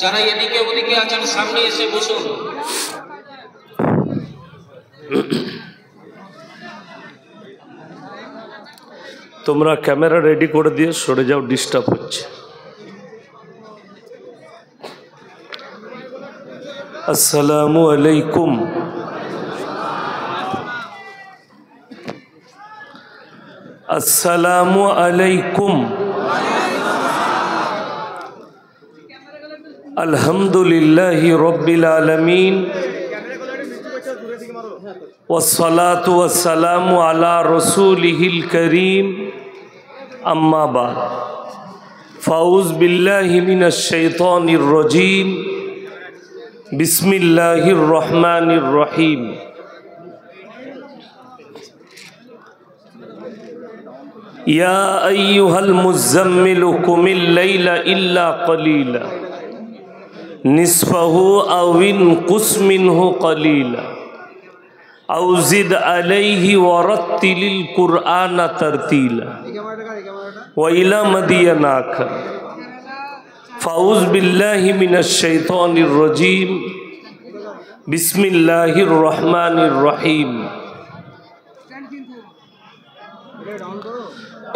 যারা এদিকে ওদিকে আছেন সামনে এসে বসুন। তোমরা ক্যামেরা রেডি করে দিয়ে সরে যাও, ডিস্টার্ব হচ্ছে। আসসালামু আলাইকুম। আসসালামু আলাইকুম। আলহামদুলিল্লাহি রাব্বিল আলামিন ওয়াসসালাতু ওয়াসসালামু আলা রাসূলিহিল কারীম, আম্মা বাদ। ফাউযু বিল্লাহি মিনাশ শাইতানির রাজীম। বিসমিল্লাহির রহমানির রহিম। ইয়া আইয়ুহাল মুযাম্মিলু কুমিল লাইলা ইল্লা কলিলা নিসফাহু আও ইনকুস মিনহু কলিলা আও জিদ আলাইহি ওয়ারাত্তিলিল কুরআনা তারতিলা ওয়া ইলা মাদিয়ানা আখা। ফাউযু বিল্লাহি মিনাশ শাইতানির রাজীম। বিসমিল্লাহির রহমানির রহিম।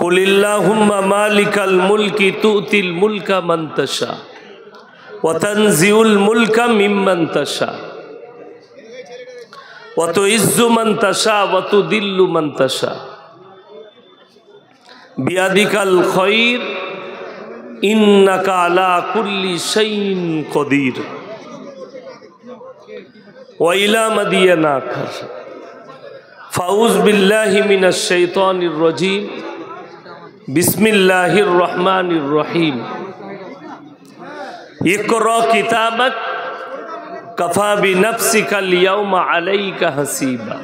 কুলিল্লাহুম্মা মালিকাল মুলকি তুতিল মুলকা মান তাশা ওয়া তানজিউল মুলকা মিম্মান তাশা ওয়া তুইজ্জু মান তাশা ওয়া তুদিল্লু মান তাশা বিয়াদিকাল খায়র ইন্নাকা আলা কুল্লি শাইইন কদির ওয়া ইলা মাদিয়ানা আখা। ফাউযু বিল্লাহি মিনাশ শাইতানির রাজীম। বিসমিল্লাহির রহমানির রহিম। ইকরা কিতাবাক কাফা বিনাফসিকাল ইয়াওমা আলাইকা হাসিবা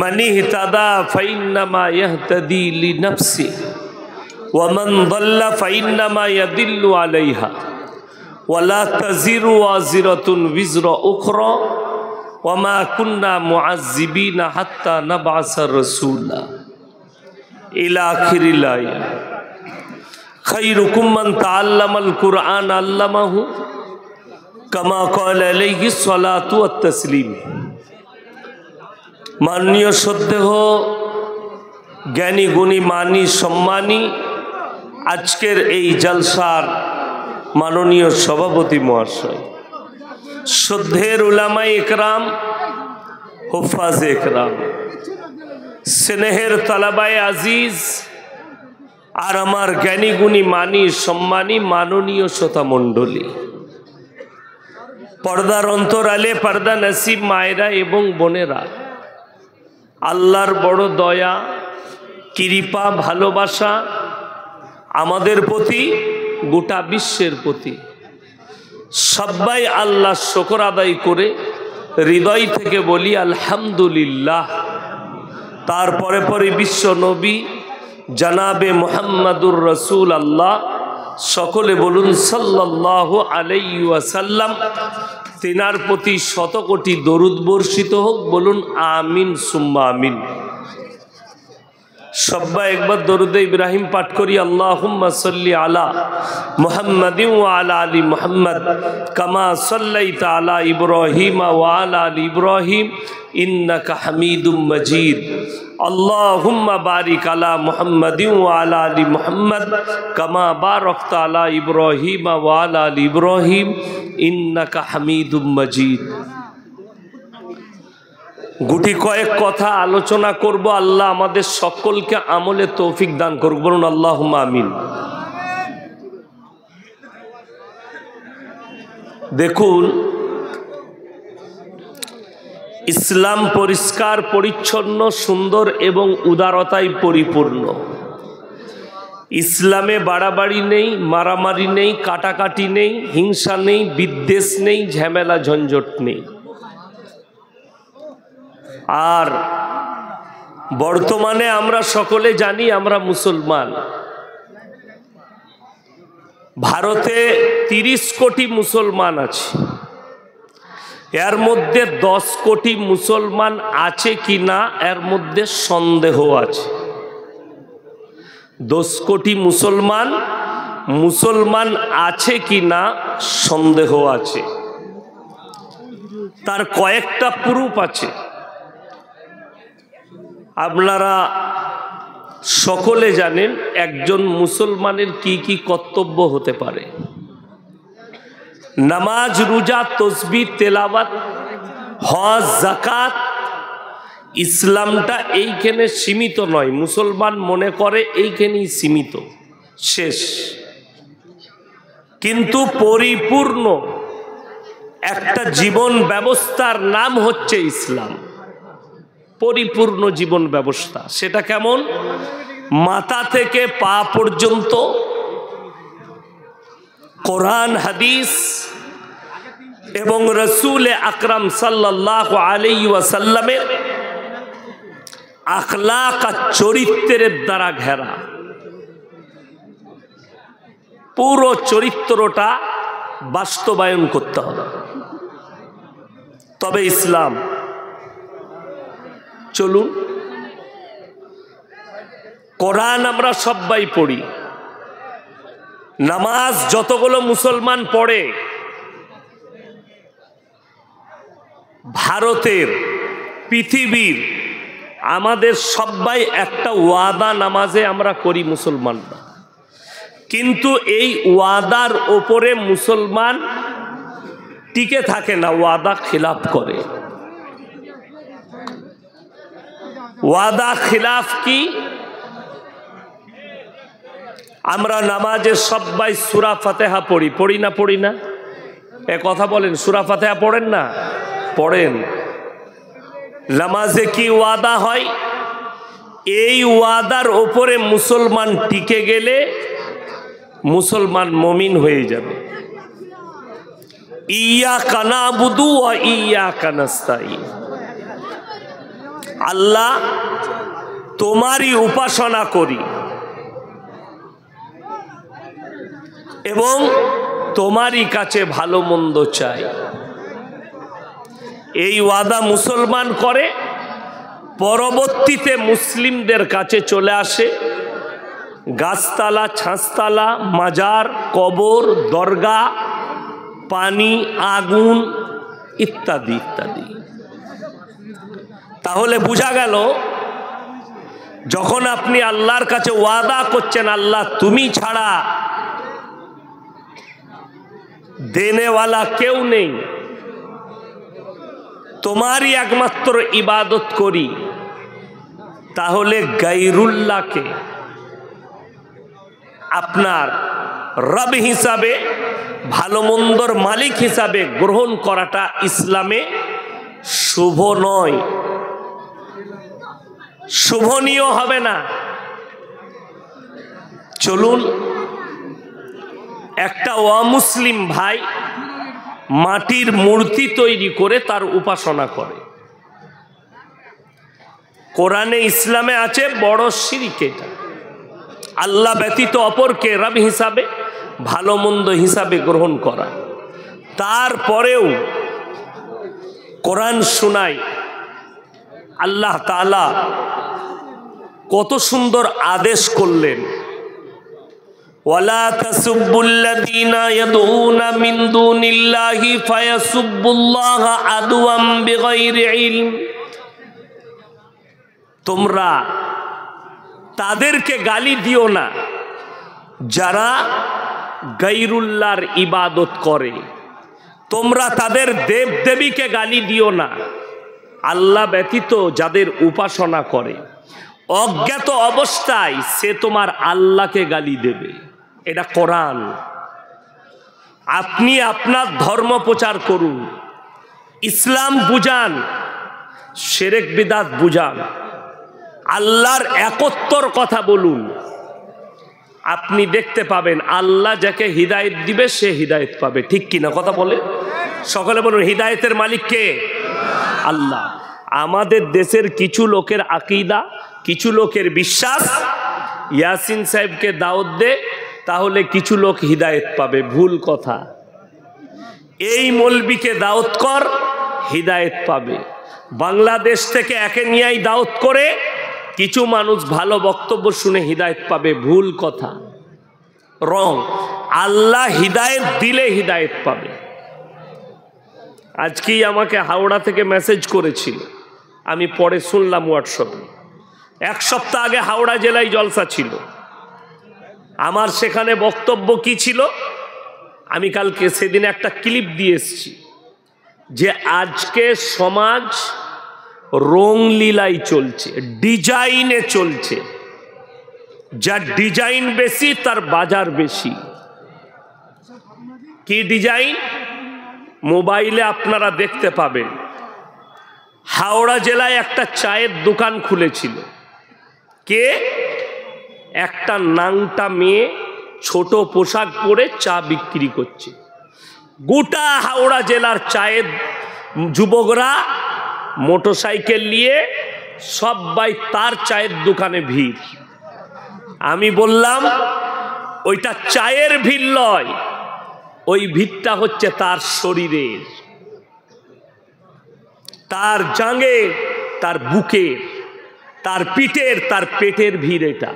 মান ইহতাদা ফাইন্নামা ইয়াহতাদি লিনাফসি ওয়া মান দাল্লা ফাইন্নামা ইয়াদিল্লু আলাইহা ওয়া লা তাজিরু ওয়াজিরাতুন বিজরা উখরা ওয়া মা কুন্না মুআযযিবিনা হাত্তা নাবআসা রাসূলা ইলা আখিরিল আয়াত। খায়রুকুম মান তাআল্লামাল কুরআন আল্লামাহু কামা ক্বালা আলাইহিস সালাতু ওয়াত তাসলিম। মাননীয় শ্রদ্ধেয় জ্ঞানী গুণী মানী সম্মানী আজকের এই জলসার মাননীয় সভাপতি মহাশয়, শ্রদ্ধের উলামায়ে ইকরাম, হুফাজে ইকরাম, স্নেহের তালাবায়ে আজিজ আর আমার জ্ঞানী গুণী মানী সম্মানী মাননীয় শ্রোতা মণ্ডলী, পর্দার অন্তরালে পর্দা নসিব মায়েরা এবং বোনেরা, আল্লাহর বড় দয়া কৃপা ভালোবাসা আমাদের প্রতি, গোটা বিশ্বের প্রতি। সবাই আল্লাহর শুকর আদায় করে হৃদয় থেকে বলি আলহামদুলিল্লাহ। তারপরে পরে বিশ্ব নবী জনাবে মুহাম্মাদুর রাসূল আল্লাহ, সকলে বলুন সাল্লাল্লাহু আলাইহি ওয়াসাল্লাম। তিনার প্রতি শত কোটি দরুদ বর্ষিত হোক, বলুন আমিন সুম্মা আমিন। সবাই একবার দরুদে ইব্রাহিম পাঠ করি। আল্লাহুম্মা সাল্লি আলা মুহাম্মাদিন ওয়া আলা আলি মুহাম্মাদ কামা সাল্লাইতা আলা ইব্রাহিম ওয়া আলা আলি ইব্রাহিম ইন্নাকা হামিদুম মাজিদ। আল্লাহুম্মা বারিক আলা মুহাম্মাদিন ওয়া আলা আলি মুহাম্মাদ কামা বারাকতা আলা ইব্রাহিম ওয়া আলা আলি ইব্রাহিম ইন্নাকা হামিদুম মাজিদ। গুটি কয়েক কথা আলোচনা করব। আল্লাহ আমাদের সকলকে আমলে তৌফিক দান করুক, বলুন আল্লাহুম্মা আমিন। দেখুন, ইসলাম পরিষ্কার পরিচ্ছন্ন, সুন্দর এবং উদারতায় পরিপূর্ণ। ইসলামে বাড়াবাড়ি নেই, মারামারি নেই, কাটাকাটি নেই, হিংসা নেই, বিদ্বেষ নেই, ঝামেলা ঝঞ্ঝট নেই। আর বর্তমানে আমরা সকলে জানি আমরা মুসলমান। ভারতে 30 কোটি মুসলমান আছে। এর মধ্যে 10 কোটি মুসলমান আছে কি না এর মধ্যে সন্দেহ আছে। 10 কোটি মুসলমান মুসলমান আছে কি না সন্দেহ আছে। তার কয়েকটা প্রুফ আছে। আপনারা সকলে জানেন একজন মুসলমানের কি কি কর্তব্য হতে পারে। নামাজ, রোজা, তসবিহ, তেলাওয়াত, হজ, যাকাত। ইসলামটা এইখানে সীমিত নয়। মুসলমান মনে করে এইখানেই সীমিত, শেষ। কিন্তু পরিপূর্ণ একটা জীবন ব্যবস্থার নাম হচ্ছে ইসলাম। পরিপূর্ণ জীবন ব্যবস্থা। সেটা কেমন? মাথা থেকে পা পর্যন্ত কোরআন, হাদিস এবং রাসূল আকরাম সাল্লাল্লাহু আলাইহি ওয়াসাল্লামের আখলাক আর চরিত্রের দ্বারা ঘেরা। পুরো চরিত্রটা বাস্তবায়ন করতে হবে, তবে ইসলাম। চলুন, কোরআন আমরা সবাই পড়ি। নামাজ যতগুলো মুসলমান পড়ে, ভারতের, পৃথিবীর, আমাদের সবাই একটা ওয়াদা নামাজে আমরা করি মুসলমানরা। কিন্তু এই ওয়াদার ওপরে মুসলমান টিকে থাকে না, ওয়াদা খিলাফ করে। ওয়াদা খিলাফ কি? আমরা নামাজে সবাই সূরা ফাতিহা পড়ি, পড়ি না? পড়ি না? এ কথা বলেন, সূরা ফাতিহা পড়েন না? পড়েন। নামাজে কি ওয়াদা হয়? এই ওয়াদার ওপরে মুসলমান টিকে গেলে মুসলমান মুমিন হয়ে যাবে। ইয়্যাকা না'বুদু ওয়া ইয়্যাকা নাস্তাঈন। আল্লাহ, তোমারই উপাসনা করি এবং তোমারই কাছে ভালো মন্দ চাই। এই ওয়াদা মুসলমান করে, পরবর্তীতে মুসলিমদের কাছে চলে আসে গাছতলা, ছাঁচতলা, মাজার, কবর, দরগা, পানি, আগুন ইত্যাদি ইত্যাদি। তাহলে বোঝা গেল, যখন আপনি আল্লাহর কাছে ওয়াদা করছেন, আল্লাহ তুমি ছাড়া দেনেওয়ালা কেউ নেই, তোমারই একমাত্র ইবাদত করি, তাহলে গায়রুল্লাহকে আপনার রব হিসাবে, ভালো মন্দর মালিক হিসাবে গ্রহণ করাটা ইসলামে শুভ নয়, শুভনীয় হবে না। চলুন, একটা অমুসলিম ভাই মাটির মূর্তি তৈরি করে তার উপাসনা করে। কোরআনে, ইসলামে আছে বড় শিরক এটা। আল্লাহ ব্যতীত অপরকে রব হিসাবে, ভালো মন্দ হিসাবে গ্রহণ করা। তারপরেও কোরআন শোনায় আল্লাহ তাআলা কত সুন্দর আদেশ করলেন, ওয়ালা তাসুব্বুল্লাযীনা ইয়াদউনা মিন দুনিল্লাহি ফায়াসুব্বুল্লাহা আদওয়াম বিগাইরি ইলম। তোমরা তাদেরকে গালি দিও না যারা গায়রুল্লাহর ইবাদত করে। তোমরা তাদের দেব দেবীকে গালি দিও না, আল্লাহ ব্যতীত যাদের উপাসনা করে। অজ্ঞাত অবস্থায় সে তোমার আল্লাহকে গালি দেবে। এটা কোরআন। আপনি আপনার ধর্ম প্রচার করুন, ইসলাম বুঝান, শিরক বিদআত বুঝান, আল্লাহর একত্বর কথা বলুন। আপনি দেখতে পাবেন আল্লাহ যাকে হিদায়েত দিবে সে হিদায়েত পাবে। ঠিক কিনা কথা বলে? সকলে বলুন, হিদায়েতের মালিক কে? আল্লাহ। আমাদের দেশের কিছু লোকের আকীদা, কিছু লোকের বিশ্বাস, ইয়াসিন সাহেবকে দাওয়াত দে তাহলে কিছু লোক হিদায়েত পাবে। ভুল কথা। এই মৌলবীকে দাওয়াত কর, হিদায়েত পাবে। বাংলাদেশ থেকে একে নিয়েই দাওয়াত করে কিছু মানুষ ভালো বক্তব্য শুনে হিদায়েত পাবে। ভুল কথা। রং। আল্লাহ হিদায়েত দিলে হিদায়েত পাবে। আজকেই আমাকে হাওড়া থেকে মেসেজ করেছিল, আমি পরে শুনলাম হোয়াটসঅ্যাপে। 1 সপ্তাহ আগে হাওড়া জেলায় জলসা ছিল, আমার সেখানে বক্তব্য কি ছিল আমি কালকে সেদিন একটা ক্লিপ দিয়ে এসেছি, যে আজকে সমাজ রংলীলায় চলছে, ডিজাইনে চলছে। যার ডিজাইন বেশি তার বাজার বেশি। কি ডিজাইন? মোবাইলে আপনারা দেখতে পাবেন, হাওড়া জেলায় একটা চায়ের দোকান খুলেছিল। কে? একটা নাংটা মেয়ে ছোট পোশাক পরে চা বিক্রি করছে। গোটা হাওড়া জেলার চায়ের যুবকরা মোটরসাইকেল নিয়ে সবাই তার চায়ের দোকানে ভিড়। আমি বললাম ওইটা চায়ের ভিড় নয়, ওই ভিড়টা হচ্ছে তার শরীরের, তার জাঙ্গে, তার বুকে, তার পিঠের, তার পেটের ভিড়। এটা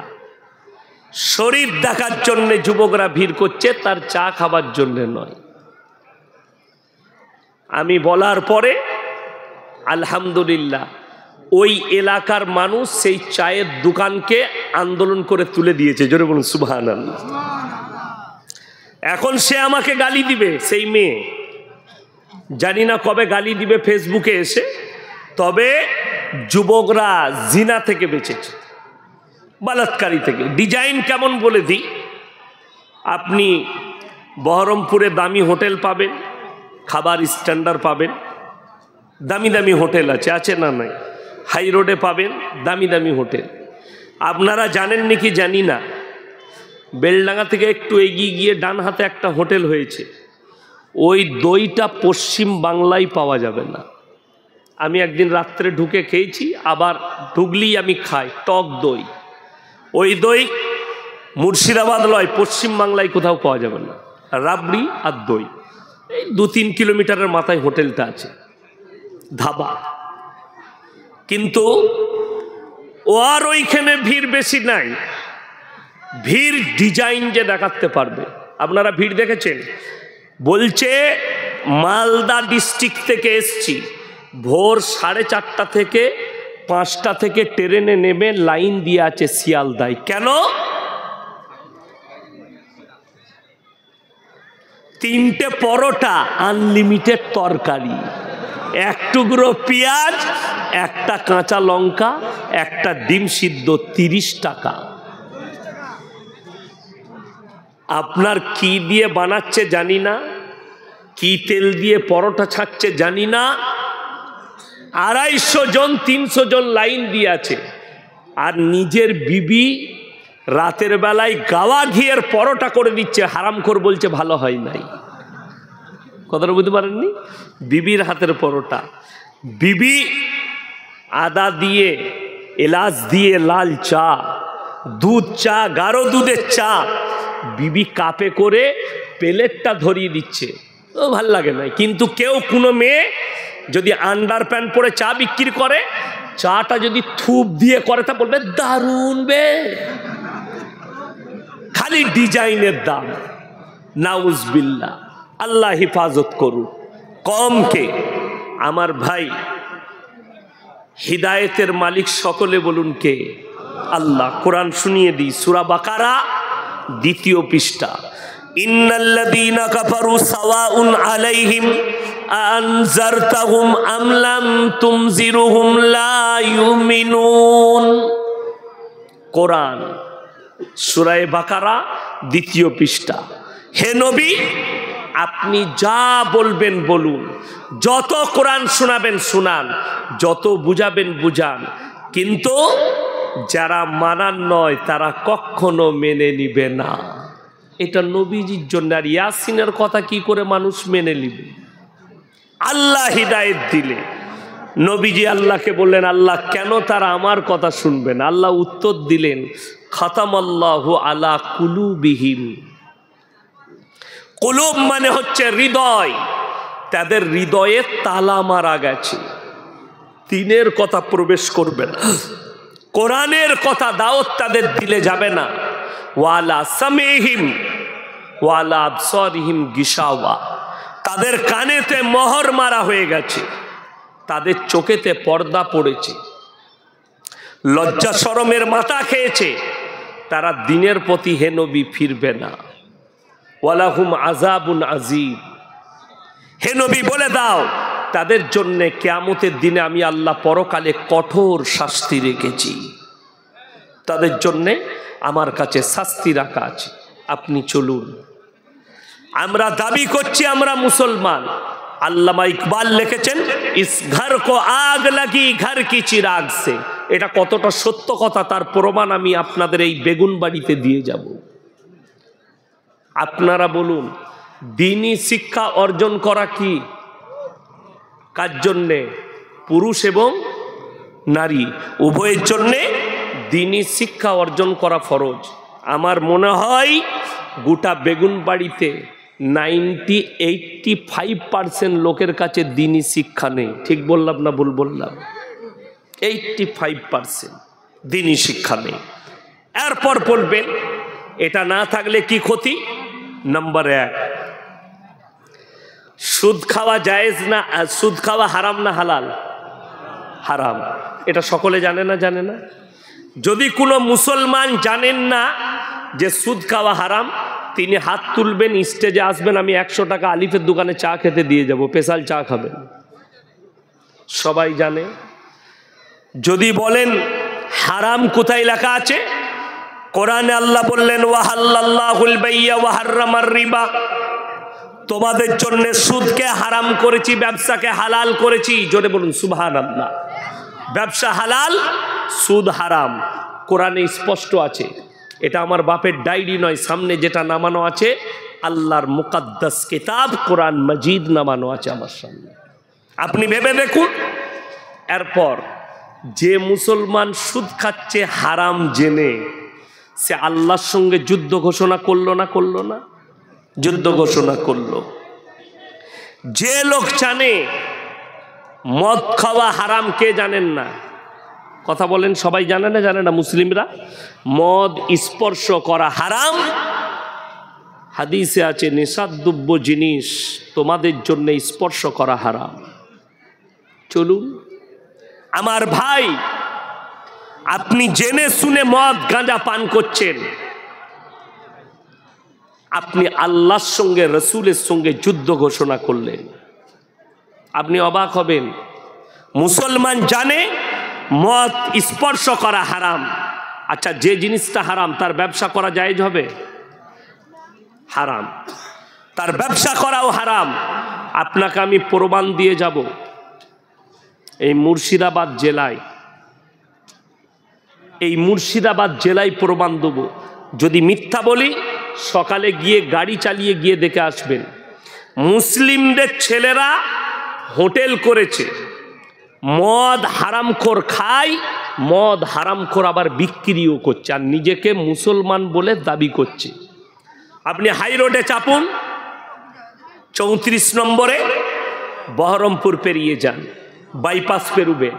শরীর দেখার জন্য যুবকরা ভিড় করছে, তার চা খাবার জন্য নয়। আমি বলার পরে আলহামদুলিল্লাহ ওই এলাকার মানুষ সেই চায়ের দোকানকে আন্দোলন করে তুলে দিয়েছে। জোরে বলুন সুবহানাল্লাহ। এখন সে আমাকে গালি দিবে, সেই মেয়ে, জানি না কবে গালি দিবে ফেসবুকে এসে। তবে যুবকরা জিনা থেকে বেঁচেছে, বালাৎকারী থেকে। ডিজাইন কেমন বলে দিই, আপনি বহরমপুরে দামি হোটেল পাবেন, খাবার স্ট্যান্ডার্ড পাবেন, দামি দামি হোটেল আছে, আছে না নাই? হাই রোডে পাবেন দামি দামি হোটেল। আপনারা জানেন নাকি জানি না, বেলডাঙ্গা থেকে একটু এগিয়ে গিয়ে ডান হাতে একটা হোটেল হয়েছে, ওই দইটা পশ্চিম বাংলায় পাওয়া যাবে না। আমি একদিন রাত্রে ঢুকে খেয়েছি, আবার ঢুকলেই আমি খাই টক দই। ওই দই মুর্শিদাবাদ লয়, পশ্চিম বাংলায় কোথাও পাওয়া যাবে না। রাবড়ি আর দই, এই 2-3 কিলোমিটারের মাথায় হোটেলটা আছে, ধাবা। কিন্তু ও আর ওইখানে ভিড় বেশি নাই। ভিড় ডিজাইন যে দেখাতে পারবে। আপনারা ভিড় দেখেছেন? বলছে মালদা ডিস্ট্রিক্ট থেকে এসছি, ভোর 4:30 থেকে 5টা থেকে ট্রেনে নেমে লাইন দিয়ে আছে শিয়ালদায়। কেন? 3টে পরোটা, আনলিমিটেড তরকারি, 1 টুকরো পেঁয়াজ, একটা কাঁচা লঙ্কা, একটা ডিম সিদ্ধ, 30 টাকা। আপনার কি দিয়ে বানাচ্ছে জানি না, কি তেল দিয়ে পরোটা ছাড়ছে জানি না। 250 জন 300 জন লাইন দিয়ে আছে, আর নিজের বিবি রাতের বেলায় গাওয়া ঘিয়ের পরোটা করে দিচ্ছে, হারামখোর বলছে ভালো হয় নাই। কথাটা বুঝতে পারেননি? বিবির হাতের পরোটা, বিবি আদা দিয়ে, এলাচ দিয়ে, লাল চা, দুধ চা, গাঢ় দুধের চা, বিবি কাপে করে প্লেটটা ধরিয়ে দিচ্ছে। ও ভাল লাগে না। কিন্তু কেউ কোনো মেয়ে যদি আন্ডার প্যান্ট পরে চা বিক্রি করে, চাটা যদি থুপ দিয়ে করে তা বলবে দারুণ বে। খালি ডিজাইনের দাম, নাউজবিল্লাহ। আল্লাহ হিফাজত করুন কমকে। আমার ভাই, হিদায়েতের মালিক সকলে বলুন কে? আল্লাহ। কোরআন শুনিয়ে দিই, সূরা বাকারা 2য় পৃষ্ঠা। ইন্নাল্লাযীনা কাফারু সাওয়াউন আলাইহিম আনজারতাহুম আম লাম তুনজিরুহুম লা ইউমিনুন। কোরআন সূরা বাকারা 2য় পৃষ্ঠা। হে নবী, আপনি যা বলবেন বলুন, যত কোরআন শোনাবেন শোনান, যত বুঝাবেন বুঝান, কিন্তু যারা মানার নয় তারা কখনো মেনে নিবে না। এটা নবীজির জন্য। আর ইয়াসিনের কথা কি করে মানুষ মেনে নিবে? আল্লাহ হিদায়েত দিলে নবীজি আল্লাহকে বললেন, আল্লাহ কেন তারা আমার কথা শুনবেন? আল্লাহ উত্তর দিলেন, খাতামাল্লাহু আলা কুলুবিহিম। কুলুব মানে হচ্ছে হৃদয়, তাদের হৃদয়ে তালা মারা গেছে। দ্বীনের কথা প্রবেশ করবে না, কোরআনের কথা দাওয়াত তাদের দিলে যাবে না। ওয়ালা সামিহিম, ওয়া আলা আবসারিহিম গিশাওয়া, তাদের কানেতে মোহর মারা হয়ে গেছে, তাদের চোখেতে পর্দা পড়েছে, লজ্জা শরমের মাথা খেয়েছে, তারা দিনের প্রতি হে নবী ফিরবে না। ওয়ালাহুম আযাবুন আযীম, হে নবী বলে দাও তাদের জন্য কিয়ামতের দিনে আমি আল্লাহ পরকালে কঠোর শাস্তি রেখেছি, তাদের জন্য আমার কাছে শাস্তি রাখা আছে। আপনি চলুন, আমরা দাবি করছি আমরা মুসলমান। আল্লামা ইকবাল লিখেছেন ইস ঘর কো আগ লাগি ঘর কি চিরাগ সে। এটা কতটা সত্য কথা তার প্রমাণ আমি আপনাদের এই বেগুন বাড়িতে দিয়ে যাব। আপনারা বলুন, দ্বীনি শিক্ষা অর্জন করা কি কার জন্যে? পুরুষ এবং নারী উভয়ের জন্যে দ্বীনি শিক্ষা অর্জন করা ফরজ। আমার মনে হয় গোটা বেগুন বাড়িতে 85% লোকের কাছে দ্বীনি শিক্ষা নেই। ঠিক বললাম না ভুল বললাম? 85% দ্বীনি শিক্ষা নেই। এরপর বলবেন এটা না থাকলে কি ক্ষতি? নাম্বার 1, সুদ খাওয়া জায়েজ না, সুদ খাওয়া হারাম না হালাল? হারাম। এটা সকলে জানে না? জানে না? যদি কোনো মুসলমান জানেন না যে সুদ খাওয়া হারাম, তিনি হাত তুলবেন, স্টেজে আসবেন, আমি 100 টাকা আলিফের দোকানে চা খেতে দিয়ে যাব, স্পেশাল চা খাবেন। সবাই জানে। যদি বলেন হারাম কোথায় লেখা আছে? কোরআনে আল্লাহ বললেন ওয়াহাল্লাল্লাহুল বাইয়া ওয়া হাররামার রিবা, তোমাদের জন্য সুদকে হারাম করেছি, ব্যবসাকে হালাল করেছি। জোরে বলুন সুবহানাল্লাহ। ব্যবসা হালাল, সুদ হারাম, কোরআনে স্পষ্ট আছে। এটা আমার বাপের ডায়েরি নয়, সামনে যেটা নামানো আছে আল্লাহর মুকাদ্দাস কিতাব কোরআন মাজিদ নামানো আছে আমার সামনে, আপনি ভেবে দেখুন। এরপর যে মুসলমান সুদ খাচ্ছে হারাম জেনে, সে আল্লাহর সঙ্গে যুদ্ধ ঘোষণা করলো না? করলো না? যুদ্ধ ঘোষণা করলো। যে লোক জানে মদ খাওয়া হারাম, কে জানেন না? কথা বলেন, সবাই জানে না? জানে না মুসলিমরা? মদ স্পর্শ করা হারাম। হাদিসে আছে নেশাদ্রব্য জিনিস তোমাদের জন্য স্পর্শ করা হারাম। চলুন আমার ভাই, আপনি জেনে শুনে মদ গাঁজা পান করছেন, আপনি আল্লাহর সঙ্গে রসুলের সঙ্গে যুদ্ধ ঘোষণা করলেন। আপনি অবাক হবেন, মুসলমান জানে মদ স্পর্শ করা হারাম। আচ্ছা, যে জিনিসটা হারাম তার ব্যবসা করা জায়েজ হবে? হারাম। তার ব্যবসা করাও হারাম। আপনাকে আমি প্রমাণ দিয়ে যাব। এই মুর্শিদাবাদ জেলায় প্রমাণ দেব। যদি মিথ্যা বলি, সকালে গিয়ে গাড়ি চালিয়ে গিয়ে দেখে আসবেন। মুসলিমদের ছেলেরা হোটেল করেছে, মদ হারামখোর খায়, মদ হারামখোর আবার বিক্রিও করছে, আর নিজেকে মুসলমান বলে দাবি করছে। আপনি হাই রোডে চাপুন, 34 নম্বরে বহরমপুর পেরিয়ে যান, বাইপাস পেরুবেন,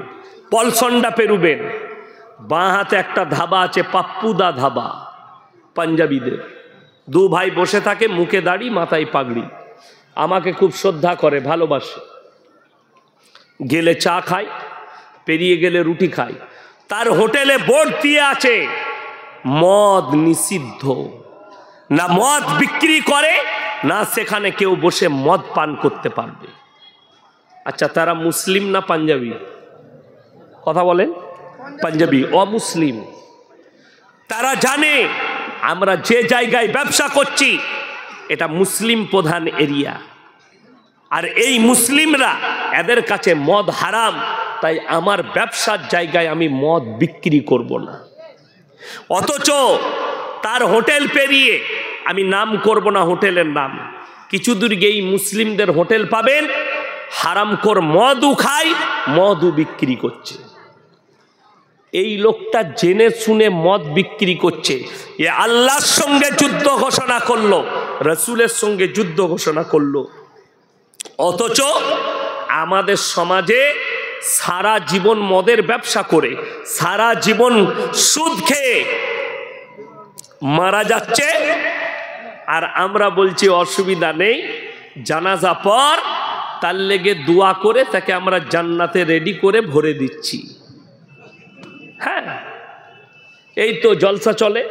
পলসন্ডা পেরুবেন, বাঁ হাতে একটা ধাবা আছে, পাপ্পুদা ধাবা, পাঞ্জাবিদের। 2 ভাই বসে থাকে, মুখে দাড়ি, মাথায় পাগড়ি, আমাকে খুব শ্রদ্ধা করে, ভালোবাসে। গেলে চা খায়, পেরিয়ে গেলে রুটি খায়। তার হোটেলে বোর্ড দিয়ে আছে মদ নিষিদ্ধ। না মদ বিক্রি করে, না সেখানে কেউ বসে মদ পান করতে পারবে। আচ্ছা, তারা মুসলিম না পাঞ্জাবি? কথা বলেন। পাঞ্জাবি, অমুসলিম। তারা জানে আমরা যে জায়গায় ব্যবসা করছি এটা মুসলিম প্রধান এরিয়া, আর এই মুসলিমরা, এদের কাছে মদ হারাম, তাই আমার ব্যবসার জায়গায় আমি মদ বিক্রি করব না। অথচ তার হোটেল পেরিয়ে, আমি নাম করব না হোটেলের নাম, কিছু দূর গিয়েই মুসলিমদের হোটেল পাবেন, হারামখোর মদও খায়, মদও বিক্রি করছে। এই লোকটা জেনে শুনে মদ বিক্রি করছে, এ আল্লাহর সঙ্গে যুদ্ধ ঘোষণা করলো, রসুলের সঙ্গে যুদ্ধ ঘোষণা করলো। অথচ আমাদের সমাজে সারা জীবন মদের ব্যবসা করে, সারা জীবন সুদ খেয়ে মারা যাচ্ছে, আর আমরা বলছি অসুবিধা নেই, জানাজা পর তার লেগে দোয়া করে তাকে আমরা জান্নাতে রেডি করে ভরে দিচ্ছি। হ্যাঁ, এই তো জলসা চলে,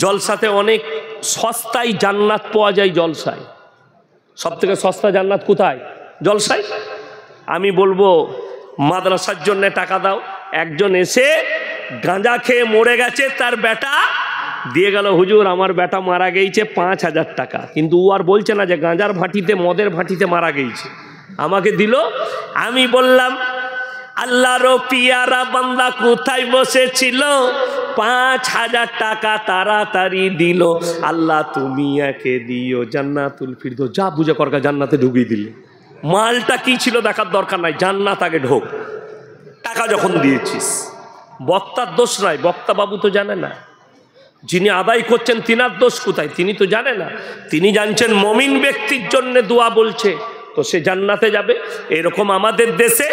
জলসাতে অনেক সস্তায় জান্নাত পাওয়া যায়। জলসায় সব থেকে সস্তা জান্নাত কোথায়? জলসায়। আমি বলবো মাদ্রাসার জন্য টাকা দাও। একজন এসে গাঁজা খেয়ে মরে গেছে, তার বেটা দিয়ে গেল, হুজুর আমার বেটা মারা গেছে 5,000 টাকা, কিন্তু ও আর বলছে না যে গাঁজার ভাটিতে মদের ভাটিতে মারা গেছে, আমাকে দিল। আমি বললাম আল্লাহর পিয়ারা বান্দা কোথায় বসেছিল, 5,000 টাকা তাড়াতাড়ি দিল। আল্লাহ তুমি একে দিও জান্নাতুল ফিরদৌস। যা বুঝে করকা জান্নাতে ঢুকিয়ে দিলে। মালটা কি ছিল দেখার দরকার নাই, জান্নাত আগে ঢোক। টাকা যখন দিয়েছিস, বক্তার দোষ নয়, বক্তা বাবু তো জানে না, যিনি আদায় করছেন তিনার দোষ কোথায়, তিনি তো জানে না। তিনি জানছেন মমিন ব্যক্তির জন্য দোয়া বলছে, তো সে জান্নাতে যাবে। এরকম আমাদের দেশে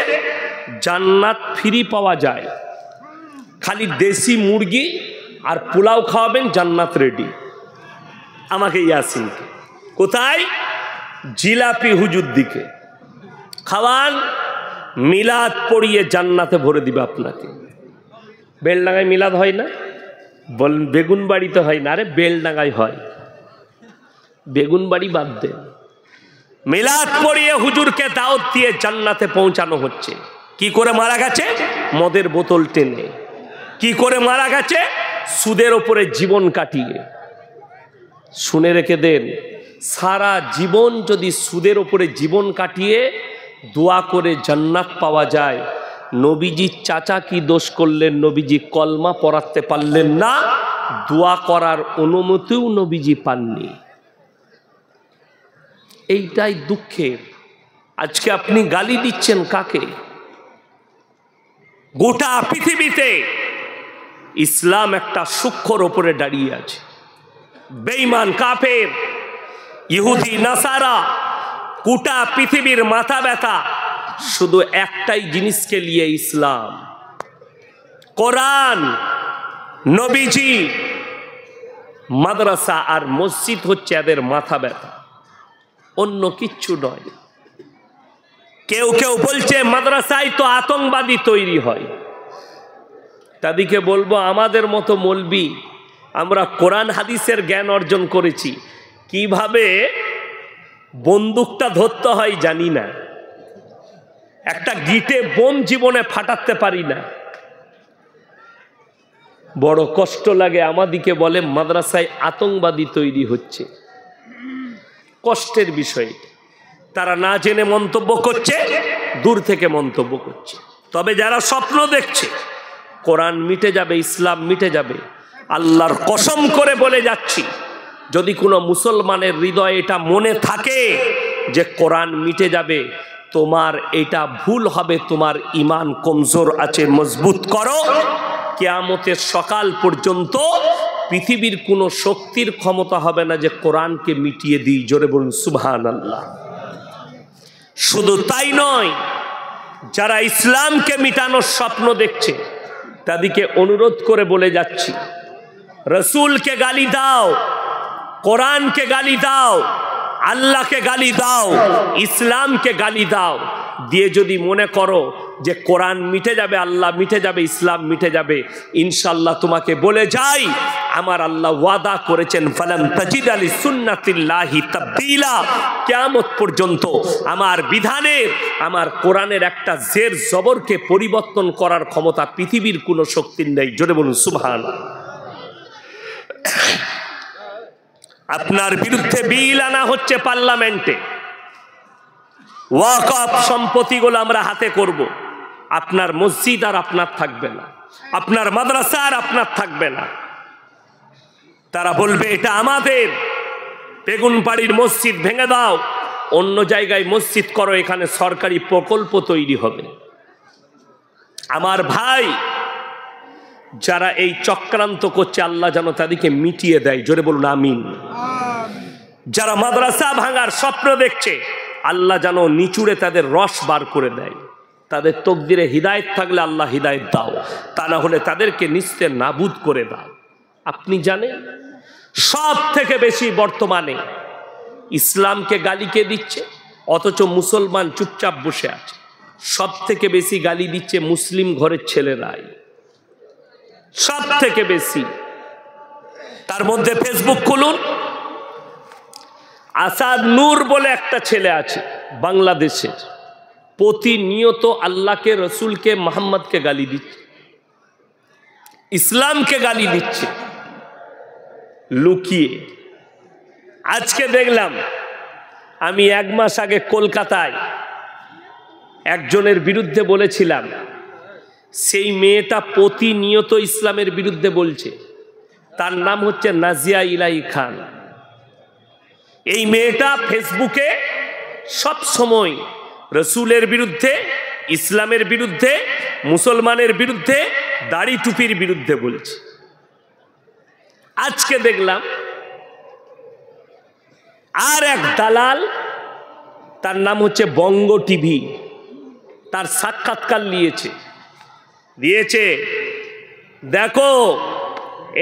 জান্নাত ফ্রি পাওয়া যায়, খালি দেশি মুরগি আর পোলাও খাওয়াবেন, জান্নাত রেডি। আমাকে ইয়াসিনকে কোথায়? জিলাপি হুজুর দিকে খাওয়ান, মিলাদ পড়িয়ে জান্নাতে ভরে দিবে আপনাকে। বেলডাঙ্গায় মিলাদ হয় না? বলেন বেগুন বাড়িতে হয় না? আরে বেলডাঙ্গায় হয়, বেগুন বাড়ি বাদ দেন। মিলাদ পড়িয়ে হুজুরকে দাওয়াত দিয়ে জান্নাতে পৌঁছানো হচ্ছে। কি করে মারা গেছে? মদের বোতল টেনে। কি করে মারা গেছে? সুদের ওপরে জীবন কাটিয়ে। শুনে রেখে দেন, সারা জীবন যদি সুদের ওপরে জীবন কাটিয়ে দোয়া করে জান্নাত পাওয়া যায়, নবীজি চাচা কি দোষ করলেন? নবীজি কলমা পড়াতে পারলেন না, দোয়া করার অনুমতিও নবীজি পাননি। এইটাই দুঃখের। আজকে আপনি গালি দিচ্ছেন কাকে? গোটা পৃথিবীতে ইসলাম একটা সূক্ষ্মর ওপরে দাঁড়িয়ে আছে। বেঈমান কাফের ইহুদি নাসারা গোটা পৃথিবীর মাথা ব্যথা শুধু একটাই জিনিসকে নিয়ে, ইসলাম, কোরআন, নবীজি, মাদ্রাসা আর মসজিদ হচ্ছে এদের মাথা ব্যথা, অন্য কিচ্ছু নয়। কেউ কেউ বলছে মাদ্রাসায় তো আতঙ্কবাদী তৈরি হয়। তাদেরকে বলবো আমাদের মতো মৌলবি আমরা কোরআন হাদিসের জ্ঞান অর্জন করেছি, কিভাবে বন্দুকটা ধরতে হয় জানি না, একটা গিটে বোম জীবনে ফাটাতে পারি না। বড় কষ্ট লাগে। আমাদিকে বলে মাদ্রাসায় আতঙ্কবাদী তৈরি হচ্ছে, কষ্টের বিষয়। তারা না জেনে মন্তব্য করছে, দূর থেকে মন্তব্য করছে। তবে যারা স্বপ্ন দেখছে কোরআন মিটে যাবে, ইসলাম মিটে যাবে, আল্লাহর কসম করে বলে যাচ্ছি, যদি কোনো মুসলমানের হৃদয়ে এটা মনে থাকে যে কোরআন মিটে যাবে, তোমার এটা ভুল হবে, তোমার ঈমান কমজোর আছে, মজবুত করো। কিয়ামতের সকাল পর্যন্ত পৃথিবীর কোনো শক্তির ক্ষমতা হবে না যে কোরআনকে মিটিয়ে দিই। জোরে বলুন সুবহানাল্লাহ। শুধু তাই নয়, যারা ইসলামকে মিটানোর স্বপ্ন দেখছে তাদেরকে অনুরোধ করে বলে যাচ্ছি, রসুলকে গালি দাও, কোরআনকে গালি দাও, আল্লাহকে গালি দাও, ইসলামকে গালি দাও, দিয়ে যদি মনে করো যে কোরআন মিটে যাবে, আল্লাহ মিটে যাবে, ইসলাম মিটে যাবে, ইনশাআল্লাহ তোমাকে বলে যাই, আমার আল্লাহ ওয়াদা করেছেন ফালান তাজিদ আলি সুন্নাতিল্লাহি তাবদীলা। কিয়ামত পর্যন্ত আমার বিধানের, আমার কোরআনের একটা জের জবরকে পরিবর্তন করার ক্ষমতা পৃথিবীর কোনো শক্তির নেই। জোরে বলুন সুবহানাল্লাহ। আপনার বিরুদ্ধে বিল আনা হচ্ছে পার্লামেন্টে, ওয়াকফ সম্পত্তিগুলো আমরা হাতে করব, আপনার মসজিদ আর আপনার থাকবে না, আপনার মাদ্রাসা আর আপনার থাকবে না। তারা বলবে এটা আমাদের, বেগুনবাড়ির মসজিদ ভেঙে দাও, অন্য জায়গায় মসজিদ করো, এখানে সরকারি প্রকল্প তৈরি হবে। আমার ভাই, যারা এই চক্রান্ত করছে আল্লাহ যেন তাদেরকে মিটিয়ে দেয়। জোরে বলুন আমিন। যারা মাদ্রাসা ভাঙার স্বপ্ন দেখছে আল্লাহ যেন নিচুড়ে তাদের রস বার করে দেয়। তাদের তকদিরে হিদায়েত থাকলে আল্লাহ হিদায়েত দাও, তা না হলে তাদেরকে নিস্তে নাবুদ করে দাও। আপনি জানেন সব থেকে বেশি বর্তমানে ইসলামকে গালি কে দিচ্ছে? অথচ মুসলমান চুপচাপ বসে আছে। সব থেকে বেশি গালি দিচ্ছে মুসলিম ঘরের ছেলেরাই, সব থেকে বেশি। তার মধ্যে ফেসবুক খুলুন, আসাদ নূর বলে একটা ছেলে আছে বাংলাদেশের, প্রতিনিয়ত আল্লাহকে, রসুলকে, মোহাম্মদকে গালি দিচ্ছে, ইসলামকে গালি দিচ্ছে লুকিয়ে। আজকে দেখলাম, আমি 1 মাস আগে কলকাতায় একজনের বিরুদ্ধে বলেছিলাম, সেই মেয়েটা প্রতিনিয়ত ইসলামের বিরুদ্ধে বলছে। তার নাম হচ্ছে নাজিয়া ইলাহি খান। এই মেয়েটা ফেসবুকে সব সময় রসুলের বিরুদ্ধে, ইসলামের বিরুদ্ধে, মুসলমানের বিরুদ্ধে, দাড়ি টুপির বিরুদ্ধে বলছে। আজকে দেখলাম আর এক দালাল, তার নাম হচ্ছে বঙ্গ টিভি, তার সাক্ষাৎকার দিয়েছে। দেখো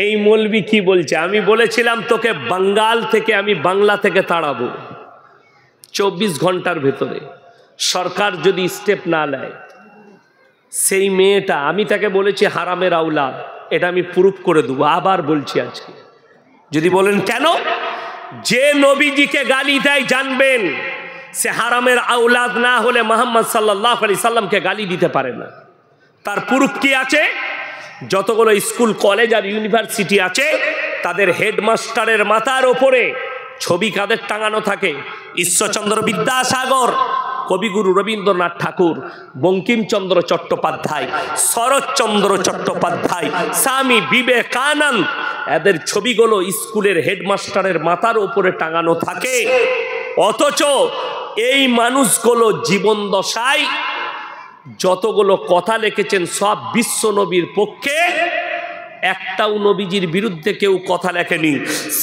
এই মৌলবি কি বলছে। আমি বলেছিলাম তোকে বাঙ্গাল থেকে, আমি বাংলা থেকে তাড়াবো 24 ঘন্টার ভেতরে, সরকার যদি স্টেপ না নেয়। সেই মেয়েটা, আমি তাকে বলেছি হারামের আওলাদ, এটা আমি প্রুফ করে দেবো। আবার বলছি আজকে, যদি বলেন কেন, যে নবীজিকে গালি দেয় জানবেন সে হারামের আওলাদ না হলে মুহাম্মদ সাল্লাল্লাহু আলাইহি সাল্লামকে গালি দিতে পারে না। তার প্রুফ কি আছে? যতগুলো স্কুল, কলেজ আর ইউনিভার্সিটি আছে, তাদের হেডমাস্টারের মাথার ওপরে ছবি কাদের টাঙানো থাকে? ঈশ্বরচন্দ্র বিদ্যাসাগর, কবিগুরু রবীন্দ্রনাথ ঠাকুর, বঙ্কিমচন্দ্র চট্টোপাধ্যায়, শরৎচন্দ্র চট্টোপাধ্যায়, স্বামী বিবেকানন্দ, এদের ছবিগুলো স্কুলের হেডমাস্টারের মাথার উপরে টাঙানো থাকে। অথচ এই মানুষগুলো জীবন দশায় যতগুলো কথা লিখেছেন সব বিশ্ব নবীর পক্ষে, একটাও নবীজির বিরুদ্ধে কেউ কথা লেখেনি।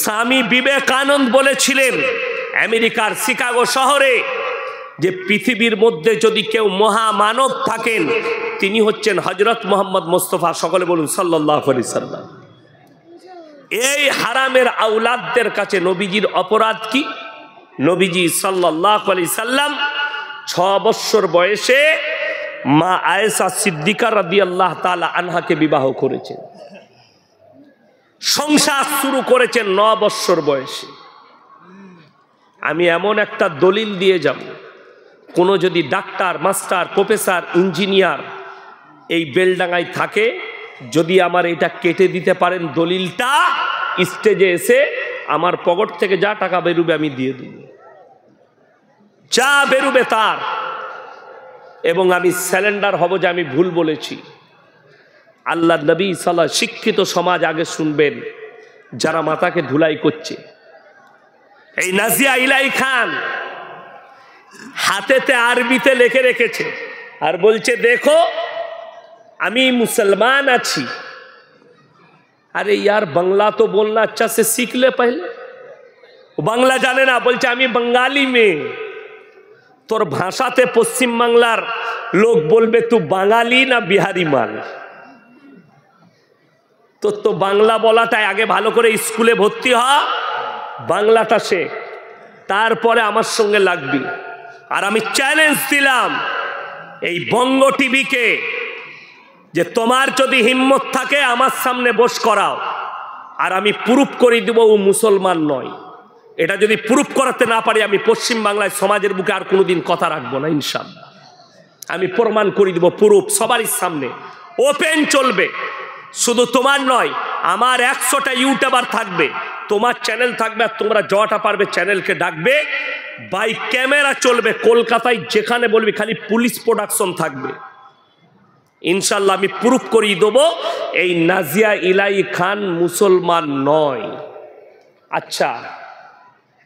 স্বামী বিবেকানন্দ বলেছিলেন আমেরিকার শিকাগো শহরে যে পৃথিবীর মধ্যে যদি কেউ মহামানব থাকেন তিনি হচ্ছেন হযরত মুহাম্মদ মুস্তাফা, সকলে বলুন সাল্লাল্লাহু আলাইহি সাল্লাম। এই হারামের আওলাদদের কাছে নবীজির অপরাধ কি? নবীজি সাল্লাল্লাহু আলাইহি সাল্লাম 6 বছর বয়সে মা আয়েশা সিদ্দিকা রাদিয়াল্লাহু তাআলা আনহাকে বিবাহ করেছেন, সংসার শুরু করেছেন 9 বছর বয়সে। আমি এমন একটা দলিল দিয়ে যাব, কোনো যদি ডাক্তার, মাস্টার, প্রফেসর, ইঞ্জিনিয়ার এই বেলডাঙ্গায় থাকে, যদি আমার এটা কেটে দিতে পারেন দলিলটা, স্টেজে এসে আমার পকেট থেকে যা টাকা বেরোবে আমি দিয়ে দেব, যা বেরোবে তার, এবং আমি স্যালেন্ডার হব যে আমি ভুল বলেছি। আল্লাহ নবী সাল্লাল্লাহু, শিক্ষিত সমাজ আগে শুনবেন যারা মাথাকে ধুলাই করছে। এই নাজিয়া ইলাহি খান হাতেতে আরবিতে লিখে রেখেছে আর বলছে দেখো আমি মুসলমান আছি। अरे यार बांग्ला तो बोलना अच्छा से सीख ले पहले। बांग्ला जाने ना, बोलছে আমি बंगाली में। তোর ভাষাতে পশ্চিম বাংলার লোক বলবে তুই বাঙালি না বিহারি মাল। তোর তো বাংলা বলাটাই আগে ভালো করে স্কুলে ভর্তি হ, বাংলাটা শেখ, তারপরে আমার সঙ্গে লাগবি। আর আমি চ্যালেঞ্জ দিলাম এই বঙ্গ টিভিকে যে তোমার যদি হিম্মত থাকে আমার সামনে বস করাও, আর আমি প্রুফ করে দেব ও মুসলমান নয়। এটা যদি প্রুফ করাতে না পারি আমি পশ্চিম বাংলায় সমাজের বুকে আর কোনোদিন কথা রাখবো না ইনশাআল্লাহ। আমি প্রমাণ করে দেব, প্রুফ সবারই সামনে ওপেন চলবে। শুধু তোমার নয়, আমার 100টা ইউটিউবার থাকবে, তোমার চ্যানেল থাকবে, আর তোমরা যটা পারবে চ্যানেলকে ডাকবে, বাই ক্যামেরা চলবে। কলকাতায় যেখানে বলবি খালি পুলিশ প্রোডাকশন থাকবে, ইনশাল্লাহ আমি প্রুফ করিয়ে দেবো এই নাজিয়া ইলাহি খান মুসলমান নয়। আচ্ছা,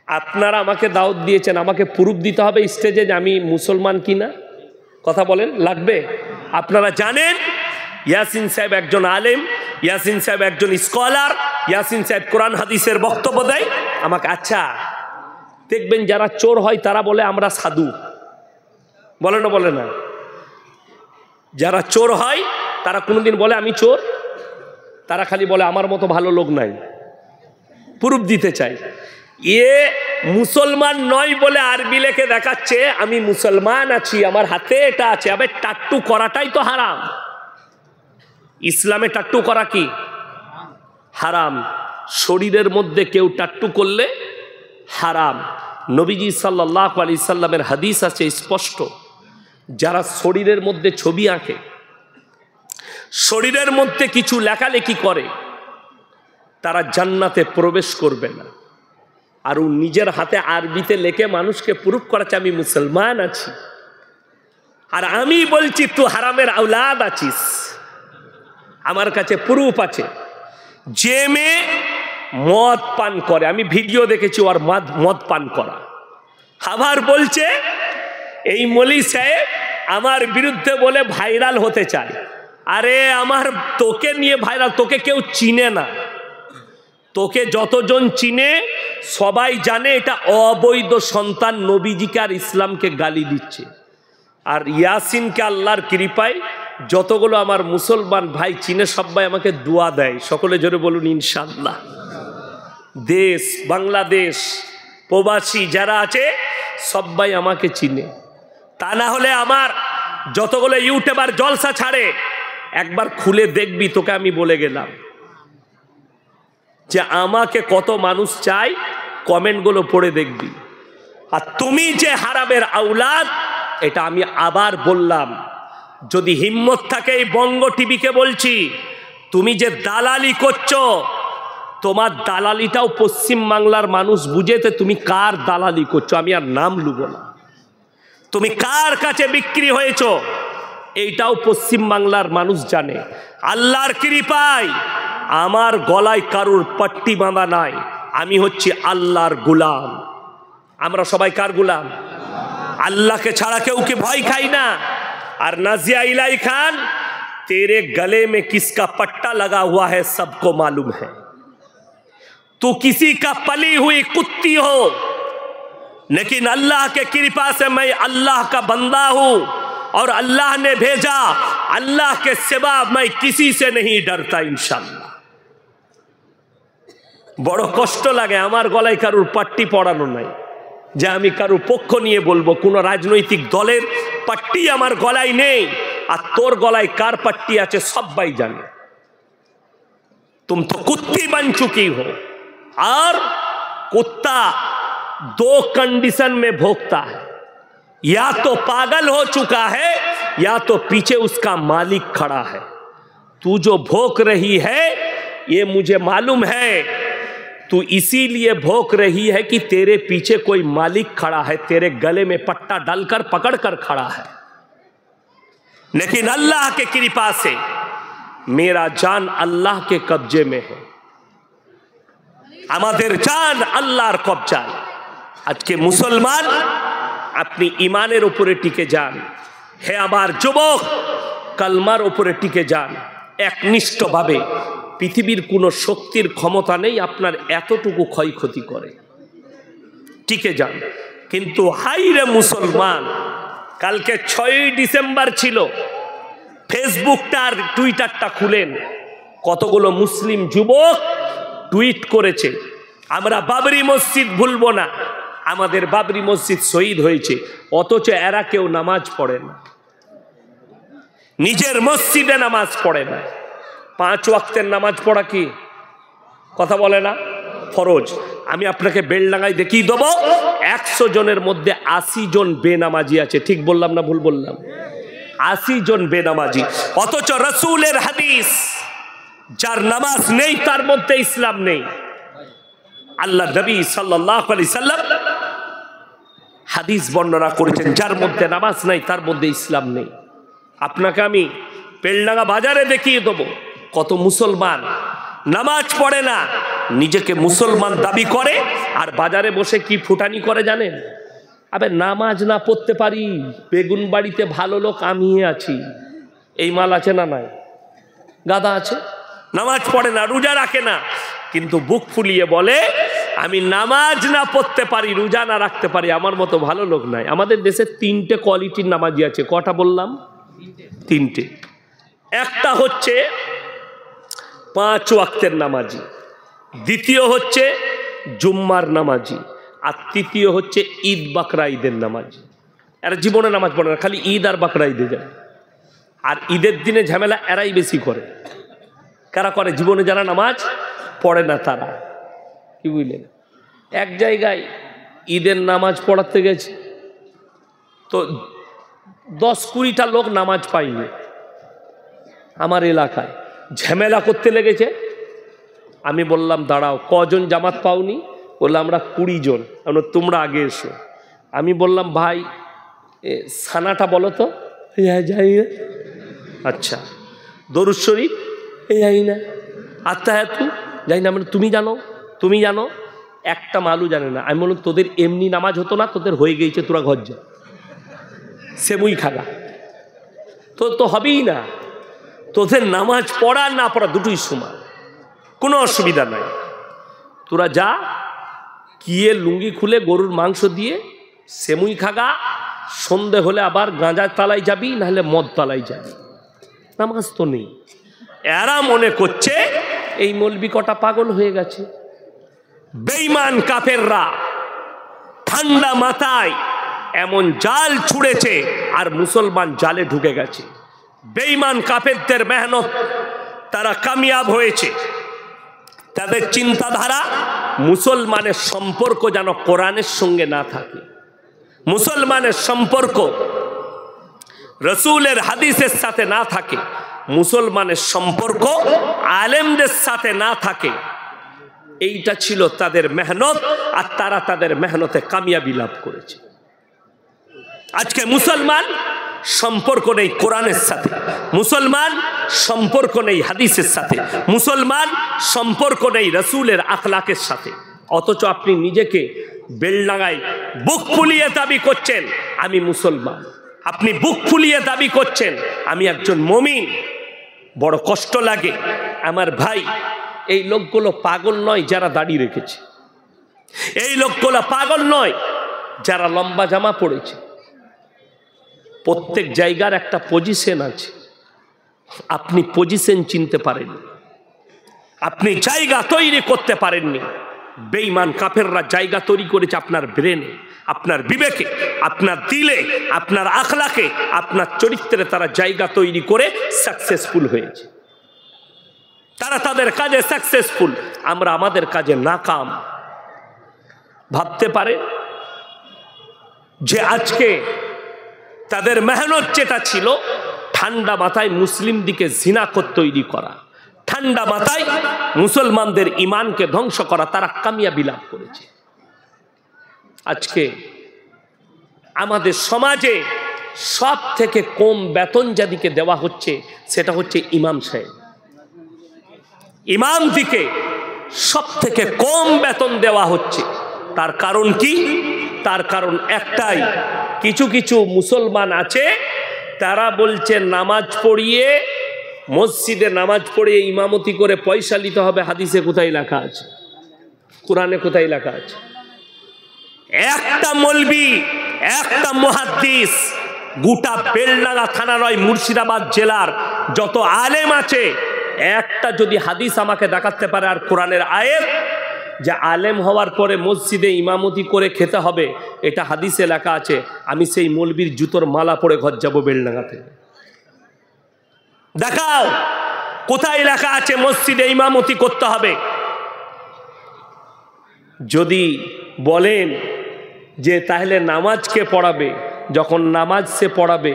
আপনারা আমাকে দাওয়াত দিয়েছেন, আমাকে প্রুফ দিতে হবে স্টেজে যে আমি মুসলমান কিনা, কথা বলেন লাগবে? আপনারা জানেন ইয়াসিন সাহেব একজন আলেম, ইয়াসিন সাহেব একজন স্কলার, ইয়াসিন সাহেব কোরআন হাদিসের বক্তব্য দেয় আমাকে। আচ্ছা দেখবেন যারা চোর হয় তারা বলে আমরা সাধু, বলে না বলে না? যারা চোর হয় তারা কোনোদিন বলে আমি চোর? তারা খালি বলে আমার মতো ভালো লোক নাই। প্রুফ দিতে চাই। এ মুসলমান নয় বলে আরবি লেখে দেখাচ্ছে আমি মুসলমান আছি, আমার হাতে এটা আছে। আবে টাট্টু করাটাই তো হারাম। ইসলামে টাট্টু করা কি হারাম। শরীরের মধ্যে কেউ টাট্টু করলে হারাম। নবীজি সাল্লাল্লাহু আলাইহি সাল্লামের হাদিস আছে স্পষ্ট, যারা শরীরের মধ্যে ছবি আঁকে, শরীরের মধ্যে কিছু লেখালেখি করে, তারা জান্নাতে প্রবেশ করবে না। আর ও নিজের হাতে আরবিতে লেখে মানুষকে প্রুফ করাচ্ছে আমি মুসলমান আছি। আর আমি বলছি তুই হারামের আওলাদ আছিস। আমার কাছে প্রুফ আছে। যে মেয়ে মদ পান করে, আমি ভিডিও দেখেছি ওর মদ পান করা, আবার বলছে এই মলি সাহেব আমার বিরুদ্ধে বলে ভাইরাল হতে চায়। আরে আমার তোকে নিয়ে ভাইরাল, তোকে কেউ চিনে না। তোকে যতজন চিনে সবাই জানে এটা অবৈধ সন্তান নবীজিকে আর ইসলামকে গালি দিচ্ছে। আর ইয়াসিনকে আল্লাহর কৃপায় যতগুলো আমার মুসলমান ভাই চিনে সবাই আমাকে দোয়া দেয়। সকলে জোরে বলুন ইনশাআল্লাহ। দেশ বাংলাদেশ প্রবাসী যারা আছে সবাই আমাকে চিনে। তা না হলে আমার যতগুলো ইউটিউবার জলসা ছাড়ে একবার খুলে দেখবি, তোকে আমি বলে গেলাম যে আমাকে কত মানুষ চাই, কমেন্টগুলো পড়ে দেখবি। আর তুমি যে হারামের আওলাদ, এটা আমি আবার বললাম। যদি হিম্মত থাকে এই বঙ্গ টিভিকে বলছি, তুমি যে দালালি করছো, তোমার দালালিটাও পশ্চিম বাংলার মানুষ বুঝেতে তুমি কার দালালি করছো আমি আর নাম লুব না। তুমি কার কাছে বিক্রি হয়েছো এইটাও পশ্চিম বাংলার মানুষ জানে। আল্লাহর কৃপায় আমার গলায় কারুর পাট্টি বাঁধা নাই, আমি হচ্ছি আল্লাহর গোলাম। আমরা সবাই কার গোলাম? আল্লাহকে ছাড়া কেউ কি ভয় খাই না। আর नाज़िया इलाही खान, तेरे गले में किसका पट्टा लगा हुआ है सबको मालूम है। तू किसी का पली हुई कुत्ती हो, लेकिन अल्लाह के कृपा से मैं अल्लाह का बंदा हूं और अल्लाह ने भेजा, अल्लाह के सिवा मैं किसी से नहीं डरता इंशाअल्लाह। বড় কষ্ট লাগে আমার গলায় কারুর পাট্টি পড়ানো নাই, যে আমি কারুর পক্ষ নিয়ে বলবো। কোন রাজনৈতিক দলের পাট্টি আমার গলায় নেই। আর তোর গলায় কার পাট্টি আছে সবাই জানে। तुम तो कुत्ती बन चुकी हो। और कुत्ता दो कंडीशन में भोगता है, या तो पागल हो चुका है या तो पीछे उसका मालिक खड़ा है। तू जो भोग रही है ये मुझे मालूम है, तू इसीलिए भोग रही है कि तेरे पीछे कोई मालिक खड़ा है, तेरे गले में पट्टा डालकर पकड़ कर खड़ा है। लेकिन अल्लाह के कृपा से मेरा जान अल्लाह के कब्जे में है। আমাদের জান আল্লাহর কবজায়। আজকে মুসলমান আপনি ইমানের উপরে টিকে যান। হে আমার যুবক, কালমার উপরে টিকে যান একনিষ্ঠভাবে। পৃথিবীর কোনো শক্তির ক্ষমতা নেই আপনার এতটুকু ক্ষয়ক্ষতি করে। টিকে যান। কিন্তু হাইরে মুসলমান, কালকে 6ই ডিসেম্বর ছিল, ফেসবুকটা আর টুইটারটা খুলেন, কতগুলো মুসলিম যুবক টুইট করেছে আমরা বাবরি মসজিদ ভুলবো না, আমাদের বাবরি মসজিদ শহীদ হয়েছে। অথচ এরা কেউ নামাজ পড়ে না, নিজের মসজিদে নামাজ পড়ে না। 5 ওয়াক্তের নামাজ পড়া কি কথা বলে না? ফরজ। আমি আপনাকে বেলডাঙ্গায় দেখিয়ে দেবো 100 জনের মধ্যে 80 জন বেনামাজি আছে। ঠিক বললাম না ভুল বললাম? 80 জন বেনামাজি। অথচ রাসূলের হাদিস, যার নামাজ নেই তার মধ্যে ইসলাম নেই। আল্লাহ নবী সাল্লাল্লাহু আলাইহি সাল্লাম হাদিস বর্ণনা করেছেন, যার মধ্যে নামাজ নাই তার মধ্যে ইসলাম নেই। আপনাকে আমি বেলডাঙ্গা বাজারে দেখিয়ে দেবো কত মুসলমান নামাজ পড়ে না, নিজেকে মুসলমান দাবি করে, আর বাজারে বসে কি ফুটানি করে জানেন? আবে নামাজ না পড়তে পারি, বেগুন বাড়িতে ভালো লোক আমি আছি, এই মাল আছে না নাই? গাদা আছে, নামাজ পড়ে না, রোজা রাখে না, কিন্তু বুক ফুলিয়ে বলে আমি নামাজ না পড়তে পারি, রোজা না রাখতে পারি, আমার মতো ভালো লোক নাই। আমাদের দেশে 3টে কোয়ালিটির নামাজি আছে। কটা বললাম? 3টে। একটা হচ্ছে 5 ওয়াক্তের নামাজি, দ্বিতীয় হচ্ছে জুম্মার নামাজি, আর তৃতীয় হচ্ছে ঈদ বাকরা ঈদের নামাজি। এরা জীবনে নামাজ পড়ে না, খালি ঈদ আর বাকরা ঈদে যায়। আর ঈদের দিনে ঝামেলা এরাই বেশি করে। কারা করে? জীবনে যারা নামাজ পড়ে না তারা। কি বুঝলেন? এক জায়গায় ঈদের নামাজ পড়াতে গেছে, তো 10-20টা লোক নামাজ পায়নি। আমার এলাকায় ঝামেলা করতে লেগেছে। আমি বললাম দাঁড়াও, কজন জামাত পাওনি? বললাম আমরা 20 জন। তোমরা আগে এসো। আমি বললাম ভাই সানাটা বলো তো। যাই না। আচ্ছা, দরুদ শরীফ যাই না, আত্মায়াতু যাই না। মানে তুমি জানো? তুমি জানো? একটা মালু জানে না। আমি বললাম তোদের এমনি নামাজ হতো না, তোদের হয়ে গেছে, তোরা ঘর যা, সেমুই খাগা। তো হবেই না। তোদের নামাজ পড়া না পড়া দুটোই সমান, কোনো অসুবিধা নাই। তোরা যা, কিয়ে লুঙ্গি খুলে গরুর মাংস দিয়ে সেমুই খাগা। সন্ধে হলে আবার গাঁজা তালাই যাবি, নাহলে মদ তালাই যাবি। নামাজ তো নেই। এরা মনে করছে এই মৌলবি কটা পাগল হয়ে গেছে। বেঈমান কাফেররা ঠান্ডা মাথায় এমন জাল ছুঁড়েছে, আর মুসলমান জালে ঢুকে গেছে। বেঈমান কাফেরদের মেহনত, তারা কামিয়াব হয়েছে। তাদের চিন্তাধারা মুসলমানের সম্পর্ক যেন কোরআনের সঙ্গে না থাকে, মুসলমানের সম্পর্ক রসুলের হাদিসের সাথে না থাকে, মুসলমানের সম্পর্ক আলেমদের সাথে না থাকে। এইটা ছিল তাদের মেহনত, আর তারা তাদের মেহনতে কামিয়াবি লাভ করেছে। আজকে মুসলমান সম্পর্ক নেই কোরআনের সাথে, মুসলমান সম্পর্ক নেই হাদিসের সাথে, মুসলমান সম্পর্ক নেই রসুলের আখলাকের সাথে। অথচ আপনি নিজেকে বেলডাঙায় বুক ফুলিয়ে দাবি করছেন আমি মুসলমান, আপনি বুক ফুলিয়ে দাবি করছেন আমি একজন মুমিন। বড় কষ্ট লাগে আমার ভাই। এই লোকগুলো পাগল নয় যারা দাড়ি রেখেছে, এই লোকগুলো পাগল নয় যারা লম্বা জামা পড়েছে। প্রত্যেক জায়গার একটা পজিশন আছে। আপনি পজিশন চিনতে পারেননি, আপনি জায়গা তৈরি করতে পারেননি। বেঈমান কাফেররা জায়গা তৈরি করেছে আপনার ব্রেনে, আপনার বিবেকে, আপনার দিলে, আপনার আখলাকে, আপনার চরিত্রে। তারা জায়গা তৈরি করে সাকসেসফুল হয়েছে। তারা তাদের কাজে সাকসেসফুল, আমরা আমাদের কাজে নাকাম। ভাবতে পারে যে আজকে তাদের মেহনত যেটা ছিল ঠান্ডা মাথায় মুসলিম দিকে জিনাকত তৈরি করা, ঠান্ডা মাথায় মুসলমানদের ইমানকে ধ্বংস করা, তারা কামিয়াবি লাভ করেছে। আজকে আমাদের সমাজে সব থেকে কম বেতন যাদিকে দেওয়া হচ্ছে সেটা হচ্ছে ইমাম সাহেব। ইমাম দিকে সব থেকে কম বেতন দেওয়া হচ্ছে। তার কারণ কি? তার কারণ একটাই, কিছু কিছু মুসলমান আছে তারা বলছে নামাজ পড়িয়ে, মসজিদে নামাজ পড়িয়ে ইমামতি করে পয়সা নিতে হবে। হাদিসে কোথায় লেখা আছে? কোরআনে কোথায় লেখা আছে? একটা মৌলবি, একটা মুহাদ্দিস, গোটা বেলডাঙ্গা থানা নয় মুর্শিদাবাদ জেলার যত আলেম আছে, একটা যদি হাদিস আমাকে দেখাতে পারে আর কোরআনের আয়াত যে আলেম হওয়ার পরে মসজিদে ইমামতি করে খেতে হবে, এটা হাদিসে লেখা আছে, আমি সেই মৌলবীর জুতোর মালা পরে ঘর যাব বেলডাঙ্গা থেকে। দেখাও কোথায় লেখা আছে মসজিদে ইমামতি করতে হবে। যদি বলেন যে তাহলে নামাজ কে পড়াবে, যখন নামাজ সে পড়াবে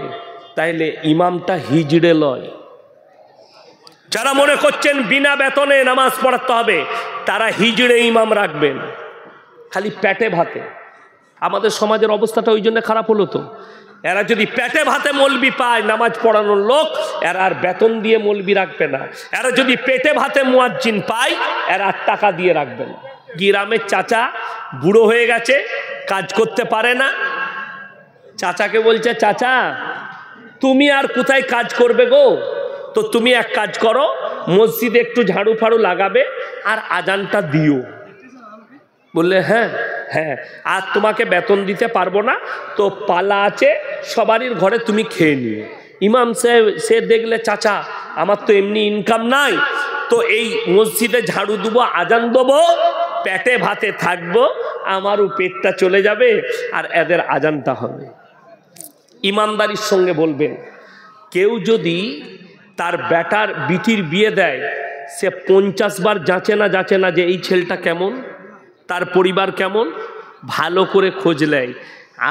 তাহলে ইমামটা হিজড়ে লয়। যারা মনে করছেন বিনা বেতনে নামাজ পড়াতে হবে তারা হিজড়ে ইমাম রাখবেন, খালি পেটে ভাতে। আমাদের সমাজের অবস্থাটা ওই জন্য খারাপ হলো। তো এরা যদি পেটে ভাতে মৌলবি পায় নামাজ পড়ানোর লোক, এরা আর বেতন দিয়ে মৌলবি রাখবে না। এরা যদি পেটে ভাতে মুয়াজ্জিন পায়, এরা আর টাকা দিয়ে রাখবে না। গ্রামের চাচা বুড়ো হয়ে গেছে, কাজ করতে পারে না, চাচাকে বলছে চাচা তুমি আর কোথায় কাজ করবে গো, তো তুমি এক কাজ করো, মসজিদে একটু ঝাড়ু ফাড়ু লাগাবে আর আজানটা দিও। বললে হ্যাঁ হ্যাঁ, আর তোমাকে বেতন দিতে পারবো না, তো পালা আছে সবারই ঘরে, তুমি খেয়ে নিও। ইমাম সাহেব সে দেখলে চাচা আমার তো এমনি ইনকাম নাই, তো এই মসজিদে ঝাড়ু দেবো, আজান দেবো, পেটে ভাতে থাকবো, আমারও পেটটা চলে যাবে আর এদের আজানটা হবে। ইমানদারির সঙ্গে বলবেন, কেউ যদি তার বেটার বিটির বিয়ে দেয়, সে 50 বার যাচে না যে এই ছেলেটা কেমন, তার পরিবার কেমন, ভালো করে খোঁজ নেয়।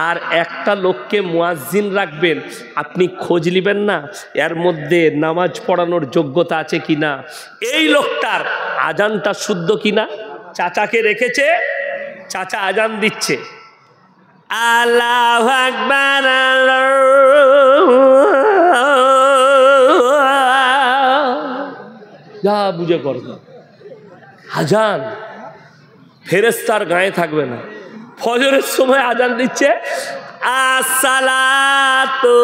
আর একটা লোককে মুয়াজ্জিন রাখবেন, আপনি খোঁজ নেবেন না এর মধ্যে নামাজ পড়ানোর যোগ্যতা আছে কিনা, এই লোকটার আজানটা শুদ্ধ কিনা। চাচাকে রেখেছে, চাচা আজান দিচ্ছে, আল্লাহু আকবার, যা বুঝে করবে আজান, ফেরেশতার গায়ে থাকবে না। ফজরের সময় আজান দিচ্ছে, আসসালাতু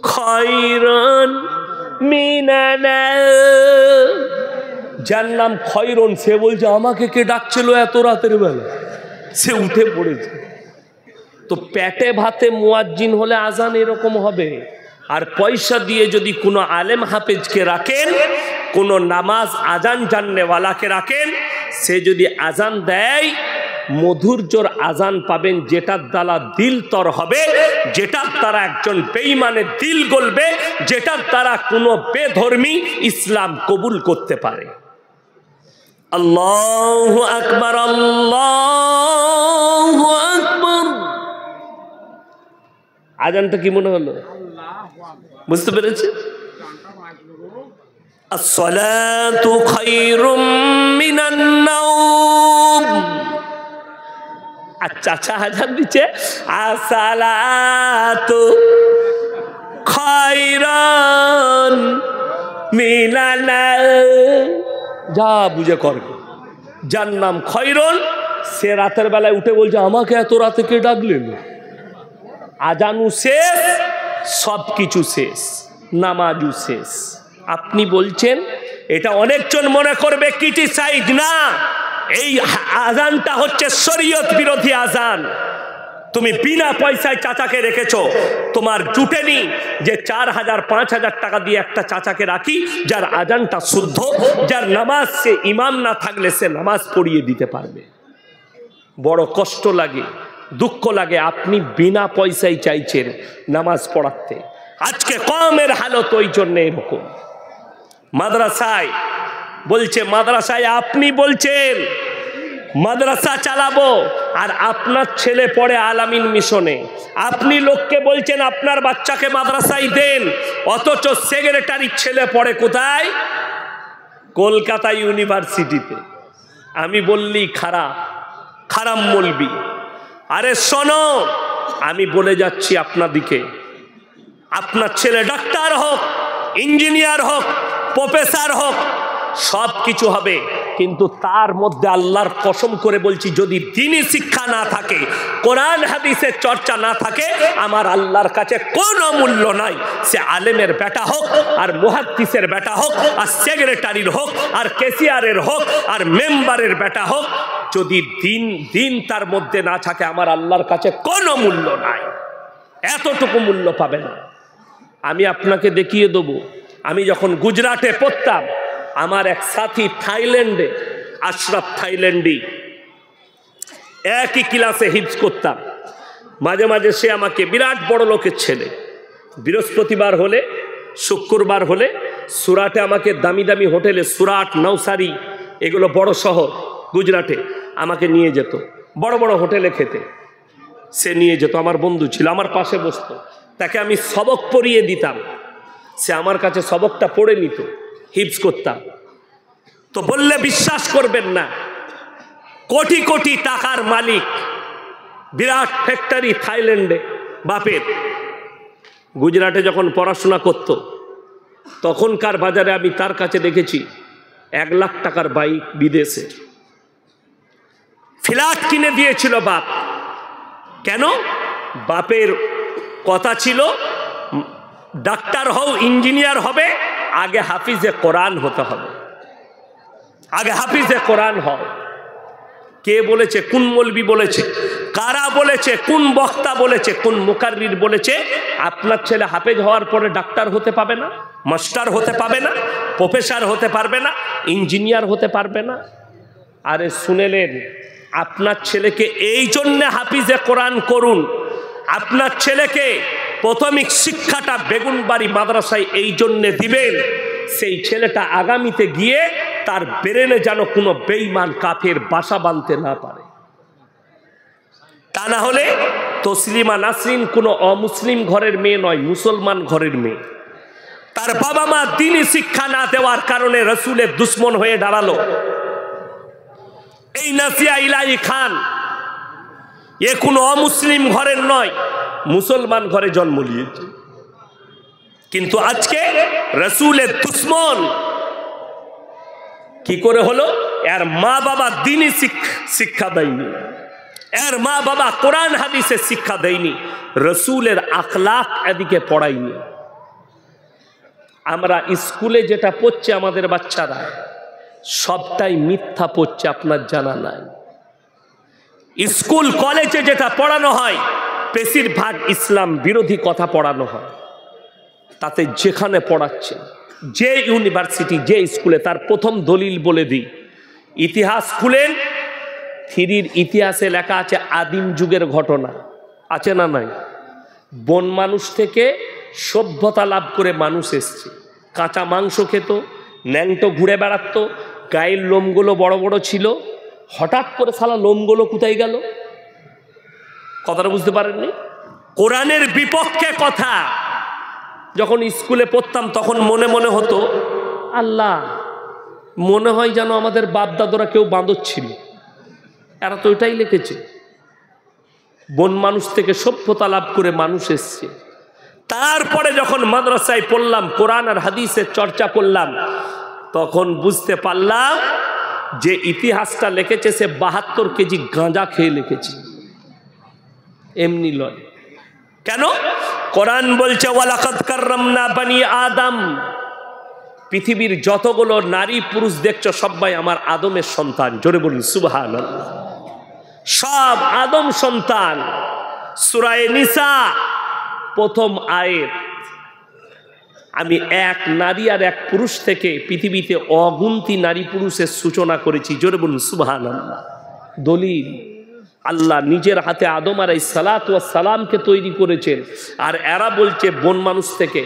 খায়রুন মিনান, যার নাম খয়রুন, সে বলছে আমাকে কে ডাকছিল এত রাতের বেলা, সে উঠে পড়েছে। তো পেটে ভাতে মুয়াজ্জিন হলে আজান এরকম হবে। আর পয়সা দিয়ে যদি কোনো আলেম হাফেজকে রাখেন, কোনো নামাজ আজান জাননেওয়ালাকে রাখেন, সে যদি আজান দেয় মধুর জোর আজান পাবেন, যেটার দ্বারা দিল তর হবে, যেটার দ্বারা একজন বেঈমানের দিল গলবে, যেটার দ্বারা কোনো বেধর্মী ইসলাম কবুল করতে পারে। আল্লাহু আকবার, আল্লাহু আকবার। আজানটা কি মনে হলো? বুঝতে পেরেছে? আসসালাতু খায়রুম মিনান নাওম। আচ্ছা আচ্ছা, আজান দিচ্ছে, আসসালাতু খায়রুন মিনান নাওম, যা বুঝে করবে। যার নাম খয়রুন, সে রাতের বেলায় উঠে বলছে আমাকে এত রাতে কে ডাকলেন। আজানও শেষ, সব কিছু শেষ, নামাজও শেষ। আপনি বলছেন, এটা অনেকজন মনে করবে ক্রিটিসাইজ, না, এই আজানটা হচ্ছে শরীয়ত বিরোধী আজান। তুমি বিনা পয়সায় চাচাকে রেখেছো, তোমার জুটেনি যে 4000 5000 টাকা দিয়ে একটা চাচাকে রাখি যার আজানটা শুদ্ধ, যার নামাজ সে ইমাম না থাকলে সে নামাজ পড়িয়ে দিতে পারবে। বড় কষ্ট লাগে, দুঃখ লাগে, আপনি বিনা পয়সায় চাইছেন নামাজ পড়াতে। আজকে কমের হালত ওই জন্য এরকম। মাদ্রাসায় বলছে, মাদ্রাসায় আপনি বলছেন মাদ্রাসা চালাবো, আর আপনার ছেলে পড়ে আলামিন মিশনে, আপনি লোককে বলছেন আপনার বাচ্চাকে মাদ্রাসায় দেন, অথচ সেক্রেটারির ছেলে পড়ে কোথায়? কলকাতা ইউনিভার্সিটিতে। আমি বললি খারাপ মলবি। আরে শোনো, আমি বলে যাচ্ছি আপনাদিকে, আপনার ছেলে ডাক্তার হোক, ইঞ্জিনিয়ার হোক, প্রফেসর হোক, সব কিছু হবে, কিন্তু তার মধ্যে আল্লাহর কসম করে বলছি, যদি দ্বীনি শিক্ষা না থাকে, কোরআন হাদিসের চর্চা না থাকে, আমার আল্লাহর কাছে কোনো মূল্য নাই। সে আলেমের বেটা হোক, আর মুহাদ্দিসের বেটা হোক, আর সেক্রেটারির হোক, আর ক্যাশিয়ারের হোক, আর মেম্বারের বেটা হোক, যদি দিন তার মধ্যে না থাকে, আমার আল্লাহর কাছে কোনো মূল্য নাই, এতটুকু মূল্য পাবে না। আমি আপনাকে দেখিয়ে দেবো, আমি যখন গুজরাটে পড়তাম, আমার এক সাথী থাইল্যান্ডে, আশরাফ থাইল্যান্ডি, একই ক্লাসে হিফজ করতাম। মাঝে মাঝে সে আমাকে, বিরাট বড় লোকের ছেলে, বৃহস্পতিবার হলে, শুক্রবার হলে সুরাটে আমাকে দামি দামি হোটেলে, সুরাট, নওসারি, এগুলো বড় শহর গুজরাটে, আমাকে নিয়ে যেত বড় বড় হোটেলে খেতে। সে নিয়ে যেত, আমার বন্ধু ছিল, আমার পাশে বসতো, তাকে আমি সবক পড়িয়ে দিতাম, সে আমার কাছে সবকটা পড়ে নিত, হিফজ করতাম। তো বললে বিশ্বাস করবেন না, কোটি কোটি টাকার মালিক, বিরাট ফ্যাক্টরি থাইল্যান্ডে বাপের। গুজরাটে যখন পড়াশোনা করত, তখনকার বাজারে আমি তার কাছে দেখেছি 1 লাখ টাকার বাইক, বিদেশে ফ্ল্যাট কিনে দিয়েছিল বাপ। কেন? বাপের কথা ছিল, ডাক্তার হও, ইঞ্জিনিয়ার হবে, আগে হাফিজে কোরআন হতে হবে, আগে হাফিজে কোরআন হও। কে বলেছে? কোন মৌলবি বলেছে? কারা বলেছে, কোন বক্তা বলেছে, কোন মুকাররির বলেছে আপনার ছেলে হাফেজ হওয়ার পরে ডাক্তার হতে পাবে না, মাস্টার হতে পাবে না, প্রফেসর হতে পারবে না, ইঞ্জিনিয়ার হতে পারবে না? আরে শুনেলেন, আপনার ছেলেকে এই জন্যে হাফিজে কোরআন করুন, আপনার ছেলেকে প্রাথমিক শিক্ষাটা বেগুনবাড়ি মাদ্রাসায় এই জন্যে দিবেন, সেই ছেলেটা আগামীতে গিয়ে তার ব্রেনে যেন কোনো বেঈমান কাফের বাসা বাঁধতে না পারে। তা না হলে তসলিমা নাসরিন কোনো অমুসলিম ঘরের মেয়ে নয়, মুসলমান ঘরের মেয়ে। তার বাবা মা দ্বীনি শিক্ষা না দেওয়ার কারণে রসুলের দুশ্মন হয়ে দাঁড়ালো। এই নাসিয়া ইলাহি খান এ কোনো অমুসলিম ঘরের নয়, মুসলমান ঘরে জন্ম নিয়েছে, কিন্তু আজকে রসুলের দুশ্মন। কি করে হলো? এর মা বাবা দ্বীনি শিক্ষা দেয়নি, এর মা বাবা কোরআন হাদিসের শিক্ষা দেয়নি, রসুলের আখলাক এদিকে পড়ায়নি। আমরা স্কুলে যেটা পড়ছে আমাদের বাচ্চারা সবটাই মিথ্যা পড়ছে, আপনার জানা নাই। স্কুল কলেজে যেটা পড়ানো হয় বেশিরভাগ ইসলাম বিরোধী কথা পড়ানো হয়। তাতে যেখানে পড়াচ্ছে, যে ইউনিভার্সিটি, যে স্কুলে, তার প্রথম দলিল বলে দিই, ইতিহাস খুলেন, 3-র ইতিহাসে লেখা আছে আদিম যুগের ঘটনা, আছে না নাই? বন মানুষ থেকে সভ্যতা লাভ করে মানুষ এসছে, কাঁচা মাংস খেত, ন্যাংটো ঘুরে বেড়াতো, গায়ের লোমগুলো বড় বড় ছিল, হঠাৎ করে শালা লোমগুলো কোথায় গেল? কথাটা বুঝতে পারেননি? কোরআনের বিপক্ষে কথা। যখন স্কুলে পড়তাম তখন মনে মনে হতো, আল্লাহ, মনে হয় যেন আমাদের বাপ দাদরা কেউ বাঁদর ছিল, এরা তো ওইটাই লিখেছে, বন মানুষ থেকে সভ্যতা লাভ করে মানুষ এসছে। তারপরে যখন মাদ্রাসায় পড়লাম, কোরআন আর হাদিসের চর্চা করলাম, তখন বুঝতে পারলাম যে ইতিহাসটা লিখেছে সে 72 কেজি গাঁজা খেয়ে লিখেছে, এমনি লয়। কেন? কোরআন বলছে ওয়ালাকাদ কাররামনা বানি আদম, পৃথিবীর যতগুলো নারী পুরুষ দেখছো সবাই আমার আদমের সন্তান। জোরে বলুন সুবহানাল্লাহ। সব আদম সন্তান। সূরা নিসা প্রথম আয়াত, আমি এক নারী আর এক পুরুষ থেকে পৃথিবীতে অগুন্তি নারী পুরুষের সূচনা করেছি। জোরে বলুন সুবহানাল্লাহ। দলিল, আল্লাহ নিজের হাতে আদম আলাইহিস সালাতু ওয়াস সালামকে তৈরি করেছেন, আর এরা বলছে বন মানুষ থেকে।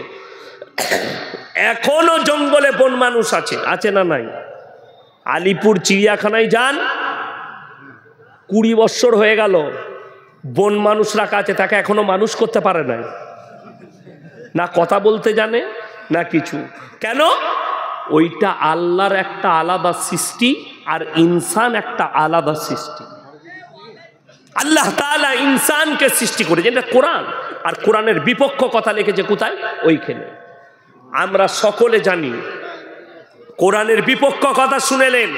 এখনো জঙ্গলে বন মানুষ আছে, আছে না নাই? আলিপুর চিড়িয়াখানায় যান, 20 বছর হয়ে গেল, বন মানুষ রাখা আছে, তাকে এখনো মানুষ করতে পারে নাই, না কথা বলতে জানে না কিছু। কেন? ওইটা আল্লাহর একটা আলাদা সৃষ্টি, আর ইনসান একটা আলাদা সৃষ্টি। আল্লাহ তাআলা ইনসানকে সৃষ্টি করেছে, এটা কোরআন, আর কোরআনের বিপক্ষ কথা লিখেছে কোথায়? ওইখানে। আমরা সকলে জানি কোরআনের বিপক্ষ কথা শুনেলেন।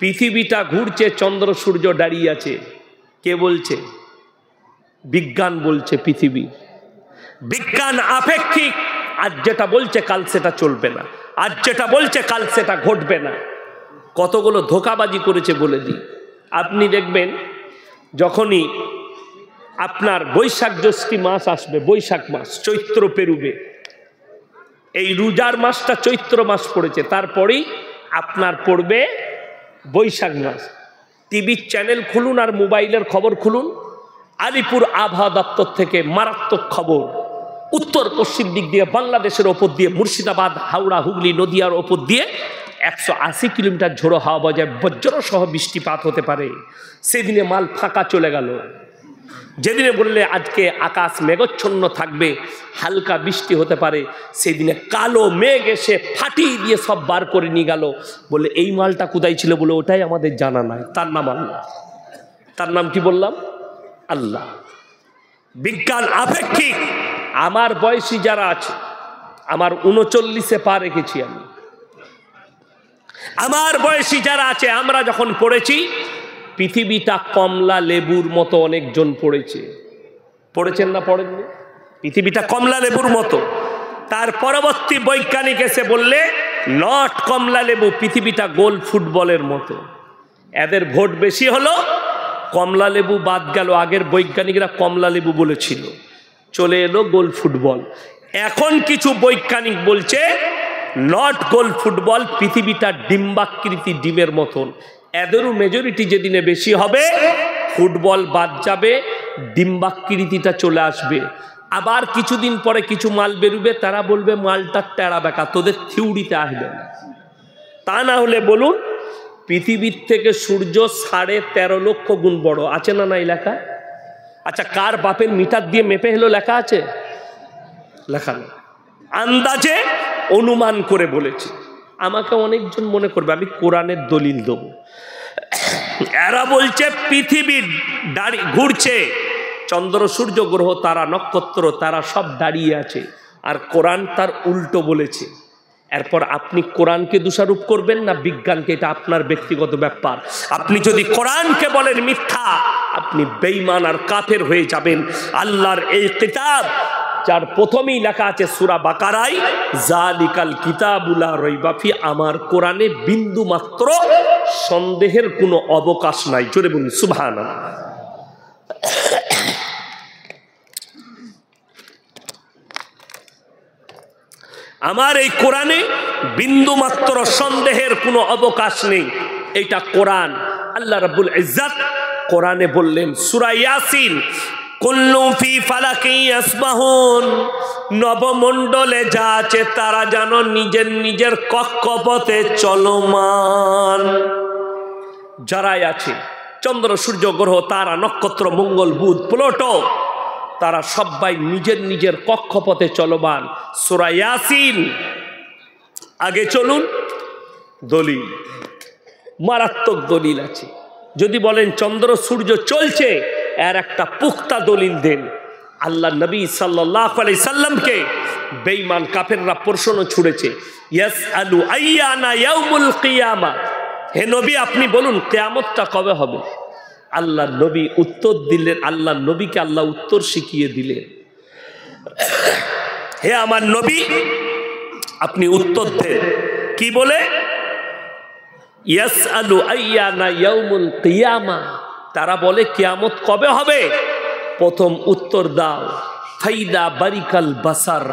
পৃথিবীটা ঘুরছে, চন্দ্র সূর্য দাঁড়িয়ে আছে, কে বলছে? বিজ্ঞান বলছে পৃথিবী। বিজ্ঞান আপেক্ষিক, আজ যেটা বলছে কাল সেটা চলবে না, আজ যেটা বলছে কাল সেটা ঘটবে না। কতগুলো ধোঁকাবাজি করেছে বলে দিই। আপনি দেখবেন যখনই আপনার বৈশাখ জ্যৈষ্ঠ মাস আসবে, বৈশাখ মাস, চৈত্র পেরুবে, এই রোজার মাসটা চৈত্র মাস পড়েছে, তারপরেই আপনার পড়বে বৈশাখ মাস। টিভির চ্যানেল খুলুন আর মোবাইলের খবর খুলুন, আলিপুর আবহাওয়া দপ্তর থেকে মারাত্মক খবর, উত্তর পশ্চিম দিক দিয়ে বাংলাদেশের ওপর দিয়ে মুর্শিদাবাদ, হাওড়া, হুগলি, নদিয়ার ওপর দিয়ে 180 কিলোমিটার ঝোড়ো হাওয়া বাজায়, বজ্রসহ বৃষ্টিপাত হতে পারে। সেদিনে মাল ফাঁকা চলে গেল। যেদিনে বললে আজকে আকাশ মেঘচ্ছন্ন থাকবে, হালকা বৃষ্টি হতে পারে, সেদিনে কালো মেঘ এসে ফাটিয়ে দিয়ে সব বার করে নিয়ে গেল। বলে এই মালটা কোথায় ছিল? বলে ওটাই আমাদের জানা নাই। তার নাম আল্লাহ। তার নাম কি বললাম? আল্লাহ। বিজ্ঞান আপেক্ষিক। আমার বয়সী যারা আছে, আমার 39-এ পা রেখেছি আমি, আমার বয়সী যারা আছে, আমরা যখন পড়েছি পৃথিবীটা কমলা লেবুর মতো অনেকজন পড়েছে। পড়েছেন না পড়েননি? পৃথিবীটা কমলা লেবুর মতো। তার পরবর্তী বৈজ্ঞানিক এসে বললে নট কমলা লেবু, পৃথিবীটা গোল ফুটবলের মতো। এদের ভোট বেশি হলো, কমলা লেবু বাদ গেল, আগের বৈজ্ঞানিকরা কমলা লেবু বলেছিল, চলে এলো গোল ফুটবল। এখন কিছু বৈজ্ঞানিক বলছে নট গোল ফুটবল, পৃথিবীটা ডিম্বাকৃতি, ডিমের মতন। এদেরও মেজরিটি যেদিনে বেশি হবে ফুটবল বাদ যাবে, ডিম্বাকৃতিটা চলে আসবে। আবার কিছুদিন পরে কিছু মাল বেরোবে, তারা বলবে মালটা টেরা বেকা, তোদের থিউরিতে আসবে না। তা না হলে বলুন, পৃথিবীর থেকে সূর্য 13.5 লক্ষ গুণ বড়, আছে না নাই লেখা? আচ্ছা, কার বাপের মিটার দিয়ে মেপে হলো লেখা আছে? লেখা নেই, আন্দাজে অনুমান করে বলেছি। আমাকে অনেকজন মনে করবে আমি কোরআনের দলিল দেবো। এরা বলছে পৃথিবীর ঘুরছে, চন্দ্র সূর্য গ্রহ তারা নক্ষত্র তারা সব দাঁড়িয়ে আছে, আর কোরআন তার উল্টো বলেছে। এরপর আপনি কোরআনকে দোষারোপ করবেন না বিজ্ঞানকে, এটা আপনার ব্যক্তিগত ব্যাপার। আপনি যদি কোরআনকে বলেন মিথ্যা, আপনি বেঈমান আর কাফের হয়ে যাবেন। আল্লাহর এই কিতাব যার প্রথমেই লেখা আছে সূরা বাকারায়, জালিকাল কিতাবু লা রাইবা ফি, আমার কোরআনে বিন্দু মাত্র সন্দেহের কোনো অবকাশ নাই। জোরে বলুন সুবহানাল্লাহ। আমার এই কোরআনে বিন্দু মাত্র সন্দেহের কোনো অবকাশ নেই। এটা কোরআন। আল্লাহ রাব্বুল ইজ্জত কোরআনে বললেন সূরা ইয়াসিন, কুল্লু ফি ফালাকি ইয়াসবাহুন, নবমণ্ডলে যা আছে তারা যেন নিজের নিজের কক্ষপথে চলমান। যারাই আছে চন্দ্র সূর্য গ্রহ তারা নক্ষত্র মঙ্গল বুধ প্লুটো, তারা সবাই নিজের নিজের কক্ষপথে চলমান। সূরা ইয়াসিন। আগে চলুন, দলিল, মারাত্মক দলিল আছে। যদি বলেন চন্দ্র সূর্য চলছে, এর একটা পুক্তা দলিল দেন। আল্লাহ নবী সাল্লাল্লাহু আলাইহি সাল্লামকে বেঈমান কাফেররা প্রশ্ন ছুড়েছে, ইয়াসআলু আইয়ানা ইয়াউমুল কিয়ামা, হে নবী আপনি বলুন কিয়ামতটা কবে হবে? আল্লাহ নবী উত্তর দিলেন, আল্লাহ নবীকে আল্লাহ উত্তর শিখিয়ে দিলেন, হে আমার নবী আপনি উত্তর দেন। কি বলে? ইয়াসআলু আইয়ানা ইয়াউমুল কিয়ামা, তারা বলে কিয়ামত কবে হবে? প্রথম উত্তর দাও, ফাইদা বারিকাল বাসার,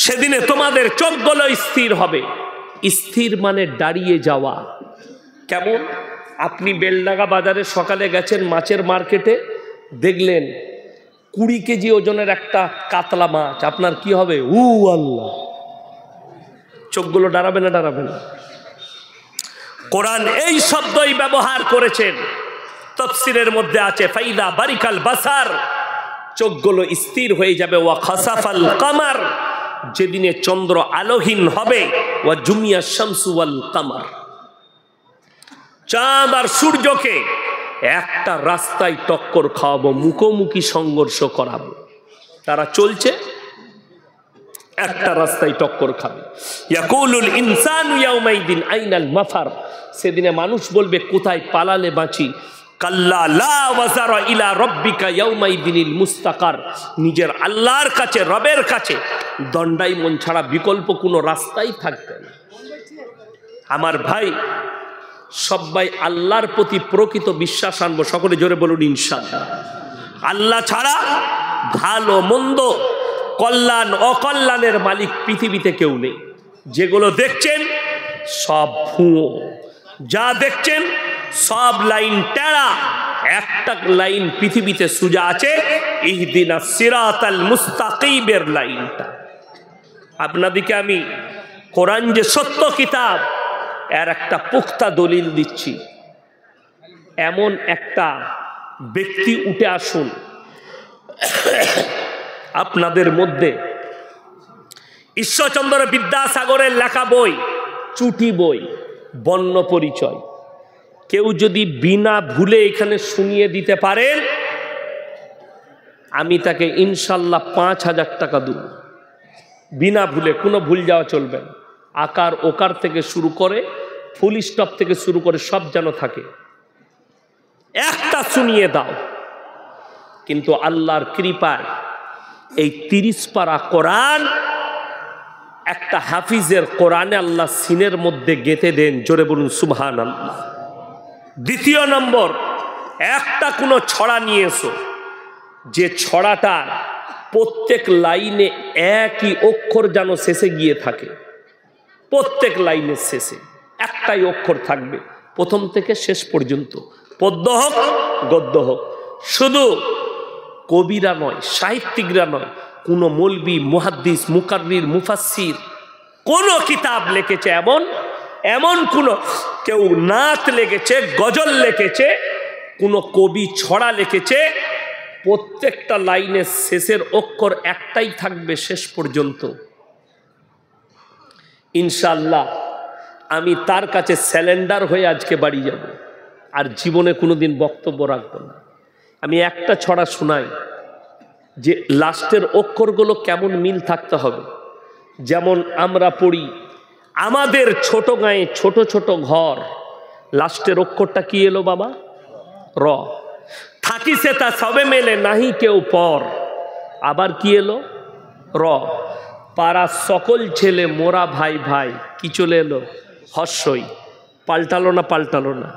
সেদিনে তোমাদের চোখগুলো স্থির হবে। স্থির মানে দাঁড়িয়ে যাওয়া। কেমন? আপনি বেলডাঙ্গা বাজারে সকালে গেছেন মাছের মার্কেটে, দেখলেন 20 কেজি ওজনের একটা কাতলা মাছ, আপনার কি হবে? উ আল্লাহ, চোখগুলো দাঁড়াবে না? দাঁড়াবে না। কোরআন এই শব্দই ব্যবহার করেছেন, তাফসীরের মধ্যে আছে ফাইদা বারিকাল বাসার, চোখগুলো স্থির হয়ে যাবে। ওয়া খাসাফাল কামার, যেদিনে চন্দ্র আলোহীন হবে। ওয়া জুমিয়া শামসু ওয়াল কামার, চাঁদ আর সূর্যকে একটা রাস্তায় টক্কর খাওয়াবো, মুখোমুখি সংঘর্ষ করাবো। তারা চলছে, একটা রাস্তায় টক্কর খাবে। ইয়াকুলুল ইনসানু ইয়াউমাইদিন আইনাল মাফার, সেদিনে মানুষ বলবে কোথায় পালালে বাঁচি। কাল্লা লা ওয়াজারা ইলা রাব্বিকা ইয়াউমাইদিনিল মুস্তাকার, নিজের আল্লাহর কাছে, রবের কাছে দণ্ডায়মন ছাড়া বিকল্প কোনো রাস্তাই থাকবে না। আমার ভাই, সবাই আল্লাহর প্রতি প্রকৃত বিশ্বাস আনবো, সকলে জোরে বলুন ইনশাআল্লাহ। আল্লাহ ছাড়া ভালো মন্দ, কল্যাণ অকল্যাণের মালিক পৃথিবীতে কেউ নেই। যেগুলো দেখছেন সব ভুয়ো, যা দেখছেন সব লাইন টেরা, একটা লাইন পৃথিবীতে সোজা আছে, ইহদিনাস সিরাতাল মুস্তাকিমের লাইনটা। আপনাদেরকে আমি কোরআন যে সত্য কিতাব, এর একটা পুক্তা দলিল দিচ্ছি। এমন একটা ব্যক্তি উঠে আসুন আপনাদের মধ্যে, ঈশ্বরচন্দ্র বিদ্যাসাগরের লেখা বই, চুটি বই, বর্ণ পরিচয়, কেউ যদি বিনা ভুলে এখানে শুনিয়ে দিতে পারেন, আমি তাকে ইনশাল্লাহ 5000 টাকা দেব। বিনা ভুলে, কোনো ভুল যাওয়া চলবে না। আকার ওকার থেকে শুরু করে ফুল স্টপ থেকে শুরু করে সব যেন থাকে, একটা শুনিয়ে দাও। কিন্তু আল্লাহর কৃপায় এই 30 পারা কোরআন একটা হাফিজের কোরআনে আল্লাহ সিনের মধ্যে গেঁথে দেন। জোরে বলুন সুবহানাল্লাহ। দ্বিতীয় নম্বর, একটা কোনো ছড়া নিয়ে এসো যে ছড়াটার প্রত্যেক লাইনে একই অক্ষর যেন শেষে গিয়ে থাকে, প্রত্যেক লাইনের শেষে একটাই অক্ষর থাকবে প্রথম থেকে শেষ পর্যন্ত, পদ্য হোক গদ্য হোক। শুধু কবিরা নয়, সাহিত্যিকরা নয়, কোনো মৌলবি, মুহাদ্দিস, মুকাররির, মুফাসসির কোনো কিতাব লিখেছে এমন কোনো কেউ নাত লিখেছে, গজল লিখেছে, কোনো কবি ছড়া লিখেছে, প্রত্যেকটা লাইনের শেষের অক্ষর একটাই থাকবে শেষ পর্যন্ত। ইনশাআল্লাহ আমি তার কাছে স্যালেন্ডার হয়ে আজকে বাড়ি যাব, আর জীবনে কোনোদিন বক্তব্য রাখব না। আমি একটা ছড়া শোনাই যে লাস্টের অক্ষরগুলো কেমন মিল থাকতে হবে। যেমন আমরা পড়ি আমাদের ছোট গায়ে ছোট ছোট ঘর, লাস্টের অক্ষরটা কি এলো বাবা? র। থাকিছে তা সবে মেলে নাহি কেউ পর, আবার কি এলো? র। পাড়ার সকল ছেলে মোরা ভাই ভাই, কি চলে এলো? হর্ষই। পাল্টালো না? পাল্টালো না?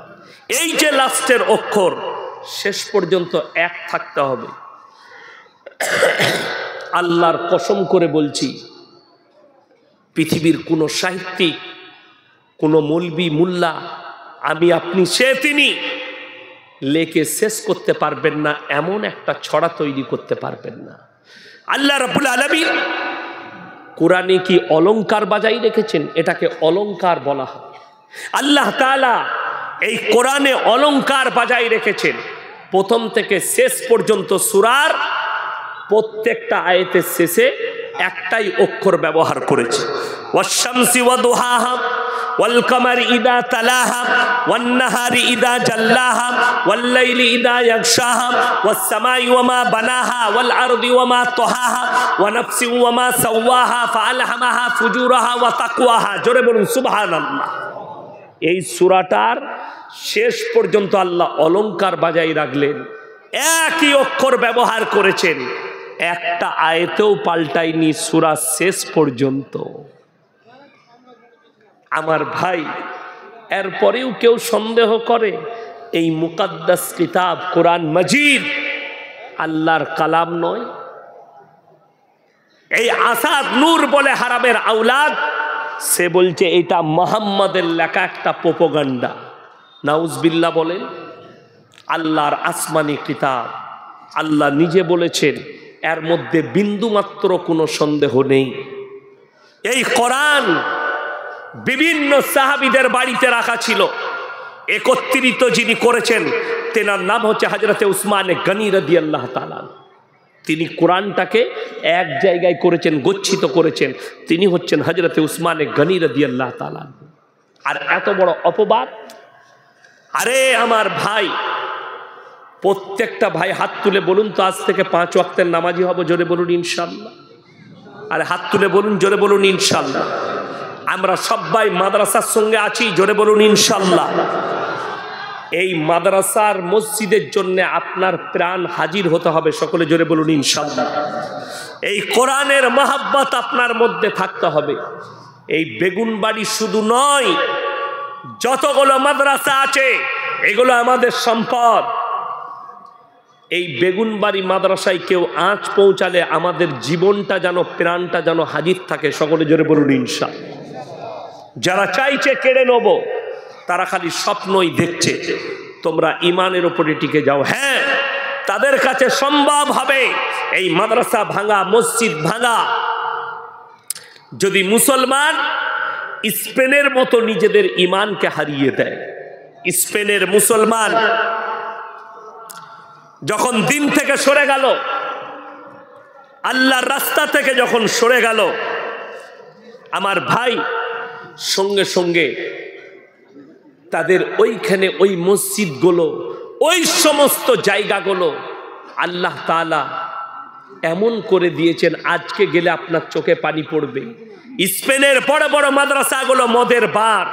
এই যে লাস্টের অক্ষর শেষ পর্যন্ত এক থাকতে হবে। আল্লাহর কসম করে বলছি, পৃথিবীর কোনো সাহিত্যিক, কোনো মৌলবি, মুল্লা, আমি আপনি, সে তিনি লেখে শেষ করতে পারবেন না, এমন একটা ছড়া তৈরি করতে পারবেন না। আল্লাহ রাব্বুল আলামিন কোরআনে কি অলংকার বাজাই রেখেছেন? এটাকে অলংকার বলা হয়। আল্লাহ তাআলা এই কোরআনে অলংকার বাজাই রেখেছেন। প্রথম থেকে শেষ পর্যন্ত সূরার প্রত্যেকটা আয়াতের শেষে একটাই অক্ষর ব্যবহার করেছে। ওয়াশ-শামসি ওয়া-দুহাহা ওয়াল-কামারি ইযা তালাহা ওয়ান-নাহারি ইযা জাল্লাহা ওয়াল-লাইলি ইযা ইয়াগশাহা ওয়াস-সামাই ওয়া-মা বানাহা ওয়াল-আরদি ওয়া-মা তাহাহা ওয়া নাফসি ওয়া-মা সাওয়াহা ফাআলহামাহা ফুজুরাহা ওয়া তাকওয়াহা। জোরে বলুন সুবহানাল্লাহ। এই সূরাটার শেষ পর্যন্ত আল্লাহ অলংকার বাজাই রাখলেন, একই অক্ষর ব্যবহার করেছেন, একটা আয়াতেও পাল্টায়নি সূরা শেষ পর্যন্ত। আমার ভাই, এরপরেও কেউ সন্দেহ করে এই মুকাদ্দাস কিতাব কোরআন মাজিদ আল্লাহর কালাম নয়? এই আসাদ নূর বলে হারামের আওলাদ, সে বলছে এটা মুহাম্মাদের লেখা একটা প্রোপাগান্ডা। নাউজবিল্লাহ বলেন। আল্লাহর আসমানি কিতাব, আল্লাহ নিজে বলেছেন এর মধ্যে বিন্দুমাত্র কোনো সন্দেহ নেই। এই কোরআন বিভিন্ন সাহাবীদের বাড়িতে রাখা ছিল। একত্রিত যিনি করেছেন তেনার নাম হচ্ছে হযরতে উসমান গনি রাদিয়াল্লাহু তাআলা। তিনি কোরআনটাকে এক জায়গায় করেছেন, গচ্ছিত করেছেন। তিনি হচ্ছেন হযরতে উসমান গনি রাদিয়াল্লাহু তাআলা। আর এত বড় অপবাদ! আরে আমার ভাই, প্রত্যেকটা ভাই হাত তুলে বলুন তো, আজ থেকে 5 ওয়াক্তের নামাজি হব। জোরে বলুন ইনশাআল্লাহ। আরে হাত তুলে বলুন, জোরে বলুন ইনশাআল্লাহ। আমরা সবাই মাদ্রাসার সঙ্গে আছি, জোরে বলুন ইনশাআল্লাহ। এই মাদ্রাসার মসজিদের জন্য আপনার প্রাণ হাজির হতে হবে, সকলে জোরে বলুন ইনশাআল্লাহ। এই কোরআনের মহব্বত আপনার মধ্যে থাকতে হবে। এই বেগুনবাড়ি শুধু নয়, যতগুলো মাদ্রাসা আছে এগুলো আমাদের সম্পদ। এই বেগুনবাড়ি মাদ্রাসায় কেউ আঁচ পৌঁছালে আমাদের জীবনটা যেন, প্রাণটা যেন হাজির থাকে, সকলে জোরে বলুন ইনশাআল্লাহ। যারা চাইছে কেড়ে নেব, তারা খালি স্বপ্নই দেখছে। তোমরা ইমানের উপরে টিকে যাও। হ্যাঁ, তাদের কাছে সম্ভব হবে এই মাদ্রাসা ভাঙা, মসজিদ ভাঙা, যদি মুসলমান স্পেনের মতো নিজেদের ইমানকে হারিয়ে দেয়। স্পেনের মুসলমান যখন দিন থেকে সরে গেল, আল্লাহর রাস্তা থেকে যখন সরে গেল, আমার ভাই, সঙ্গে সঙ্গে তাদের ওইখানে ওই মসজিদগুলো, ওই সমস্ত জায়গাগুলো আল্লাহ তাআলা এমন করে দিয়েছেন, আজকে গেলে আপনার চোখে পানি পড়বে। স্পেনের বড় বড় মাদ্রাসাগুলো মদের বার,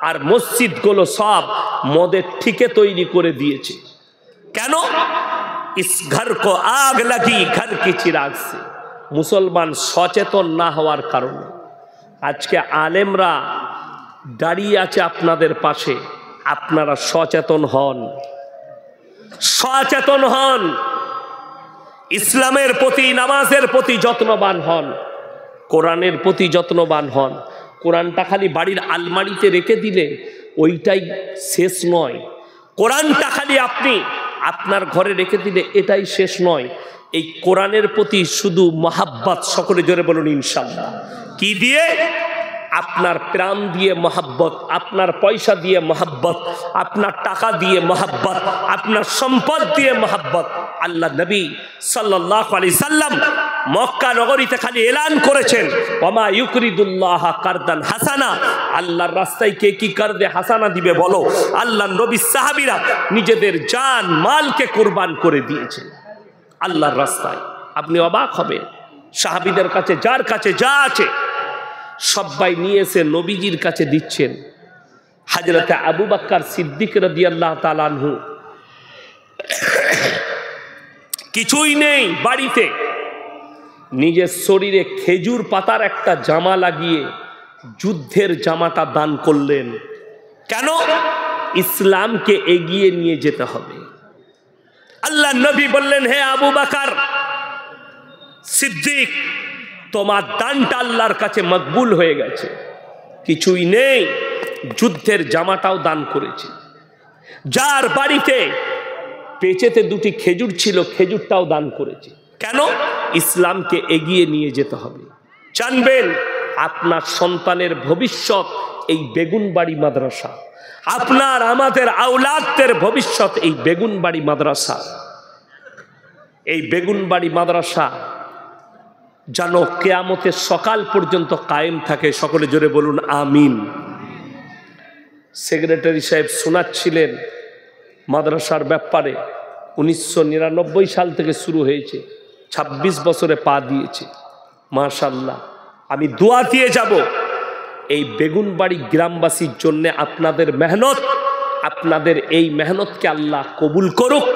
আর মসজিদগুলো সব মদের ঠিকে তৈরি করে দিয়েছে। কেন? ইস ঘর কো আগ লাগি ঘর কি চিরাগ সে। মুসলমান সচেতন না হওয়ার কারণে আজকে আলেমরা দাঁড়িয়ে আছে আপনাদের পাশে। আপনারা সচেতন হন। সচেতন হন, ইসলামের প্রতি, নামাজের প্রতি যত্নবান হন, কোরআনের প্রতি যত্নবান হন। কোরআনটা খালি বাড়ির আলমারিতে রেখে দিলে ওইটাই শেষ নয়। কোরআনটা খালি আপনি আপনার ঘরে রেখে দিলে এটাই শেষ নয়। এই কোরআনের প্রতি শুধু মহাব্বত, সকলে জোরে বলুন ইনশাআল্লাহ। কি দিয়ে? আপনার প্রাণ দিয়ে মহাব্বত, আপনার পয়সা দিয়ে মহাব্বত, আপনার টাকা দিয়ে মহাব্বত, আপনার সম্পদ দিয়ে মহাব্বত। আল্লাহ নবী সাল্লাল্লাহু আলাইহি সাল্লাম মক্কা নগরীতে খালি এলান করেছেন, ওমা ইউকরিদুল্লাহ কারদান হাসানা, আল্লাহর রাস্তায় কে কি কারদে হাসানা দিবে বলো? আল্লাহর নবী সাহাবীরা নিজেদের জান মালকে কুরবান করে দিয়েছেন আল্লাহর রাস্তায়। আপনি অবাক হবেন, সাহাবীদের কাছে যার কাছে যা আছে সবাই নিয়ে এসে নবীজির কাছে দিচ্ছেন। হযরত আবু বকর সিদ্দিক রাদিয়াল্লাহু তাআলা আনহু কিছুই নেই বাড়িতে, নিজের শরীরে খেজুর পাতার একটা জামা লাগিয়ে যুদ্ধের জামাটা দান করলেন। কেন? ইসলামকে এগিয়ে নিয়ে যেতে হবে। আল্লাহ নবী বললেন, হে আবু বকর সিদ্দিক, তোমার দানটা আল্লাহর কাছে মকবুল হয়ে গেছে। কিছুই নেই, যুদ্ধের জামাটাও দান করেছে। যার বাড়িতে পেঁচেতে দুটি খেজুর ছিল, খেজুরটাও দান করেছে। কেন? ইসলামকে এগিয়ে নিয়ে যেতে হবে। জানবেন আপনার সন্তানের ভবিষ্যৎ এই বেগুনবাড়ি মাদ্রাসা, আপনার আমাদের আওলাদদের ভবিষ্যৎ এই বেগুনবাড়ি মাদ্রাসা। এই বেগুনবাড়ি মাদ্রাসা যেন কিয়ামতের সকাল পর্যন্ত কায়েম থাকে, সকলে জোরে বলুন আমিন। সেক্রেটারি সাহেব শোনাচ্ছিলেন মাদ্রাসার ব্যাপারে। 1999 সাল থেকে শুরু হয়েছে, 26 বছরে পা দিয়েছে, মাশাআল্লাহ। আমি দোয়া দিয়ে যাব এই বেগুনবাড়ি গ্রামবাসীর জন্য। আপনাদের মেহনত, আপনাদের এই মেহনতকে আল্লাহ কবুল করুক,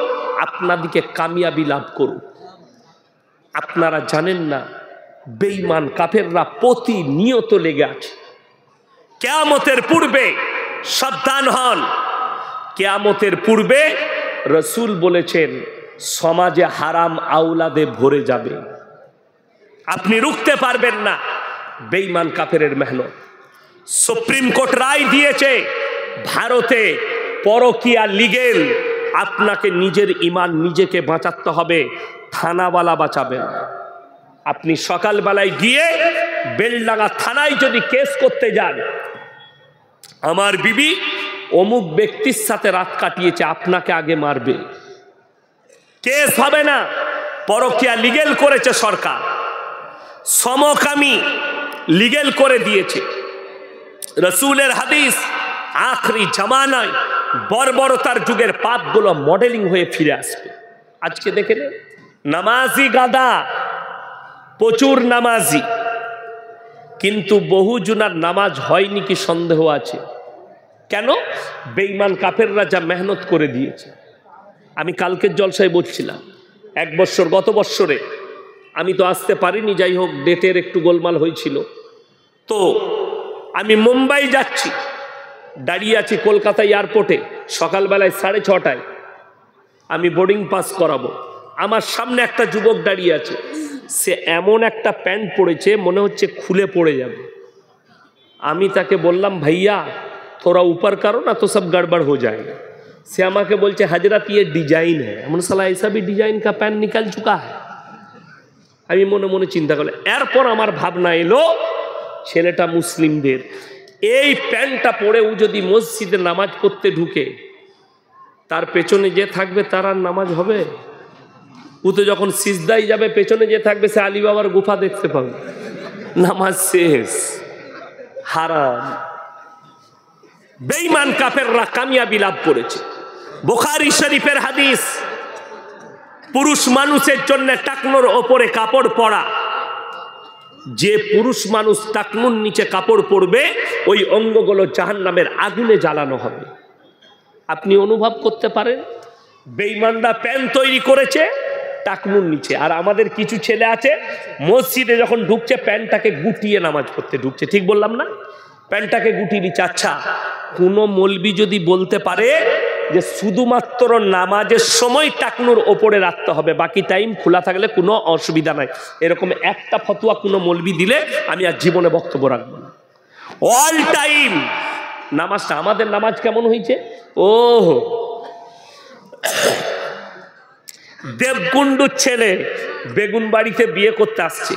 আপনাদেরকে কামিয়াবি লাভ করুক। আপনারা জানেন না, বেঈমান কাফেররা প্রতিনিয়ত লেগে আছে। কিয়ামতের পূর্বে সাবধান হন। কিয়ামতের পূর্বে রাসূল বলেছেন সমাজে হারাম আওলাদে ভরে যাবে, আপনি রুখতে পারবেন না। বেঈমান কাফেরের মেহনত। সুপ্রিম কোর্ট রায় দিয়েছে, ভারতে পরকীয়া লিগেল। আপনাকে নিজের ঈমান নিজেকে বাঁচাতে হবে, থানাওয়ালা বাঁচাবে না। আপনি সকালবেলায় গিয়ে বেলডাঙ্গা থানায় যদি কেস করতে যান, আমার বিবি অমুক ব্যক্তির সাথে রাত কাটিয়েছে, আপনাকে আগে মারবে, কেস হবে না। পরকীয়া লিগেল করেছে সরকার, সমকামী লিগেল করে দিয়েছে। রাসূলের হাদিস, আখরি জামানায় বর্বরতার যুগের পাপগুলো মডেলিং হয়ে ফিরে আসবে। আজকে দেখেন নামাজি গাদা, প্রচুর নামাজি, কিন্তু বহু জনার নামাজ হয়নি কি সন্দেহ আছে। কেন? বেঈমান কাফেররা যা মেহনত করে দিয়েছে। আমি কালকের জলসায় বলছিলাম, এক বছর, গত বছরে আমি তো আসতে পারিনি, যাই হোক ডেটের একটু গোলমাল হয়েছিল। তো আমি মুম্বাই যাচ্ছি, দাঁড়িয়ে আছি কলকাতা এয়ারপোর্টে, সকালবেলায় 6:30টায় আমি বোর্ডিং পাস করাবো। আমার সামনে একটা যুবক দাঁড়িয়ে আছে, সে এমন একটা প্যান্ট পরেছে মনে হচ্ছে খুলে পড়ে যাবে। আমি তাকে বললাম, ভাইয়া थोड़ा ऊपर करो ना तो सब गड़बड़ हो जाएगा। से আমাকে বলছে, हजरत ये डिजाइन है। এমন साला ऐसा भी डिजाइन का पैंट निकल चुका है। আমি মনে মনে চিন্তা করলাম। এরপর আমার ভাবনা এলো, ছেলেটা মুসলিমদের, এই প্যান্টটা পরে ও যদি মসজিদে নামাজ পড়তে ঢুকে, তার পেছনে যে থাকবে তার আর নামাজ হবে? ও তো যখন সিজদায় যাবে, পেছনে যে থাকবে সে আলী বাবার গুফা দেখতে পাবে, নামাজ শেষ। হারাম। বেঈমান কাফেররা কামিয়াবি লাভ করেছে। বুখারী শরীফের হাদিস, পুরুষ মানুষের জন্য টাকনোর ওপরে কাপড় পরা, যে পুরুষ মানুষ টাকনুর নিচে কাপড় পরবে ওই অঙ্গগুলো জাহান্নামের আগুনে জ্বালানো হবে। আপনি অনুভব করতে পারেন, বেঈমানরা প্যান্ট তৈরি করেছে টাকনুর নিচে, আর আমাদের কিছু ছেলে আছে মসজিদে যখন ঢুকছে প্যান্টটাকে গুটিয়ে নামাজ পড়তে ঢুকছে। ঠিক বললাম না? প্যান্টটাকে গুটিয়ে দিচ্ছে। আচ্ছা, কোনো মৌলবি যদি বলতে পারে যে শুধুমাত্র নামাজের সময় টাকনুর ওপরে রাখতে হবে, বাকি টাইম খোলা থাকলে কোনো অসুবিধা নাই। এরকম একটা ফতোয়া কোনো মৌলবি দিলে আমি আর জীবনে বক্তব্য রাখবো না। অল টাইম নামাজটা, আমাদের নামাজ কেমন হয়েছে? ও দেবকুণ্ডুর ছেলে বেগুন বাড়িতে বিয়ে করতে আসছে,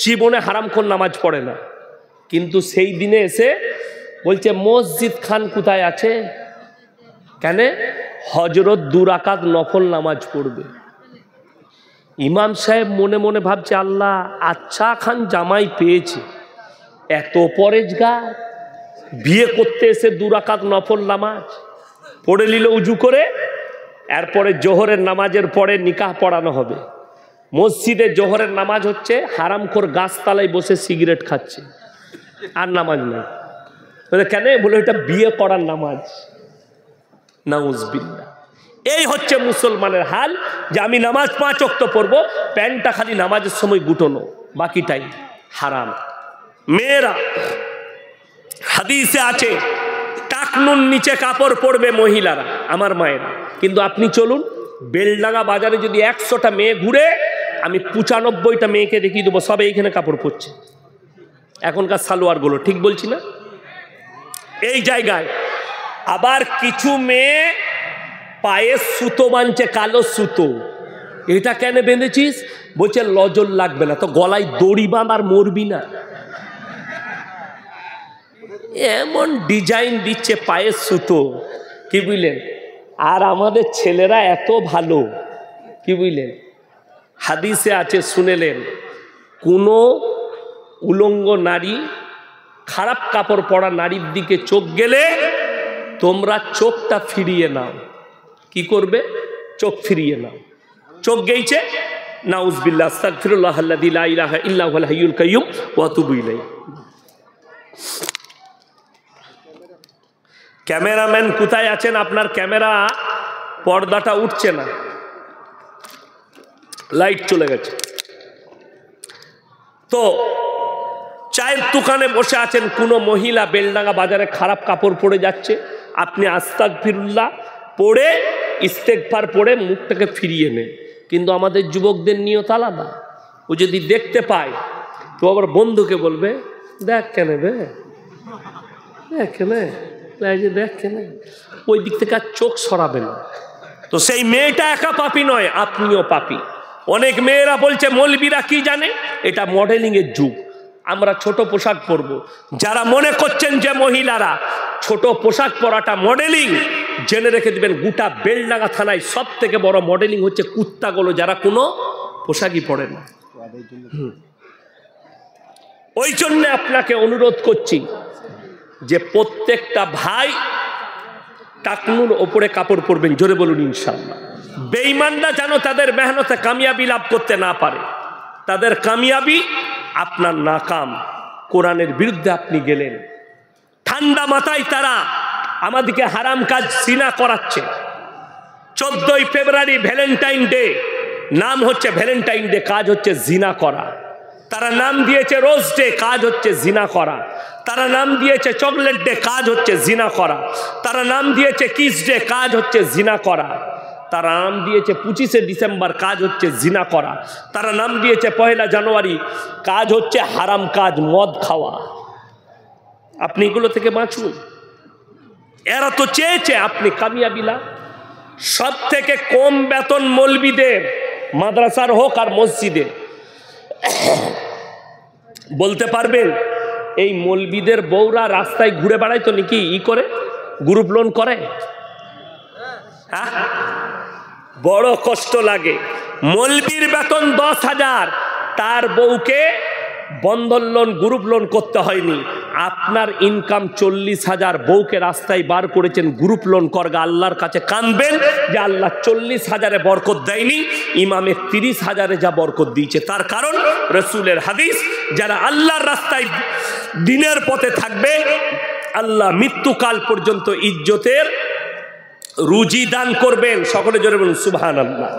জীবনে হারামখোর নামাজ পড়ে না, কিন্তু সেই দিনে এসে বলছে মসজিদ খান কোথায় আছে? কেন? হজরত 2 রাকাত নফল নামাজ পড়বে। ইমাম সাহেব মনে মনে ভাবছে আল্লাহ আচ্ছা খান জামাই পেয়েছে, এত পরেজগার, বিয়ে করতে এসে 2 রাকাত নফল নামাজ পড়ে নিল উজু করে। এরপরে জোহরের নামাজের পরে নিকাহ পড়ানো হবে। মসজিদে জোহরের নামাজ হচ্ছে, হারামখোর গাছতলায় বসে সিগারেট খাচ্ছে, আর নামাজ নেই। কেন? বলে এটা বিয়ে করার নামাজ। নাউজুবিল্লাহ। এই হচ্ছে মুসলমানের হাল, যে আমি নামাজ 5 ওয়াক্ত পড়বো, প্যান্টটা খালি নামাজের সময় গুটোনো, বাকিটাই হারাম। মেয়েরা, হাদিসে আছে টাকনুর নিচে কাপড় পরবে মহিলারা, আমার মায়েরা। কিন্তু আপনি চলুন বেলডাঙ্গা বাজারে যদি 100টা মেয়ে ঘুরে, আমি 95টা মেয়েকে দেখিয়ে দেবো সব এইখানে কাপড় পরছে, এখনকার সালোয়ারগুলো। ঠিক বলছি না? এই জায়গায় আবার কিছু মেয়ে পায়ে সুতো বাঁধছে, কালো সুতো। এটা কেন বেঁধেছিস? বলছে লজল লাগবে না। তো গলায় দড়ি বাঁধ আর মরবি না। এমন ডিজাইন দিচ্ছে পায়ের সুতো, কি বুঝলেন? আর আমাদের ছেলেরা এত ভালো, কি বুঝলেন? হাদিসে আছে শুনেলেন, কোনো উলঙ্গ নারী, খারাপ কাপড় পরা নারীর দিকে চোখ গেলে তোমরা চোখটা ফিরিয়ে নাও। কি করবে? চোখ ফিরিয়ে নাও। চোখ গেইছে, নাউজুবিল্লাহ, আস্তাগফিরুল্লাহ আল্লাযী লা ইলাহা ইল্লা হুয়াল হাইয়ুল কাইয়্যুম ওয়া আতুবু ইলাইহি। ক্যামেরাম্যান কোথায় আছেন? আপনার ক্যামেরা পর্দাটা উঠছে না, লাইট চলে গেছে। তো চায়ের দোকানে বসে আছেন, কোনো মহিলা বেলডাঙ্গা বাজারে খারাপ কাপড় পরে যাচ্ছে, আপনি আস্তাগফিরুল্লাহ পড়ে ইস্তেগফার পড়ে মুখটাকে ফিরিয়ে নেন। কিন্তু আমাদের যুবকদের নিয়ত আলাদা। ও যদি দেখতে পায় তো আবার বন্ধুকে বলবে দেখ কেন বে, দেখ কেন, দেখ কেন, ওই দিক থেকে আর চোখ সরাবে না। তো সেই মেয়েটা একা পাপী নয়, আপনিও পাপী। অনেক মেয়েরা বলছে মৌলবীরা কি জানে, এটা মডেলিংয়ের যুগ, আমরা ছোট পোশাক পরব। যারা মনে করছেন যে মহিলারা ছোট পোশাক পরাটা মডেলিং, জেনে রেখে দিবেন গোটা বেলডাঙ্গা থানায় সব থেকে বড় মডেলিং হচ্ছে কুত্তাগুলো, যারা কোনো পোশাকই পরে না। ওই জন্য আপনাকে অনুরোধ করছি যে প্রত্যেকটা ভাই টাকনুর ওপরে কাপড় পরবেন। জোরে বলুন ইনশাআল্লাহ। বেঈমানরা যেন তাদের মেহনতে কামিয়াবি লাভ করতে না পারে। তাদের কামিয়াবি আপনার নাকাম। কোরআনের বিরুদ্ধে আপনি গেলেন, ঠান্ডা মাথায় তারা আমাদেরকে হারাম কাজ জিনা করাচ্ছে। 14ই ফেব্রুয়ারি ভ্যালেন্টাইন ডে, নাম হচ্ছে ভ্যালেন্টাইন ডে, কাজ হচ্ছে জিনা করা। তারা নাম দিয়েছে রোজ ডে, কাজ হচ্ছে জিনা করা। তারা নাম দিয়েছে চকলেট ডে, কাজ হচ্ছে জিনা করা। তারা নাম দিয়েছে কিস ডে, কাজ হচ্ছে জিনা করা। তারা নাম দিয়েছে 25শে ডিসেম্বর, কাজ হচ্ছে জিনা করা। তারা নাম দিয়েছে 1 জানুয়ারি, কাজ হচ্ছে হারাম কাজ, মদ খাওয়া। আপনি এগুলো থেকে বাঁচুন। এরা তো চেয়েছে আপনি কামিয়াবি লাভ। সব থেকে কম বেতন মৌলবীদের, মাদ্রাসার হোক আর মসজিদে। বলতে পারবেন এই মৌলবীদের বউরা রাস্তায় ঘুরে বেড়ায় তো নাকি ই করে, গ্রুপ লোন করে? হ্যাঁ, বড় কষ্ট লাগে। মৌলবীর বেতন 10,000, তার বউকে বন্ধন লোন, গ্রুপ লোন করতে হয়নি। আপনার ইনকাম 40,000, বউকে রাস্তায় বার করেছেন গ্রুপ লোন করগা। আল্লাহর কাছে কাঁদবেন যে আল্লাহ 40,000-এ বরকত দেয়নি, ইমামে 30,000-এ যা বরকত দিয়েছে। তার কারণ রসুলের হাদিস, যারা আল্লাহর রাস্তায় দিনের পথে থাকবে, আল্লাহ মৃত্যুকাল পর্যন্ত ইজ্জতের রুজি দান করবেন। সকলে জোরে বলুন সুবহানাল্লাহ।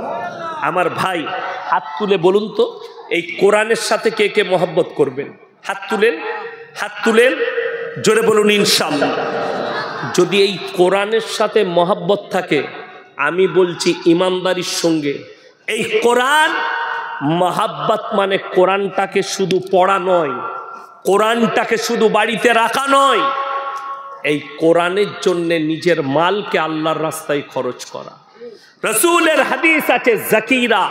আমার ভাই হাত তুলে বলুন তো, এই কোরআনের সাথে কে কে মহব্বত করবেন? হাত তুলেন, হাত তুলেন, জোরে বলুন ইনশাআল্লাহ। যদি এই কোরআনের সাথে মহব্বত থাকে, আমি বলছি ইমানদারির সঙ্গে, এই কোরআন মহব্বত মানে কোরআনটাকে শুধু পড়া নয়, কোরআনটাকে শুধু বাড়িতে রাখা নয়, এই কোরআনের জন্য নিজের মালকে আল্লাহর রাস্তায় খরচ করা। রাসূলের হাদিস আছে, জাকিরা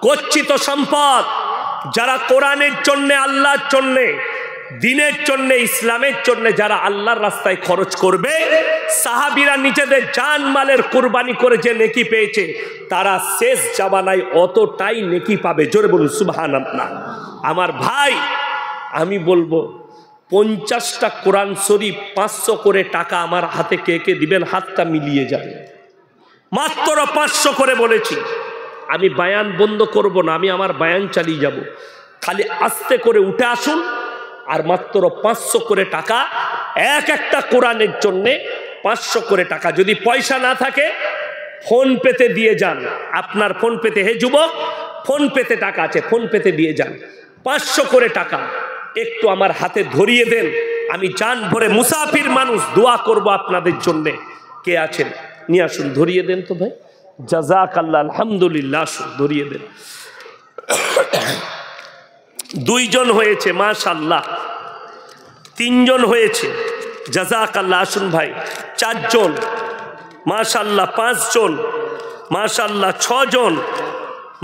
গচ্ছিত সম্পদ, যারা কোরআনের জন্য, আল্লাহর জন্য, দিনের জন্য, ইসলামের জন্য যারা আল্লাহর রাস্তায় খরচ করবে, সাহাবীরা নিজেদের জান মালের কুরবানি করে যে নেকি পেয়েছে, তারা শেষ জামানায় অতটাই নেকি পাবে। জোরে বলুন সুবহানাল্লাহ। আমার ভাই, আমি বলবো 50টা কোরআন শরীফ 500 করে টাকা আমার হাতে কে কে দিবেন? হাতটা মিলিয়ে যাবে। মাত্র 500 করে বলেছি। আমি বায়ান বন্ধ করব না, আমি আমার বায়ান চালিয়ে যাব। খালি আস্তে করে উঠে আসুন, আর মাত্র 500 করে টাকা, এক একটা কোরআনের জন্যে 500 করে টাকা। যদি পয়সা না থাকে ফোন পেতে দিয়ে যান, আপনার ফোন পেতে, হে যুবক ফোন পেতে টাকা আছে, ফোন পেতে দিয়ে যান। 500 করে টাকা একটু আমার হাতে ধরিয়ে দেন, আমি জান ভরে মুসাফির মানুষ, দোয়া করব আপনাদের জন্যে। কে আছেন নিয়ে আসুন, ধরিয়ে দেন তো ভাই। জাযাকাল্লাহ, আলহামদুলিল্লাহ, আসুন ধরিয়ে দেন। 2 জন হয়েছে মাশাআল্লাহ, 3 জন হয়েছে, জাযাকাল্লাহ, আসুন ভাই। 4 জন মাশাআল্লাহ, 5 জন মাশাআল্লাহ, 6 জন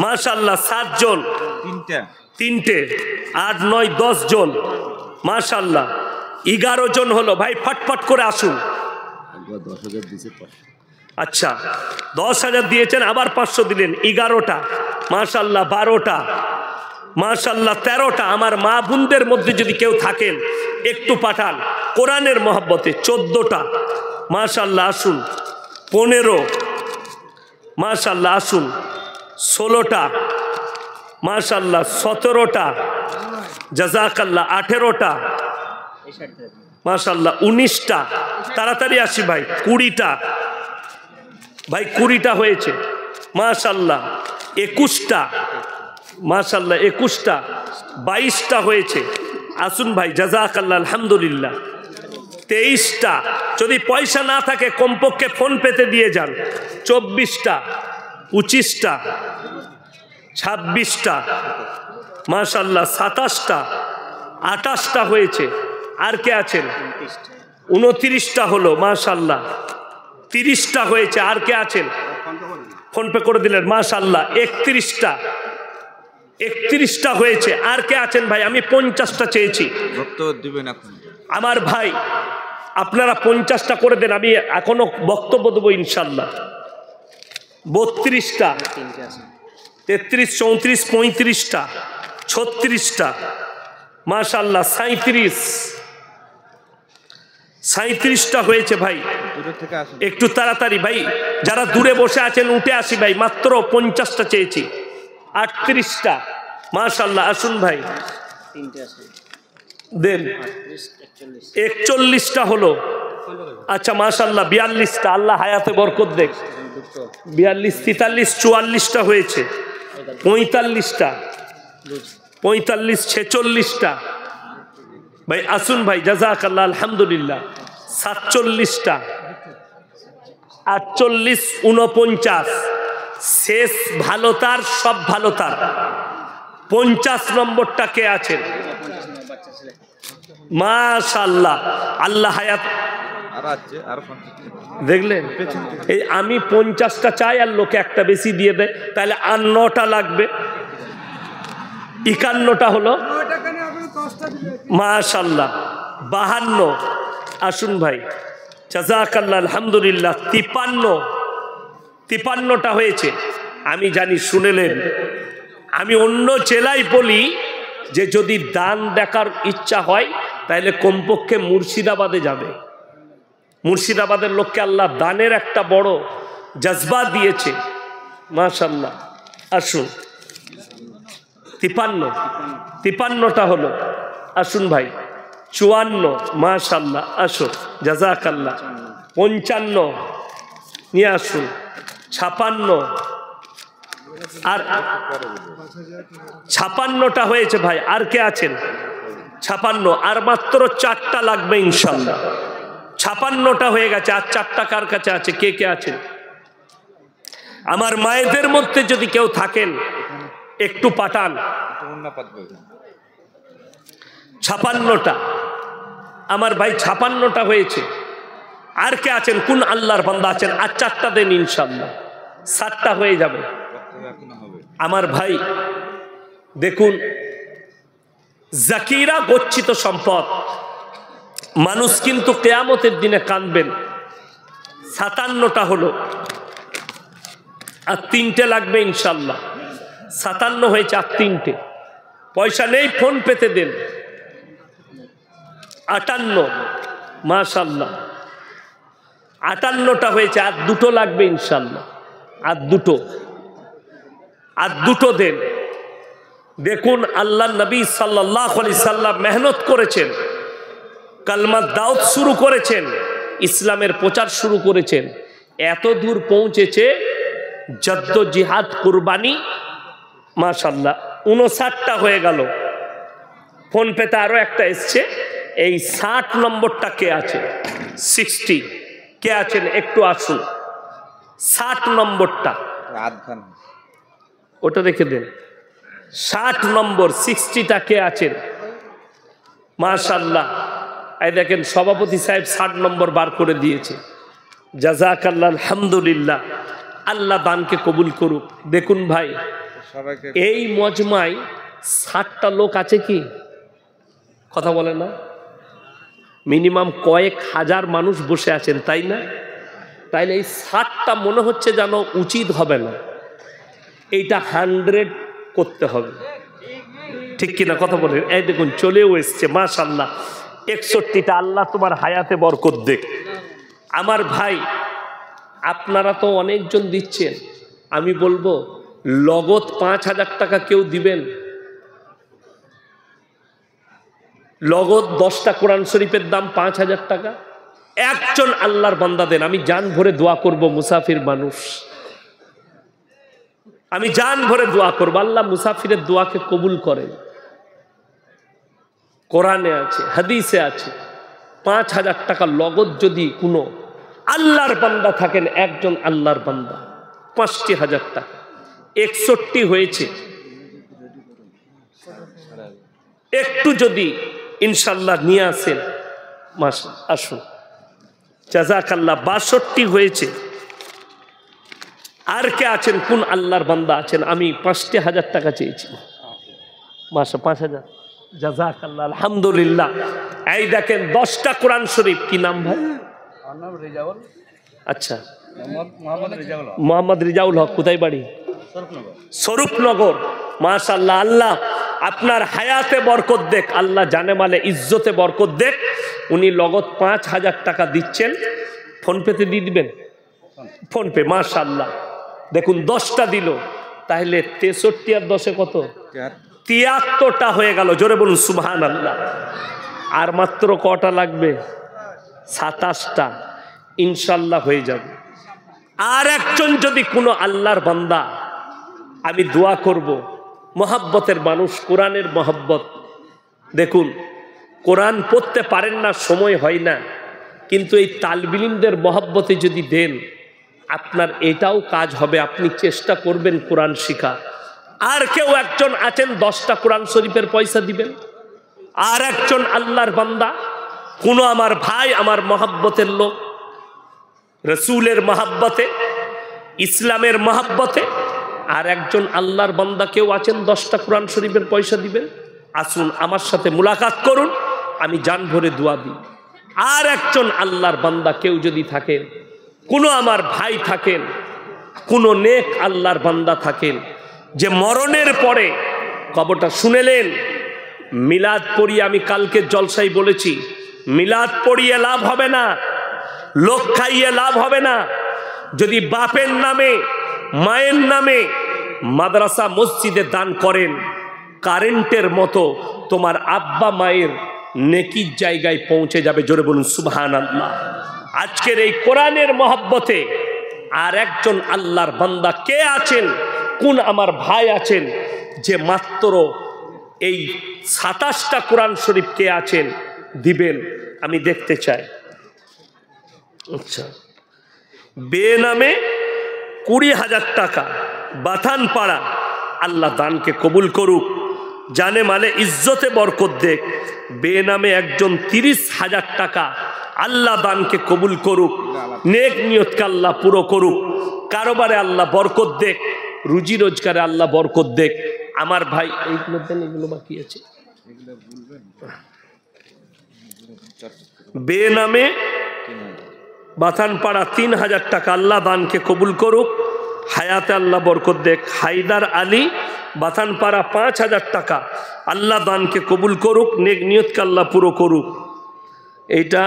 মাশাআল্লাহ, 7 জন, 3টে, 8, 9, 10 জন মাশাআল্লাহ, 11 জন হলো। ভাই ফটফট করে আসুন। 10,000 দিয়েছে। আচ্ছা, 10,000 দিয়েছেন, আবার 500 দিলেন, 11টা মাশাআল্লাহ, 12টা মাশাআল্লাহ, 13টা। আমার মা বোনদের মধ্যে যদি কেউ থাকেন একটু পাঠান কোরআনের মহব্বতে। 14টা মাশাআল্লাহ, আসুন। 15 মাশাআল্লাহ, আসুন। 16টা মাশাআল্লাহ, 17টা জাযাকাল্লাহ, 18টা মাশাআল্লাহ, 19টা। তাড়াতাড়ি আসি ভাই। 20টা ভাই, 20টা হয়েছে মাশাআল্লাহ। 21টা মাশাআল্লাহ, 21টা। 22টা হয়েছে, আসুন ভাই, জাযাকাল্লাহ, আলহামদুলিল্লাহ। 23টা। যদি পয়সা না থাকে কমপক্ষে ফোন পেতে দিয়ে যান। 24টা, 25টা, 26টা মাশাআল্লাহ, 27টা, 28টা হয়েছে। আর কে আছেন? 29টা হলো মাশাআল্লাহ। 30টা হয়েছে। আর কে আছেন? ফোন পে করে দিলেন মাশাআল্লাহ। 31টা, 31টা হয়েছে। আর কে আছেন ভাই? আমি 50টা চেয়েছি। আমার ভাই আপনারা 50টা করে দেন, আমি এখনো বক্তব্য দেবো ইনশাল্লাহ। 32টা, 33, 34, 35টা, 36টা মাশাআল্লাহ, 37টা হয়েছে ভাই। একটু তাড়াতাড়ি ভাই, যারা দূরে বসে আছেন উঠে আসি ভাই, মাত্র 50টা চেয়েছি। 38টা মাশাআল্লাহ, আসুন ভাই দেন। 41টা হলো। আচ্ছা মাশাআল্লাহ, 42টা, আল্লাহ হায়াতে বরকত দেখ। 42, 43, 44টা হয়েছে। 45টা, 45, 46টা ভাই, আসুন ভাই, জাযাকাল্লাহ, আলহামদুলিল্লাহ। 47টা, 48, 49, শেষ ভালো তার, সব ভালো তার। 50 নম্বরটা কে আছেন? মাশাআল্লাহ, আল্লাহ হায়াত দেখলেন। এই আমি 50টা চাই আর লোকে একটা বেশি দিয়ে দেয়, তাহলে আর 9টা লাগবে। 51টা হলো মাশাআল্লাহ। 52, আসুন ভাই, জাযাকাল্লাহ, আলহামদুলিল্লাহ। 53টা হয়েছে। আমি জানি শুনেলেন, আমি অন্য জেলায় বলি যে যদি দান দেখার ইচ্ছা হয় তাহলে কমপক্ষে মুর্শিদাবাদে যাবে। মুর্শিদাবাদের লোককে আল্লাহ দানের একটা বড় জজবা দিয়েছে মাশাআল্লাহ। আসুন। 53টা হলো, আসুন ভাই। 54 মাশাআল্লাহ, আসুন, জাযাকাল্লাহ। 55 নিয়ে আসুন। 56 আর 56টা হয়েছে ভাই। আর কে আছেন? 56, আর মাত্র 4টা লাগবে ইনশাআল্লাহ। 56টা হয়ে গেছে, আর 4টা কার কাছে আছে? কে কে আছেন? আমার মায়েদের মধ্যে যদি কেউ থাকেন একটু পাঠান। 56টা আমার ভাই, 56টা হয়েছে। আর কে আছেন? কোন আল্লাহর বান্দা আছেন? আর 4টা দেন, ইনশাল্লাহ 7টা হয়ে যাবে। আমার ভাই দেখুন, জাকিরা গচ্ছিত সম্পদ। মানুষ কিন্তু কিয়ামতের দিনে কাঁদবেন। 57টা হলো, আর 3টে লাগবে ইনশাল্লাহ। 57 হয়েছে, আর 3টে। পয়সা নেই, ফোন পেতে দেন। 58, মাশাল্লাহ 58টা হয়েছে, আর 2টো লাগবে ইনশাল্লাহ। আর 2টো দেন। দেখুন, আল্লাহ নবী সাল্লাল্লাহু আলাইহি সাল্লাম মেহনত করেছেন, কালমার দাওয়াত শুরু করেছেন, ইসলামের প্রচার শুরু করেছেন, এত দূর পৌঁছেছে জদ্দোজিহাদ কুরবানি। মাশাল্লাহ 59টা হয়ে গেল। ফোন পেতে আরো একটা এসছে। এই 60 নম্বরটা কে আছে? 60 কে আছেন? একটু আসুন। 60 নম্বরটা ওটা রেখে দেন। 60 নম্বর 60টা কে আছেন? মাশাল্লাহ, এই দেখেন সভাপতি সাহেব 60 নম্বর বার করে দিয়েছে। জাযাকাল্লাহ, আলহামদুলিল্লাহ, আল্লাহ দানকে কবুল করুক। দেখুন ভাই, এই মজমায় 60টা লোক আছে কি? কথা বলে না? মিনিমাম কয়েক হাজার মানুষ বসে আছেন, তাই না? তাইলে এই 60টা মনে হচ্ছে যেন উচিত হবে না, এইটা 100 করতে হবে, ঠিক কিনা? কথা বলেন। এই দেখুন চলেও এসছে, মাশাল্লাহ 61টা। আল্লাহ তোমার হায়াতে বরকত দেখ। আমার ভাই, আপনারা তো অনেকজন দিচ্ছেন, আমি বলবো লগত 5000 টাকা কেউ দিবেন? লগত 10টা কোরআন শরীফের দাম 5000 টাকা। একজন আল্লাহর বান্দা দেন, আমি জান ভরে দোয়া করব। মুসাফির মানুষ, আমি জান ভরে দোয়া করব, আল্লাহ মুসাফিরের দোয়াকে কবুল করেন। কোরআনে আছে, হাদিসে আছে, 5000 টাকা লগত যদি কোনো আল্লাহর বান্দা থাকেন, একজন আল্লাহর বান্দা, 5000 টাকা। 61 হয়েছে, একটু যদি ইনশাল্লাহ নিয়ে আসেন, আসুন। জাযাকাল্লাহ, 62 হয়েছে। আর কে আছেন? কোন আল্লাহর বান্দা আছেন? আমি 5000 টাকা চেয়েছি। মাশা 5000। জাযাকাল্লাহ, আলহামদুলিল্লাহ। এই দেখেন 10টা কোরআন শরীফ। কি নাম ভাই? আচ্ছা, মোহাম্মদ রিজাউল হক। কোথায় বাড়ি? স্বরূপনগর। মাশাআল্লাহ, আল্লাহ আপনার হায়াতে বরকত দেখ, আল্লাহ জানে মালে ইজ্জতে বরকত দেখ। উনি লগত 5000 টাকা দিচ্ছেন, ফোন পেতে দিয়ে দিবেন? Phone pay. মাশাআল্লাহ, দেখুন 10টা দিল, তাহলে 63 আর 10-এ কত? 73টা হয়ে গেল। জোরে বলুন সুবহানাল্লাহ। আর মাত্র কটা লাগবে? 27টা। ইনশাল্লাহ হয়ে যাবে। আর একজন যদি কোনো আল্লাহর বান্দা, আমি দোয়া করব, মহাব্বতের মানুষ, কোরআনের মহাব্বত। দেখুন, কোরআন পড়তে পারেন না, সময় হয় না, কিন্তু এই তালবিলিমদের মহাব্বতে যদি দেন, আপনার এটাও কাজ হবে। আপনি চেষ্টা করবেন কোরআন শিখা। আর কেউ একজন আছেন 10টা কোরআন শরীফের পয়সা দিবেন? আর একজন আল্লাহর বান্দা, কোনো আমার ভাই, আমার মহাব্বতের লোক, রসুলের মহাব্বতে, ইসলামের মহাব্বতে, আর একজন আল্লাহর বান্দা কেউ আছেন 10টা কোরআন শরীফের পয়সা দিবেন? আসুন আমার সাথে মুলাকাত করুন, আমি জান ভরে দোয়া দিই। আর একজন আল্লাহর বান্দা কেউ যদি থাকেন, কোনো আমার ভাই থাকেন, কোনো নেক আল্লাহর বান্দা থাকেন, যে মরণের পরে খবরটা শুনেলেন, মিলাদ পড়িয়ে, আমি কালকে জলসাই বলেছি, মিলাদ পড়িয়ে লাভ হবে না, লোক খাইয়ে লাভ হবে না। যদি বাপের নামে, মায়ের নামে মাদ্রাসা মসজিদে দান করেন, কারেন্টের মতো তোমার আব্বা মায়ের নেকির জায়গায় পৌঁছে যাবে। জোরে বলুন সুবহানাল্লাহ। আজকের এই কোরআনের মহব্বতে আর একজন আল্লাহর বান্দা কে আছেন? কোন আমার ভাই আছেন যে মাত্র এই 27টা কোরআন শরীফ কে আছেন দিবেন? আমি দেখতে চাই। আচ্ছা, বেনামে 20,000 টাকা বাথান পাড়া, আল্লাহ দানকে কবুল করুক, জানে মালে ইজ্জতে বরকত দেখ। বেনামে একজন 30,000 টাকা, আল্লাহ দানকে কবুল করুক, নেক নিয়তকে আল্লাহ পুরো করুক, কারোবারে আল্লাহ বরকত দেখ, রুজি রোজগারে আল্লাহ বরকত দেখ। আমার ভাই এইগুলো দেন, এগুলো বাকি আছে। বেনামে বাথানপাড়া 3,000 টাকা, আল্লাহ দানকে কবুল করুক, হায়াতে আল্লাহ বরকত দেখ। হায়দার আলী বাথানপাড়া 5,000 টাকা, আল্লাহ দানকে কবুল করুক, নেক নিয়তকে আল্লাহ পুরো করুক। এইটা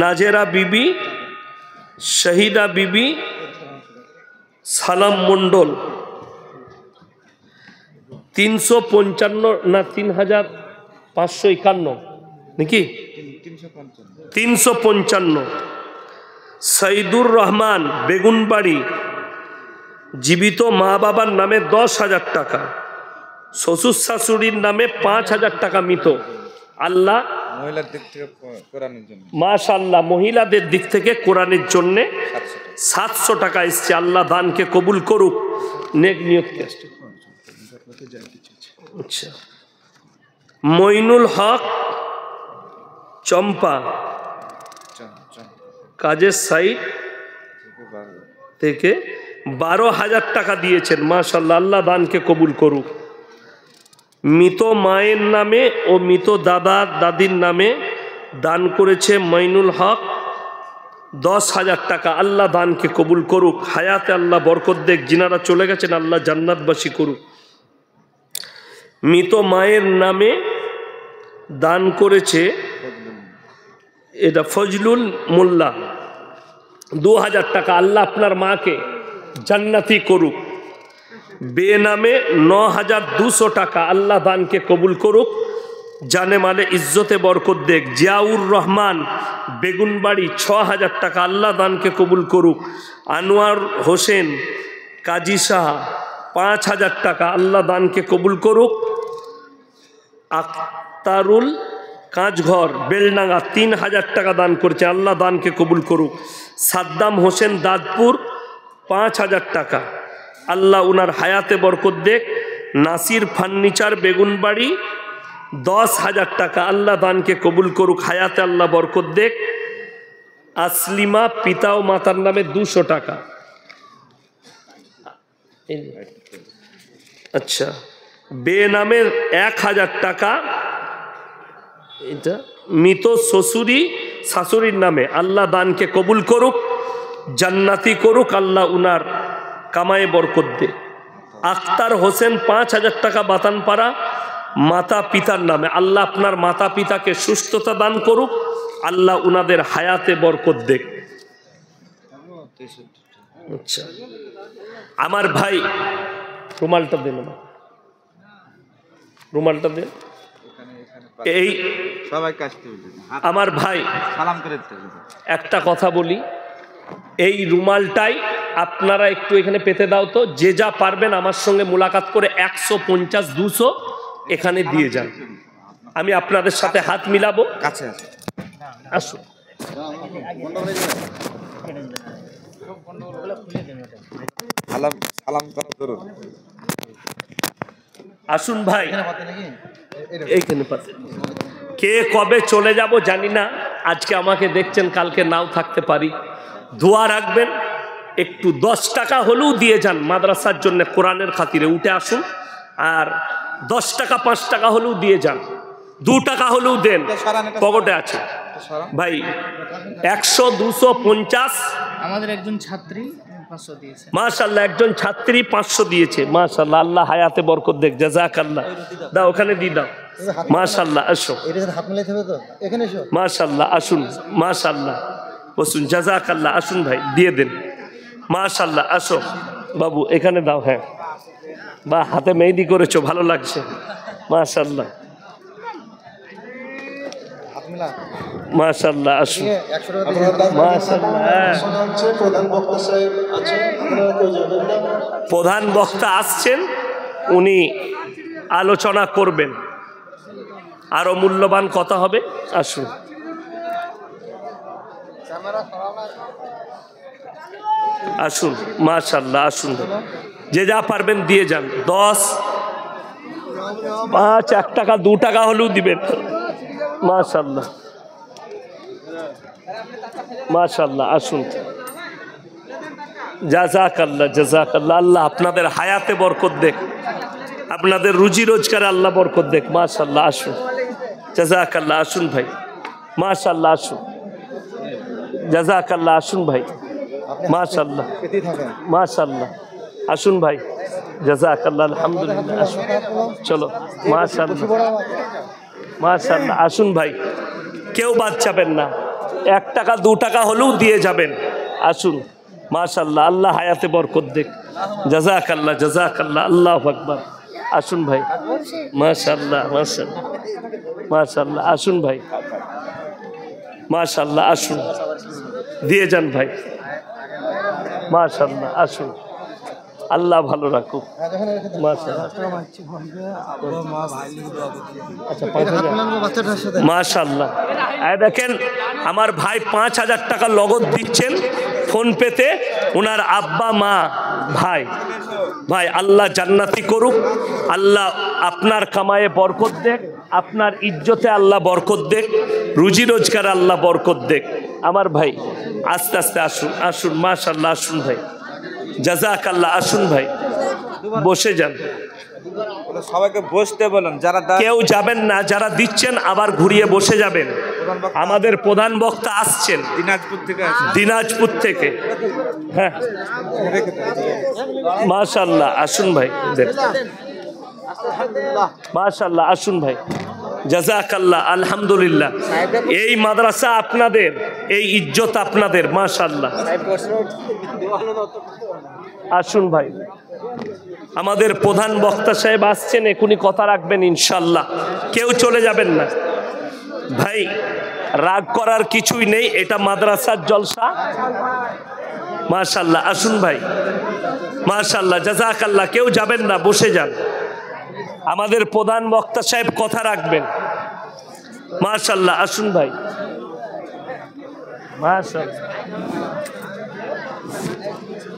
নাজেরা বিবি, শহীদা বিবি, সালাম মণ্ডল 355 না 3,551 নাকি 355। সঈদুর রহমান বেগুনবাড়ি, জীবিত মা বাবার নামে 10,000 টাকা, শ্বশুর শাশুড়ির নামে 5,000 টাকা মৃত। আল্লাহ মাশাআল্লাহ মহিলাদের দিক থেকে কোরআনের জন্য 700 টাকা এসছে, আল্লাহ দানকে কবুল করুক, নেক নিয়তকে। আচ্ছা, মইনুল হক চম্পা কাজের সাইট থেকে 12,000 টাকা দিয়েছেন, মাশাআল্লাহ, আল্লাহ দানকে কবুল করুক। মৃত মায়ের নামে ও মৃত দাদা দাদির নামে দান করেছে মইনুল হক 10,000 টাকা, আল্লাহ দানকে কবুল করুক, হায়াতে আল্লাহ বরকত দেখ, যিনারা চলে গেছেন আল্লাহ জান্নাতবাসী করুক। মৃত মায়ের নামে দান করেছে এটা ফজলুল মোল্লা 2,000 টাকা, আল্লাহ আপনার মাকে জান্নাতি করুক। বেনামে 9,200 টাকা, আল্লাহ দানকে কবুল করুক, জানে মালে ইজ্জতে বরকত দেখ। জিয়াউর রহমান বেগুনবাড়ি 6,000 টাকা, আল্লাহ দানকে কবুল করুক। আনোয়ার হোসেন কাজী সাহা 5,000 টাকা, আল্লাহ দানকে কবুল করুক। আক্তারুল কাঁচঘর বেলডাঙ্গা 3,000 টাকা দান করছে, আল্লাহ দানকে কবুল করুক। সাদ্দাম হোসেন দাদপুর 5,000 টাকা, আল্লাহ উনার হায়াতে বরকত দেখ। নাসির ফার্নিচার বেগুনবাড়ি 10,000 টাকা, আল্লাহ দানকে কবুল করুক, হায়াতে আল্লাহ বরকত দেখ। আসলিমা পিতা ও মাতার নামে 200 টাকা। আচ্ছা, বেনামের 1,000 টাকা, এটা মৃত শাশুড়ির নামে, আল্লাহ দানকে কবুল করুক, জান্নাতি করুক, আল্লাহ উনার কামায়ে বরকত দে। আখতার হোসেন 5,000 টাকা বাতানপাড়া মাতা পিতার নামে, আল্লাহ আপনার মাতা পিতাকে সুস্থতা দান করুক, আল্লাহ উনাদের হায়াতে বরকত দেখ। আচ্ছা, আমার ভাই রুমালটা দেন, রুমালটা দেন। এই আমার ভাই একটা কথা বলি, এই রুমালটাই আপনারা একটু এখানে পেতে দাও তো, যে যা পারবেন আমার সঙ্গে মোলাকাত করে 150-200 এখানে দিয়ে যান, আমি আপনাদের সাথে হাত মিলাবো। কাছে আসুন, আসুন ভাই, এইখানে পাতে। কে কবে চলে যাব জানি না, আজকে আমাকে দেখছেন, কালকে নাও থাকতে পারি। দোয়া রাখবেন, একটু 10 টাকা হলেও দিয়ে যান মাদ্রাসার জন্য, কোরআনের খাতিরে উঠে আসুন। আর 10 টাকা 5 টাকা হলেও দিয়ে যান, 2 টাকা হলেও দেন, পকেটে আছে ভাই। 100, 200, 50। আমাদের একজন ছাত্রী 500 দিয়েছে, মাশাআল্লাহ, একজন ছাত্রী 500 দিয়েছে, মাশাআল্লাহ, আল্লাহ হায়াতে বরকত দেখ, জাযাকাল্লাহ। দাও ওখানে দিয়ে দাও, মাশাআল্লাহ। আসো, মাশাআল্লাহ, আসুন, মাশাআল্লাহ, বসুন, জাযাকাল্লাহ। আসুন ভাই, দিয়ে দেন, মাশাআল্লাহ। আসো বাবু, এখানে দাও। হ্যাঁ, বা হাতে মেহেদি করেছো, ভালো লাগছে, মাশাআল্লাহ, মাশাআল্লাহ। আসুন, মাশাআল্লাহ। প্রধান বক্তা আসছেন, উনি আলোচনা করবেন, আরো মূল্যবান কথা হবে। আসুন, আসুন মাশাআল্লাহ, আসুন যে যা পারবেন দিয়ে যান। 10, 5, 1 টাকা 2 টাকা হলেও দিবেন। মাশাআল্লাহ মাশাআল্লাহ, আসুন। জাযাকাল্লাহ জাযাকাল্লাহ, আল্লাহ আপনাদের হায়াতে বরকত দেখ, আপনাদের রুজি রোজগারে আল্লাহ বরকত দেখ। মাশাআল্লাহ, আসুন। জাযাকাল্লাহ, আসুন ভাই। মাশাআল্লাহ, আসুন। জাযাকাল্লাহ, আসুন ভাই। মাশাআল্লাহ মাশাআল্লাহ, আসুন ভাই। জাযাকাল্লাহ, আলহামদুলিল্লাহ, আসুন। চলো মাশাআল্লাহ মাশাআল্লাহ, আসুন ভাই। কেউ বাদ যাবেন না, 1 টাকা 2 টাকা হলেও দিয়ে যাবেন। আসুন মাশাআল্লাহ, আল্লাহ হায়াতে বরকত দেখ। জাযাকাল্লাহ জাযাকাল্লাহ, আল্লাহু আকবার। আসুন ভাই। মাশাআল্লাহ মাশাআল্লাহ মাশাআল্লাহ, আসুন ভাই। মাশাআল্লাহ, আসুন দিয়ে যান ভাই। মাশাআল্লাহ, আসুন। আল্লাহ ভালো রাখুক। মাশাআল্লাহ, দেখেন আমার ভাই 5,000 টাকা নগদ দিচ্ছেন ফোন পেতে, ওনার আব্বা মা ভাই। ভাই আল্লাহ জান্নাতি করুক, আল্লাহ আপনার কামায়ে বরকত দেখ, আপনার ইজ্জতে আল্লাহ বরকত দেখ, রুজি রোজগার আল্লাহ বরকত দেখ। আমার ভাই আস্তে আস্তে আসুন আসুন। মাশাআল্লাহ, আসুন ভাই। জাযাকাল্লাহ, আসুন ভাই, বসে যান। সবাইকে বসতে বলেন, যারা কেউ যাবেন না, যারা দিচ্ছেন আবার ঘুরিয়ে বসে যাবেন। আমাদের প্রধান বক্তা আসছেন দিনাজপুর থেকে। হ্যাঁ মাশাআল্লাহ, আসুন ভাই। মাশাআল্লাহ, আসুন ভাই। জাযাকাল্লাহ, আলহামদুলিল্লাহ। এই মাদ্রাসা আপনাদের, এই ইজ্জত আপনাদের। মাশাআল্লাহ, আসুন ভাই। আমাদের প্রধান বক্তা সাহেব আসছেন, এখনই কথা রাখবেন ইনশাআল্লাহ। কেউ চলে যাবেন না ভাই, রাগ করার কিছুই নেই, এটা মাদ্রাসার জলসা। মাশাআল্লাহ, আসুন ভাই। মাশাআল্লাহ, জাযাকাল্লাহ, কেউ যাবেন না, বসে যান। আমাদের প্রধান বক্তা সাহেব কথা রাখবেন। মাশাআল্লাহ, আসুন ভাই। মাশাআল্লাহ,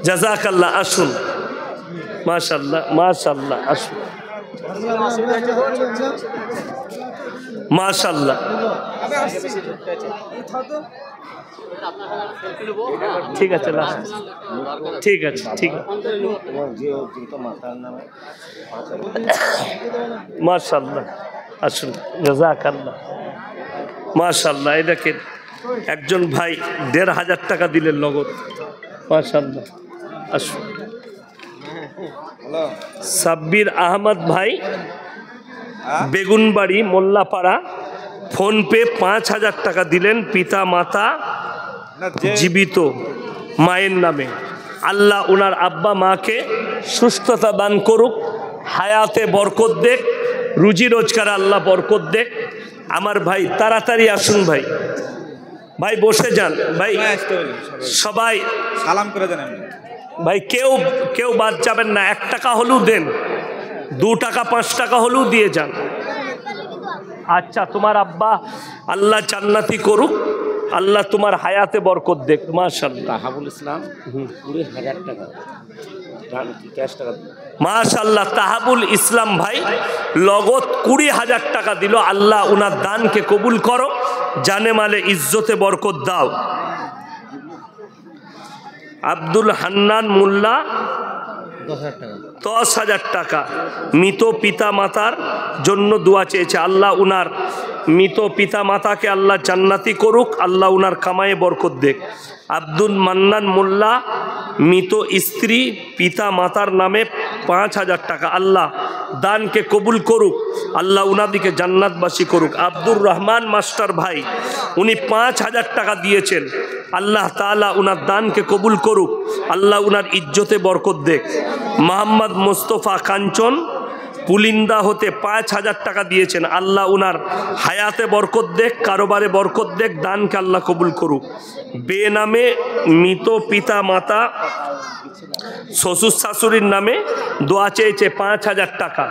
জাযাকাল্লাহ, আসুন। মাশাআল্লাহ মাশাআল্লাহ, আসুন। মাশাআল্লাহ, ঠিক আছে ঠিক আছে ঠিক আছে। মাশাআল্লাহ, আসুন। জাযাকাল্লাহ মাশাআল্লাহ। এই দেখেন একজন ভাই 1,500 টাকা দিলেন নগদ। মাশাআল্লাহ, আসুন। সাব্বির আহমদ ভাই, বেগুনবাড়ি মোল্লাপাড়া, ফোন পে 5,000 টাকা দিলেন পিতা মাতা জীবিত মায়ের নামে। আল্লাহ ওনার আব্বা মাকে সুস্থতা দান করুক, হায়াতে বরকত দেখ, রুজি রোজগার আল্লাহ বরকত দেখ। আমার ভাই তাড়াতাড়ি আসুন ভাই। ভাই বসে যান ভাই, সবাই সালাম করে দেন। ভাই কেউ বাদ যাবেন না, 1 টাকা হলেও দেন, 2 টাকা 5 টাকা হলেও দিয়ে যান। আচ্ছা, তোমার আব্বা আল্লাহ জান্নাতি করুক, আল্লাহ তোমার হায়াতে বরকত দেখ। মাশাআল্লাহ। তাহাবুল ইসলাম 20,000 টাকা ক্যাশ টাকা। মাশাআল্লাহ, তাহাবুল ইসলাম ভাই লগত 20,000 টাকা দিল। আল্লাহ উনার দানকে কবুল করো, জানে মালে ইজ্জতে বরকত দাও। আব্দুল হান্নান মোল্লা 10,000 টাকা মৃত পিতা মাতার জন্য দোয়া চেয়েছে। আল্লাহ উনার মৃত পিতা মাতাকে আল্লাহ জান্নাতি করুক, আল্লাহ উনার কামায়ে বরকত দেখ। আব্দুল মান্নান মোল্লা মৃত স্ত্রী পিতা মাতার নামে 5,000 টাকা, আল্লাহ দানকে কবুল করুক, আল্লাহ উনাদিকে জান্নাতবাসী করুক। আব্দুর রহমান মাস্টার ভাই, উনি 5,000 টাকা দিয়েছেন, আল্লাহ তাআলা উনার দানকে কবুল করুক, আল্লাহ উনার ইজ্জতে বরকত দেখ। মোহাম্মদ মোস্তফা কাঞ্চন পুলিন্দা হতে 5,000 টাকা দিয়েছেন, আল্লাহ উনার হায়াতে বরকত দেখ, কারোবারে বরকত দেখ, দানকে আল্লাহ কবুল করুক। বেনামে মৃত পিতা মাতা শ্বশুর শাশুড়ির নামে দোয়া চেয়েছে 5,000 টাকা,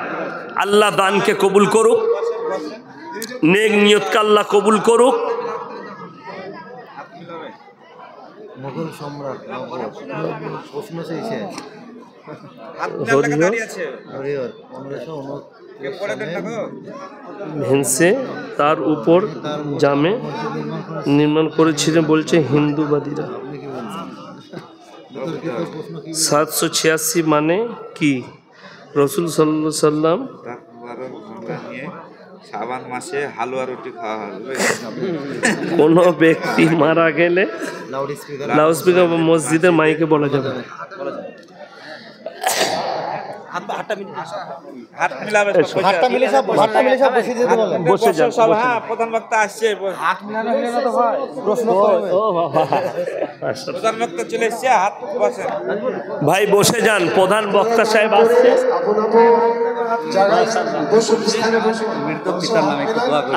আল্লাহ দানকে কবুল করুক, নেক নিয়তকে আল্লাহ কবুল করুক। মুঘল সম্রাট প্রশ্ন চেয়েছে হাত মেলার টাকা দাঁড়িয়ে আছে হরিহর 1529 সালে ভেংসে তার উপর জামে নির্মাণ করেছিলেন বলছে হিন্দুবাদীরা। আপনি কি বলছেন? বিতর্কিত প্রশ্ন কি? 786 মানে কি? রসুল সাল্লাল্লাহু আলাইহি সাল্লাম নিয়ে শ্রাবণ মাসে হালুয়া রুটি খাওয়া হবে। কোনো ব্যক্তি মারা গেলে লাউড স্পিকার লাউডস্পিকার বা মসজিদের মাইকে বলা যাবে। হাত মিলাবে সব, হাতটা মিলে সব বসে যেতে বলেন। বসে যান, সব। বসে হ্যাঁ, প্রধান বক্তা আসছে। প্রশ্ন করবে। প্রধান বক্তা চলে এসছে, হাত বসে। ভাই বসে যান, প্রধান বক্তা সাহেব আসছে।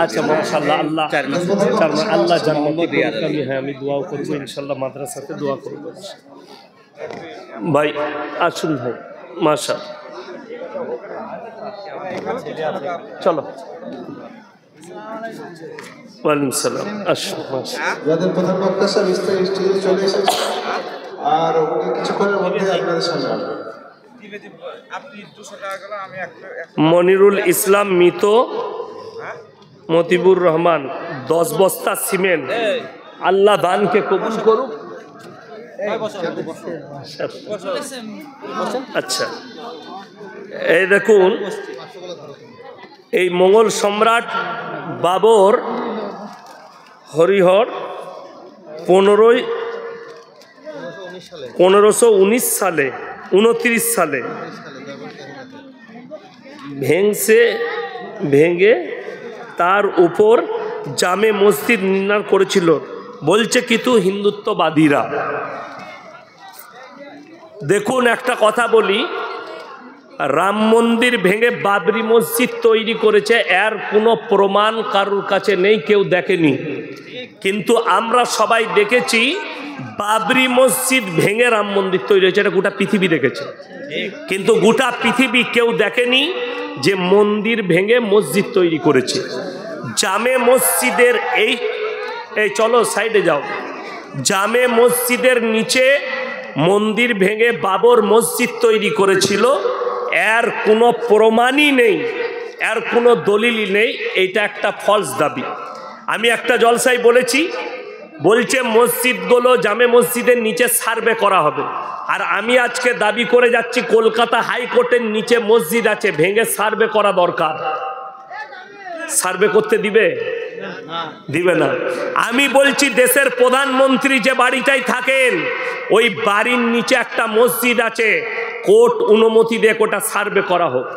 আচ্ছা মাশাআল্লাহ, আল্লাহ আল্লাহ জান্নাত দিয়ে আমি হ্যাঁ আমি দোয়াও করব ইনশাআল্লাহ, মাদ্রাসাতে দোয়া করব ভাই। আসুন ভাই, মাশাআল্লাহ চলো। ওয়ালাইকুম সালাম। আসুন মাশাআল্লাহ। যাদের প্রধান বক্তা সাহেব স্টেজে চলে এসেছে আর উনি কিছুক্ষণের মধ্যে আপনাদের সামনে আসবেন। আপনি 200 টাকা গেল, আমি মনিরুল ইসলাম মৃত, মতিবুর রহমান 10 বস্তা সিমেন্ট। আল্লাহ দানকে কবুল করুক। আচ্ছা, এই দেখুন, এই মোগল সম্রাট বাবর হরিহর 1519 সালে 29 সালে ভেঙে তার উপর জামে মসজিদ নির্মাণ করেছিল বলছে কিন্তু হিন্দুত্ববাদীরা। দেখুন একটা কথা বলি, রাম মন্দির ভেঙে বাবরি মসজিদ তৈরি করেছে, এর কোনো প্রমাণ কারোর কাছে নেই, কেউ দেখেনি। কিন্তু আমরা সবাই দেখেছি বাবরি মসজিদ ভেঙে রাম মন্দির তৈরি হয়েছে, এটা গোটা পৃথিবী দেখেছে। কিন্তু গোটা পৃথিবী কেউ দেখেনি যে মন্দির ভেঙে মসজিদ তৈরি করেছে। জামে মসজিদের এই চলো সাইডে যাও, জামে মসজিদের নিচে মন্দির ভেঙে বাবর মসজিদ তৈরি করেছিল, এর কোনো প্রমাণই নেই, এর কোনো দলিলই নেই। এটা একটা ফলস দাবি। আমি একটা জলসায় বলেছি, বলছে মসজিদগুলো জামে মসজিদের নিচে সার্ভে করা হবে, আর আমি আজকে দাবি করে যাচ্ছি কলকাতা হাইকোর্টের নিচে মসজিদ আছে, ভেঙে সার্ভে করা দরকার। সার্ভে করতে দিবে? দিবে না। আমি বলছি দেশের প্রধানমন্ত্রী যে বাড়িটাই থাকেন, ওই বাড়ির নিচে একটা মসজিদ আছে, কোর্ট অনুমতি দিয়ে ওটা সার্ভে করা হোক।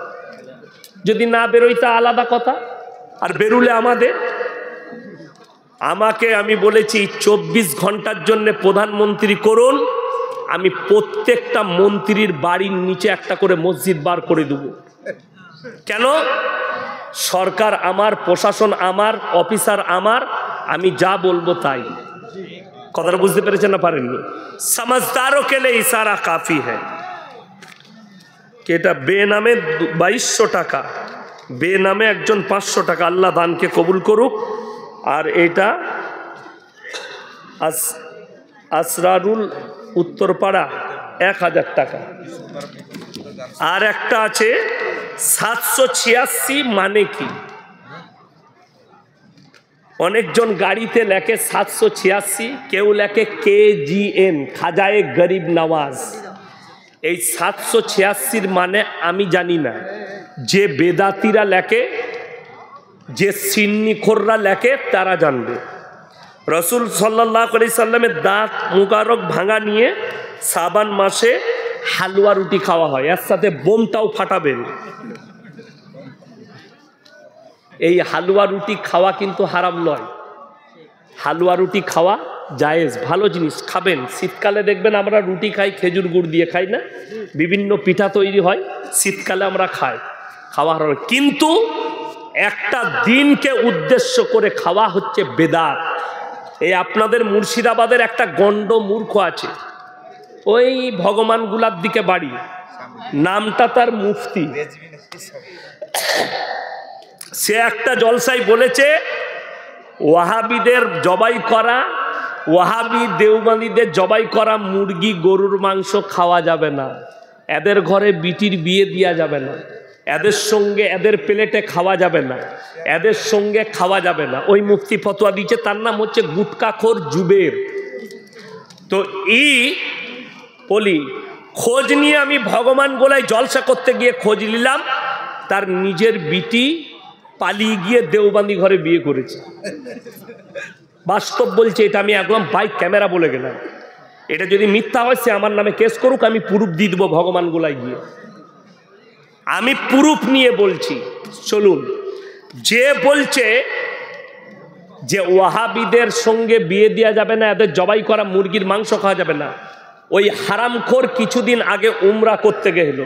যদি না বেরোই তা আলাদা কথা, আর বেরুলে আমাকে আমি বলেছি 24 ঘন্টার জন্য প্রধানমন্ত্রী করুন, আমি প্রত্যেকটা মন্ত্রীর বাড়ির নিচে একটা করে মসজিদ বার করে দেব। কেন? সরকার আমার, প্রশাসন আমার, অফিসার আমার, আমি যা বলবো তাই। কথাটা বুঝতে পেরেছেন না পারেননি? समझदारों के लिए इशारा काफी है। এটা বেনামে 2200 টাকা, বেনামে একজন 500 টাকা, আল্লাহ দানকে কবুল করুক। আর এটা আসরারুল উত্তরপাড়া 1000 টাকা। আর একটা আছে 786 মানে কি? অনেকজন গাড়িতে লেখে 786, কেউ লেখে KGN, খাজায়ে গরিব নওয়াজ। এই 786 মানে আমি জানি না, যে বেদাতিরা লেখে, যে সিন্নিখোররা লেখে তারা জানবে। রসুল সাল্লাল্লাহু আলাইহি সাল্লামের দাঁত মুবারক ভাঙা নিয়ে শাবান মাসে হালুয়া রুটি খাওয়া হয়, এর সাথে বোমটাও ফাটাবেন। এই হালুয়া রুটি খাওয়া কিন্তু হারাম নয়, হালুয়া রুটি খাওয়া জায়েজ, ভালো জিনিস, খাবেন। শীতকালে দেখবেন আমরা রুটি খাই, খেজুর গুড় দিয়ে খাই না, বিভিন্ন পিঠা তৈরি হয়, শীতকালে আমরা খাই, খাওয়া হারাম। কিন্তু একটা দিনকে উদ্দেশ্য করে খাওয়া হচ্ছে বেদাত। এই আপনাদের মুর্শিদাবাদের একটা গন্ড মূর্খ আছে, ওই ভগবানগুলার দিকে বাড়ি, নামটা তার মুফতি। সে একটা জলসায় বলেছে ওয়াহাবিদের জবাই করা ওয়াহাবি দেওবন্দীদের জবাই করা মুরগি গরুর মাংস খাওয়া যাবে না, এদের ঘরে বিটির বিয়ে দেওয়া যাবে না, এদের সঙ্গে এদের প্লেটে খাওয়া যাবে না, এদের সঙ্গে খাওয়া যাবে না। ওই মুফতি ফতোয়া দিচ্ছে, তার নাম হচ্ছে গুটকাখোর জুবের। তো বলি খোঁজ নিয়ে আমি ভগবান গোলায় জলসা করতে গিয়ে খোঁজ নিলাম, তার নিজের বিটি পালিয়ে গিয়ে দেওবন্দি ঘরে বিয়ে করেছে। বাস্তব বলছে, এটা আমি একদম বাইক ক্যামেরা বলে গেলাম। এটা যদি মিথ্যা হয় সে আমার নামে কেস করুক, আমি প্রুফ দিয়ে দেবো ভগবান গোলায় গিয়ে। আমি প্রুফ নিয়ে বলছি। চলুন, যে বলছে যে ওয়াহাবিদের সঙ্গে বিয়ে দেওয়া যাবে না, এদের জবাই করা মুরগির মাংস খাওয়া যাবে না, ওই হারামখোর কিছুদিন আগে উমরা করতে গেল।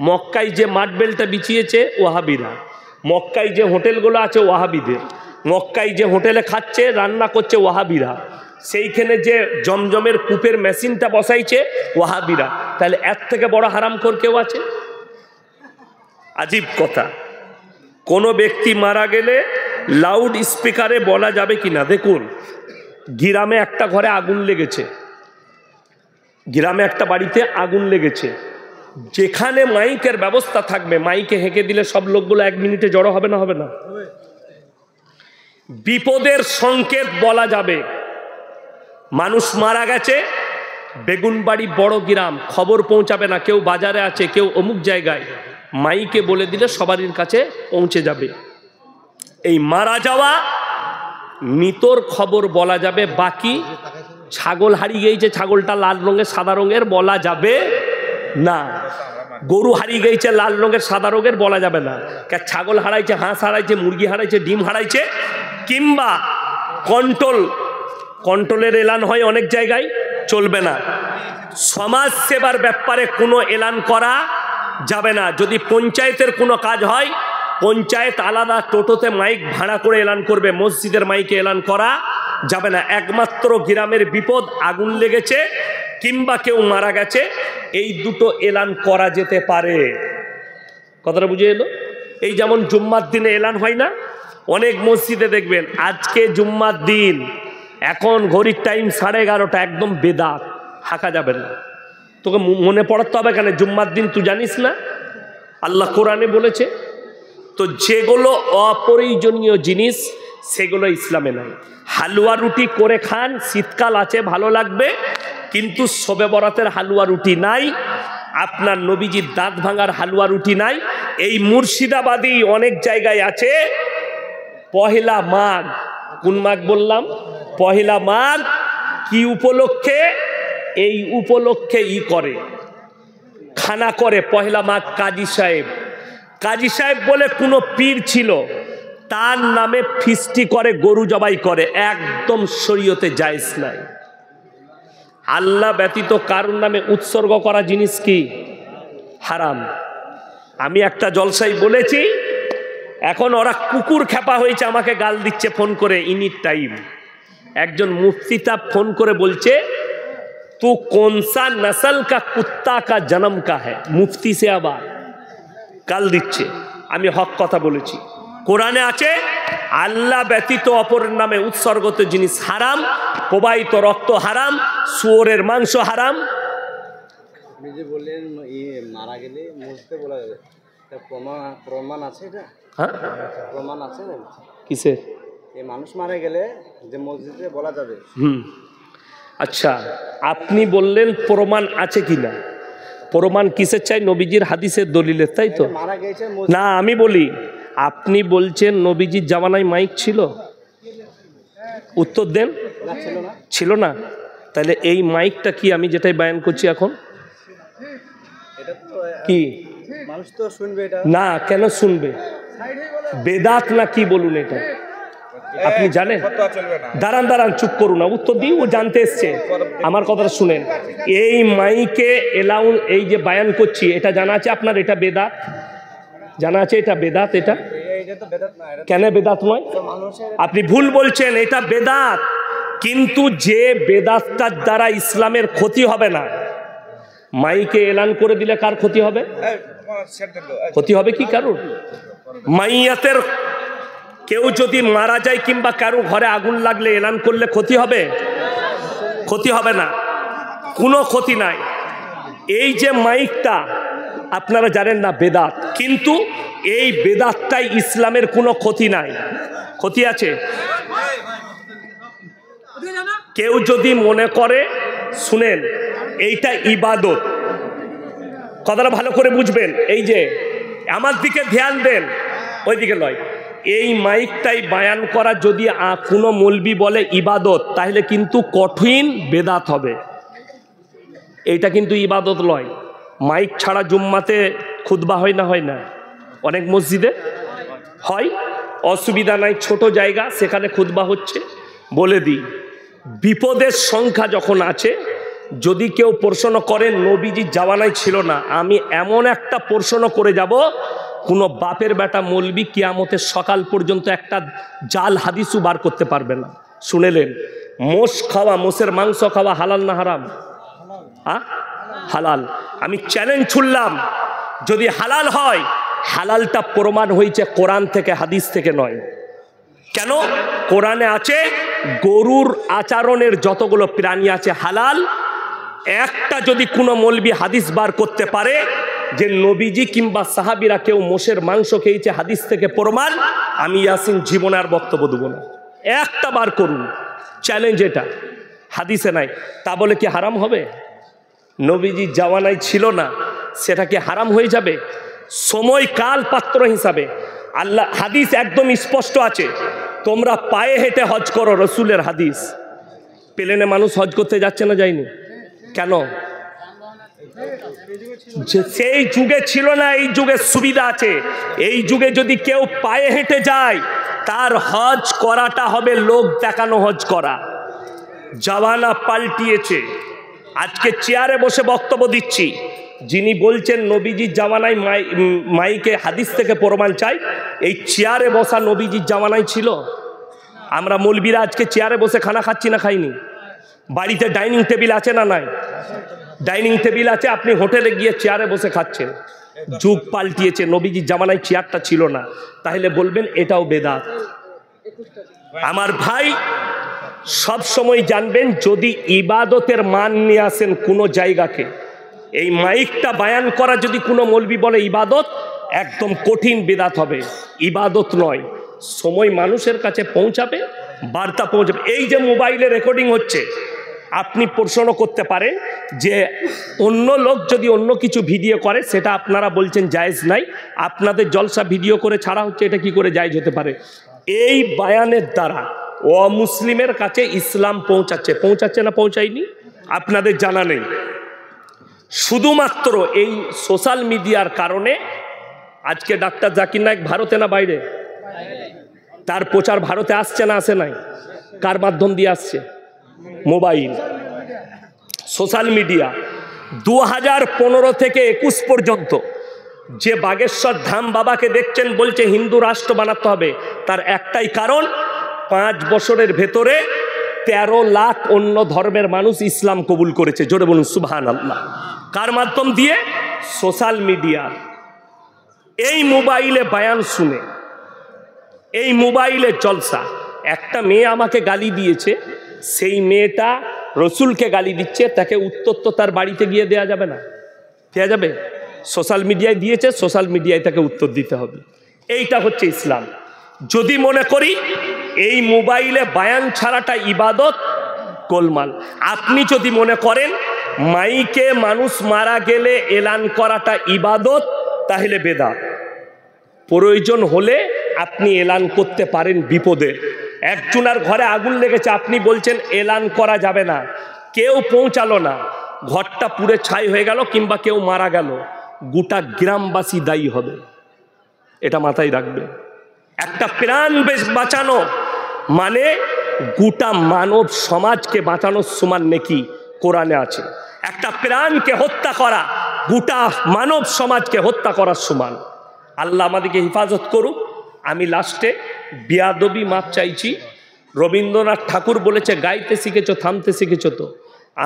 মক্কায় যে মাঠবেলটা বিছিয়েছে ওয়াহাবিরা, মক্কায় যে হোটেলগুলো আছে ওয়াহাবিদের, মক্কায় যে হোটেলে খাচ্ছে রান্না করছে ওয়াহাবিরা, সেইখানে যে জমজমের কূপের মেশিনটা বসাইছে ওয়াহাবিরা। তাহলে এর থেকে বড় হারামখোর কেউ আছে? আজীব কথা। কোনো ব্যক্তি মারা গেলে লাউড স্পিকারে বলা যাবে কিনা? দেখুন, গ্রামে একটা ঘরে আগুন লেগেছে, গ্রামে একটা বাড়িতে আগুন লেগেছে, যেখানে মাইকের ব্যবস্থা থাকবে, মাইকে হেঁকে দিলে সব লোকগুলো 1 মিনিটে জড়ো হবে না? হবে না? বিপদের সংকেত বলা যাবে। মানুষ মারা গেছে, বেগুনবাড়ি বড় গ্রাম, খবর পৌঁছাবে না, কেউ বাজারে আছে, কেউ অমুক জায়গায়, মাইকে বলে দিলে সবারই কাছে পৌঁছে যাবে। এই মারা যাওয়া মৃতর খবর বলা যাবে, বাকি ছাগল হারিয়ে গিয়েছে, ছাগলটা লাল রঙের সাদা রঙের বলা যাবে না, গরু হারিয়ে গিয়েছে লাল রঙের সাদা রঙের বলা যাবে না, ছাগল হারাইছে, হাঁস হারাইছে, মুরগি হারাইছে, ডিম হারাইছে, কিংবা কন্ট্রোলের এলান হয় অনেক জায়গায়, চলবে না। সমাজ সেবার ব্যাপারে কোনো এলান করা যাবে না। যদি পঞ্চায়েতের কোনো কাজ হয়, পঞ্চায়েত আলাদা টোটোতে মাইক ভাড়া করে এলান করবে, মসজিদের মাইকে এলান করা যাবে না। একমাত্র গ্রামের বিপদ, আগুন লেগেছে কিংবা কেউ মারা গেছে, এই দুটো এলান করা যেতে পারে। কথাটা বুঝে এলো? এই যেমন জুম্মার দিনে এলান হয় না, অনেক মসজিদে দেখবেন আজকে জুম্মার দিন, এখন ঘড়ির টাইম 11:30, একদম বেদাত, হাঁকা যাবে না। তোকে মনে পড়াতে হবে কেন? জুম্মার দিন তুই জানিস না? আল্লাহ কোরআনে বলেছে। তো যেগুলো অপ্রয়োজনীয় জিনিস সেগুলো ইসলামে নাই। হালুয়া রুটি করে খান, শীতকাল আছে ভালো লাগবে, কিন্তু শবে বরাতের হালুয়া রুটি নাই, আপনার নবীজির দাঁত ভাঙার হালুয়া রুটি নাই। এই মুর্শিদাবাদী অনেক জায়গায় আছে পহেলা মাঘ, কোন মাঘ বললাম? পহেলা মাঘ। কি উপলক্ষে? এই উপলক্ষে করে খানা করে পহেলা মাঘ। কাজী সাহেব বলে কোনো পীর ছিল, তার নামে ফিস্টি করে, গরু জবাই করে, একদম শরীয়তে জায়েজ নাই। আল্লাহ ব্যতীত কারুর নামে উৎসর্গ করা জিনিস কি? হারাম। আমি একটা জলসায় বলেছি, এখন ওরা কুকুর খেপা হয়েছে, আমাকে গাল দিচ্ছে ফোন করে এনি টাইম। একজন মুফতি তা ফোন করে বলছে, তু কোনসা নসল কা কুত্তা কা জন্ম কা হ্যায়? মুফতি সে আবার গাল দিচ্ছে। আমি হক কথা বলেছি। কোরআনে আছে আল্লাহ ব্যতীত অপরের নামে উৎসর্গত জিনিস হারাম, প্রবাহিত রক্ত হারাম, শুয়োরের মাংস হারাম। আপনি যে বললেন মারা গেলে মসজিদে বলা যাবে, তার প্রমাণ আছে? এটা হ্যাঁ, প্রমাণ আছে না কিসে? এই মানুষ মারা গেলে যে মসজিদে বলা যাবে। আচ্ছা, আপনি বললেন প্রমাণ আছে কিনা? প্রমাণ কিসের চাই? নবীজির হাদিসের দলিলের, তাই তো? মারা গেছে না, আমি বলি, আপনি বলছেন নবীজির জামানায় মাইক ছিল? উত্তর দেন। ছিল না? তাহলে এই মাইকটা কি আমি যেটাই বয়ান করছি এখন? এটা তো কি মানুষ তো শুনবে এটা না? কেন শুনবে? বেদাত না কি বলুন এটা? আপনি জানেন? দাঁড়ান দাঁড়ান, চুপ করুন না, উত্তর দিই, ও জানতে এসছে। আমার কথাটা শুনেন। এই মাইকে এলাউ, এই যে বায়ান করছি, এটা জানা আছে আপনার? এটা বেদাত জানা আছে? এটা বেদাত। এটা তো বেদাত না। এটা কেন বেদাত নয়? মানুষের আপনি ভুল বলছেন, এটা বেদাত। কিন্তু যে বেদাতটার দ্বারা ইসলামের ক্ষতি হবে না, মাইকে এলান করে দিলে কার ক্ষতি হবে? ক্ষতি হবে কি কারোর? মাইয়াতের কেউ যদি মারা যায় কিংবা কারো ঘরে আগুন লাগলে এলান করলে ক্ষতি হবে? ক্ষতি হবে না, কোনো ক্ষতি নাই। এই যে মাইকটা আপনারা জানেন না বেদাত, কিন্তু এই বেদাতটাই ইসলামের কোনো ক্ষতি নাই। ক্ষতি আছে? কেউ যদি মনে করে, শুনেন, এইটা ইবাদত, কথাটা ভালো করে বুঝবেন। এই যে আমার দিকে ধ্যান দেন, ওই দিকে নয়। এই মাইকটাই বায়ান করা যদি কোনো মৌলবি বলে ইবাদত, তাহলে কিন্তু কঠিন বেদাত হবে। এইটা কিন্তু ইবাদত নয়। মাইক ছাড়া জুম্মাতে খুতবা হয় না? হয় না? অনেক মসজিদে হয়, অসুবিধা নাই, ছোট জায়গা, সেখানে খুতবা হচ্ছে। বলে দিই, বিপদের সংখ্যা যখন আছে, যদি কেউ প্রশ্ন করে নবীজির জামানায় ছিল না, আমি এমন একটা প্রশ্ন করে যাব, কোনো বাপের বেটা মৌলবি কিয়ামতের সকাল পর্যন্ত একটা জাল হাদিসও বার করতে পারবে না। শুনেলেন, মোষ খাওয়া, মোষের মাংস খাওয়া হালাল না হারাম? হালাল। আমি চ্যালেঞ্জ ছুড়লাম, যদি হালাল হয়, হালালটা প্রমাণ হয়েছে কোরআন থেকে, হাদিস থেকে নয়। কেন? কোরআনে আছে গরুর আচরণের যতগুলো প্রাণী আছে হালাল। একটা যদি কোনো মৌলবি হাদিস বার করতে পারে যে নবীজি কিংবা সাহাবিরা কেউ মোষের মাংস খেয়েছে, হাদিস থেকে প্রমাণ, আমি ইয়াসিন জীবনে আর বক্তব্য দেবো না। একটা বার করুন, চ্যালেঞ্জ এটা, হাদিসে নাই। তা বলে কি হারাম হবে? নবীজি জামানায় ছিল না, সেটা কি হারাম হয়ে যাবে? সময় কাল পাত্র হিসাবে আল্লাহ, হাদিস একদম স্পষ্ট আছে, তোমরা পায়ে হেঁটে হজ করো, রসুলের হাদিস। প্লেনে মানুষ হজ করতে যাচ্ছে না, যায়নি কেন? সেই যুগে ছিল না, এই যুগে সুবিধা আছে। এই যুগে যদি কেউ পায়ে হেঁটে যায়, তার হজ করাটা হবে লোক দেখানো হজ করা। জামানা পাল্টিয়েছে। আজকে চেয়ারে বসে বক্তব্য দিচ্ছি, যিনি বলছেন নবীজির জামানায় মাইকে হাদিস থেকে প্রমাণ চাই, এই চেয়ারে বসা নবীজির জামানায় ছিল? আমরা মৌলবীরা আজকে চেয়ারে বসে খানা খাচ্ছি না? খাইনি। বাড়িতে ডাইনিং টেবিল আছে না? নাই। ডাইনিং টেবিল আছে, আপনি হোটেলে গিয়ে চেয়ারে বসে খাচ্ছেন। যুগ পাল্টিয়েছে, নবীজির জামানায় চেয়ারটা ছিল না, তাহলে বলবেন এটাও বেদাত। আমার ভাই, সব সময় জানবেন, যদি ইবাদতের মান নিয়ে আসেন কোনো জায়গাকে, এই মাইকটা বায়ান করা যদি কোনো মৌলবি বলে ইবাদত, একদম কঠিন বেদাত হবে, ইবাদত নয়। সময় মানুষের কাছে পৌঁছাবে, বার্তা পৌঁছাবে। এই যে মোবাইলে রেকর্ডিং হচ্ছে, আপনি প্রশ্ন করতে পারেন যে অন্য লোক যদি অন্য কিছু ভিডিও করে, সেটা আপনারা বলছেন জায়েজ নাই, আপনাদের জলসা ভিডিও করে ছাড়া হচ্ছে, এটা কি করে জায়েজ হতে পারে? এই বায়ানের দ্বারা অমুসলিমের কাছে ইসলাম পৌঁছাচ্ছে না পৌঁছায়নি? আপনাদের জানা নেই। শুধুমাত্র এই সোশ্যাল মিডিয়ার কারণে আজকে ডাক্তার জাকির নায়েক ভারতে না বাইরে? তার প্রচার ভারতে আসছে না আসে নাই? কার মাধ্যম দিয়ে আসছে? Mobile, social media. 2015 থেকে 21 পর্যন্ত যে বাগেশ্বর ধাম বাবাকে দেখছেন বলছে হিন্দু রাষ্ট্র বানাতে হবে, তার একটাই কারণ, 5 বছরের ভেতরে 13 লাখ অন্য ধর্মের মানুষ ইসলাম কবুল করেছে। জোরে বলুন সুবহানাল্লাহ। কার মাধ্যম দিয়ে? Social media. এই মোবাইলে বয়ান শুনে, এই মোবাইলে জলসা। একটা মেয়ে আমাকে গালি দিয়েছে, সেই মেয়েটা রসুলকে গালি দিচ্ছে, তাকে উত্তর তো তার বাড়িতে গিয়ে দেয়া যাবে না? দেওয়া যাবে? সোশ্যাল মিডিয়ায় দিয়েছে, সোশ্যাল মিডিয়ায় তাকে উত্তর দিতে হবে। এইটা হচ্ছে ইসলাম। যদি মনে করি এই মোবাইলে বায়ান ছাড়াটা ইবাদত, গোলমাল। আপনি যদি মনে করেন মাইকে মানুষ মারা গেলে এলান করাটা ইবাদত, তাহলে বেদাত। প্রয়োজন হলে আপনি এলান করতে পারেন বিপদে। একজনের ঘরে আগুন লেগেছে, আপনি বলছেন এলান করা যাবে না, কেউ পৌঁছালো না, ঘরটা পুড়ে ছাই হয়ে গেল, কিংবা কেউ মারা গেল, গোটা গ্রামবাসী দায়ী হবে। এটা মাথায় রাখবে। একটা প্রাণ বাঁচানো মানে গোটা মানব সমাজকে বাঁচানোর সমান নেকি কোরআনে আছে। একটা প্রাণকে হত্যা করা গোটা মানব সমাজকে হত্যা করার সমান। আল্লাহ আমাদেরকে হেফাজত করুক। আমি লাস্টে বিয়াদবি মাপ চাইছি। রবীন্দ্রনাথ ঠাকুর বলেছে, গাইতে শিখেছো, থামতে শিখেছো তো?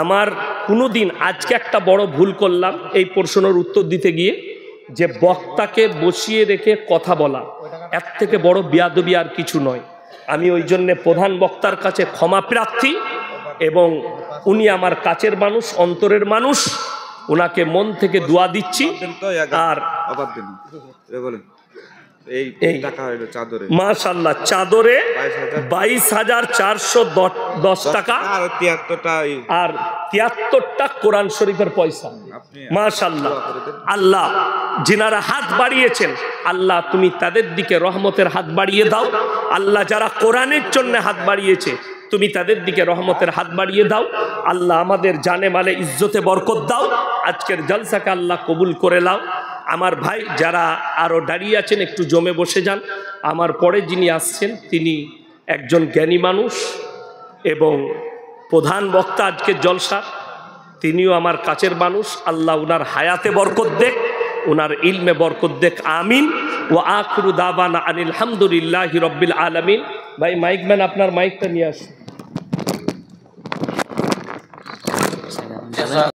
আমার কোনো দিন, আজকে একটা বড় ভুল করলাম এই প্রশ্নের উত্তর দিতে গিয়ে, যে বক্তাকে বসিয়ে রেখে কথা বলা, এর থেকে বড় বিয়াদবি আর কিছু নয়। আমি ওই জন্যে প্রধান বক্তার কাছে ক্ষমা প্রার্থী। এবং উনি আমার কাছের মানুষ, অন্তরের মানুষ, ওনাকে মন থেকে দোয়া দিচ্ছি। আর অবাদ দিন বলেন এই টাকা হইলো চাদরে মাশাআল্লাহ চাদরে 22,410 টাকা আর 73টা আর 73টা কোরআন শরীফের পয়সা। মাশাআল্লাহ, আল্লাহ যিনারা হাত বাড়িয়েছেন আল্লাহ তুমি তাদের দিকে রহমতের হাত বাড়িয়ে দাও। আল্লাহ যারা কোরআনের জন্য হাত বাড়িয়েছে তুমি তাদের দিকে রহমতের হাত বাড়িয়ে দাও। আল্লাহ আমাদের জানে মালে ইজ্জতে বরকত দাও। আজকের জলসাকে আল্লাহ কবুল করে নাও। আমার ভাই যারা আরও দাঁড়িয়ে আছেন একটু জমে বসে যান। আমার পরে যিনি আসছেন তিনি একজন জ্ঞানী মানুষ এবং প্রধান বক্তা আজকের জলসা, তিনিও আমার কাছের মানুষ। আল্লাহ উনার হায়াতে বরকত দেখ, উনার ইলমে বরকত দেখ, আমিন। ও আখিরু দাওয়ানা আনিল হামদুলিল্লাহি রাব্বিল আলামিন। ভাই মাইকম্যান আপনার মাইকটা নিয়ে আসুন।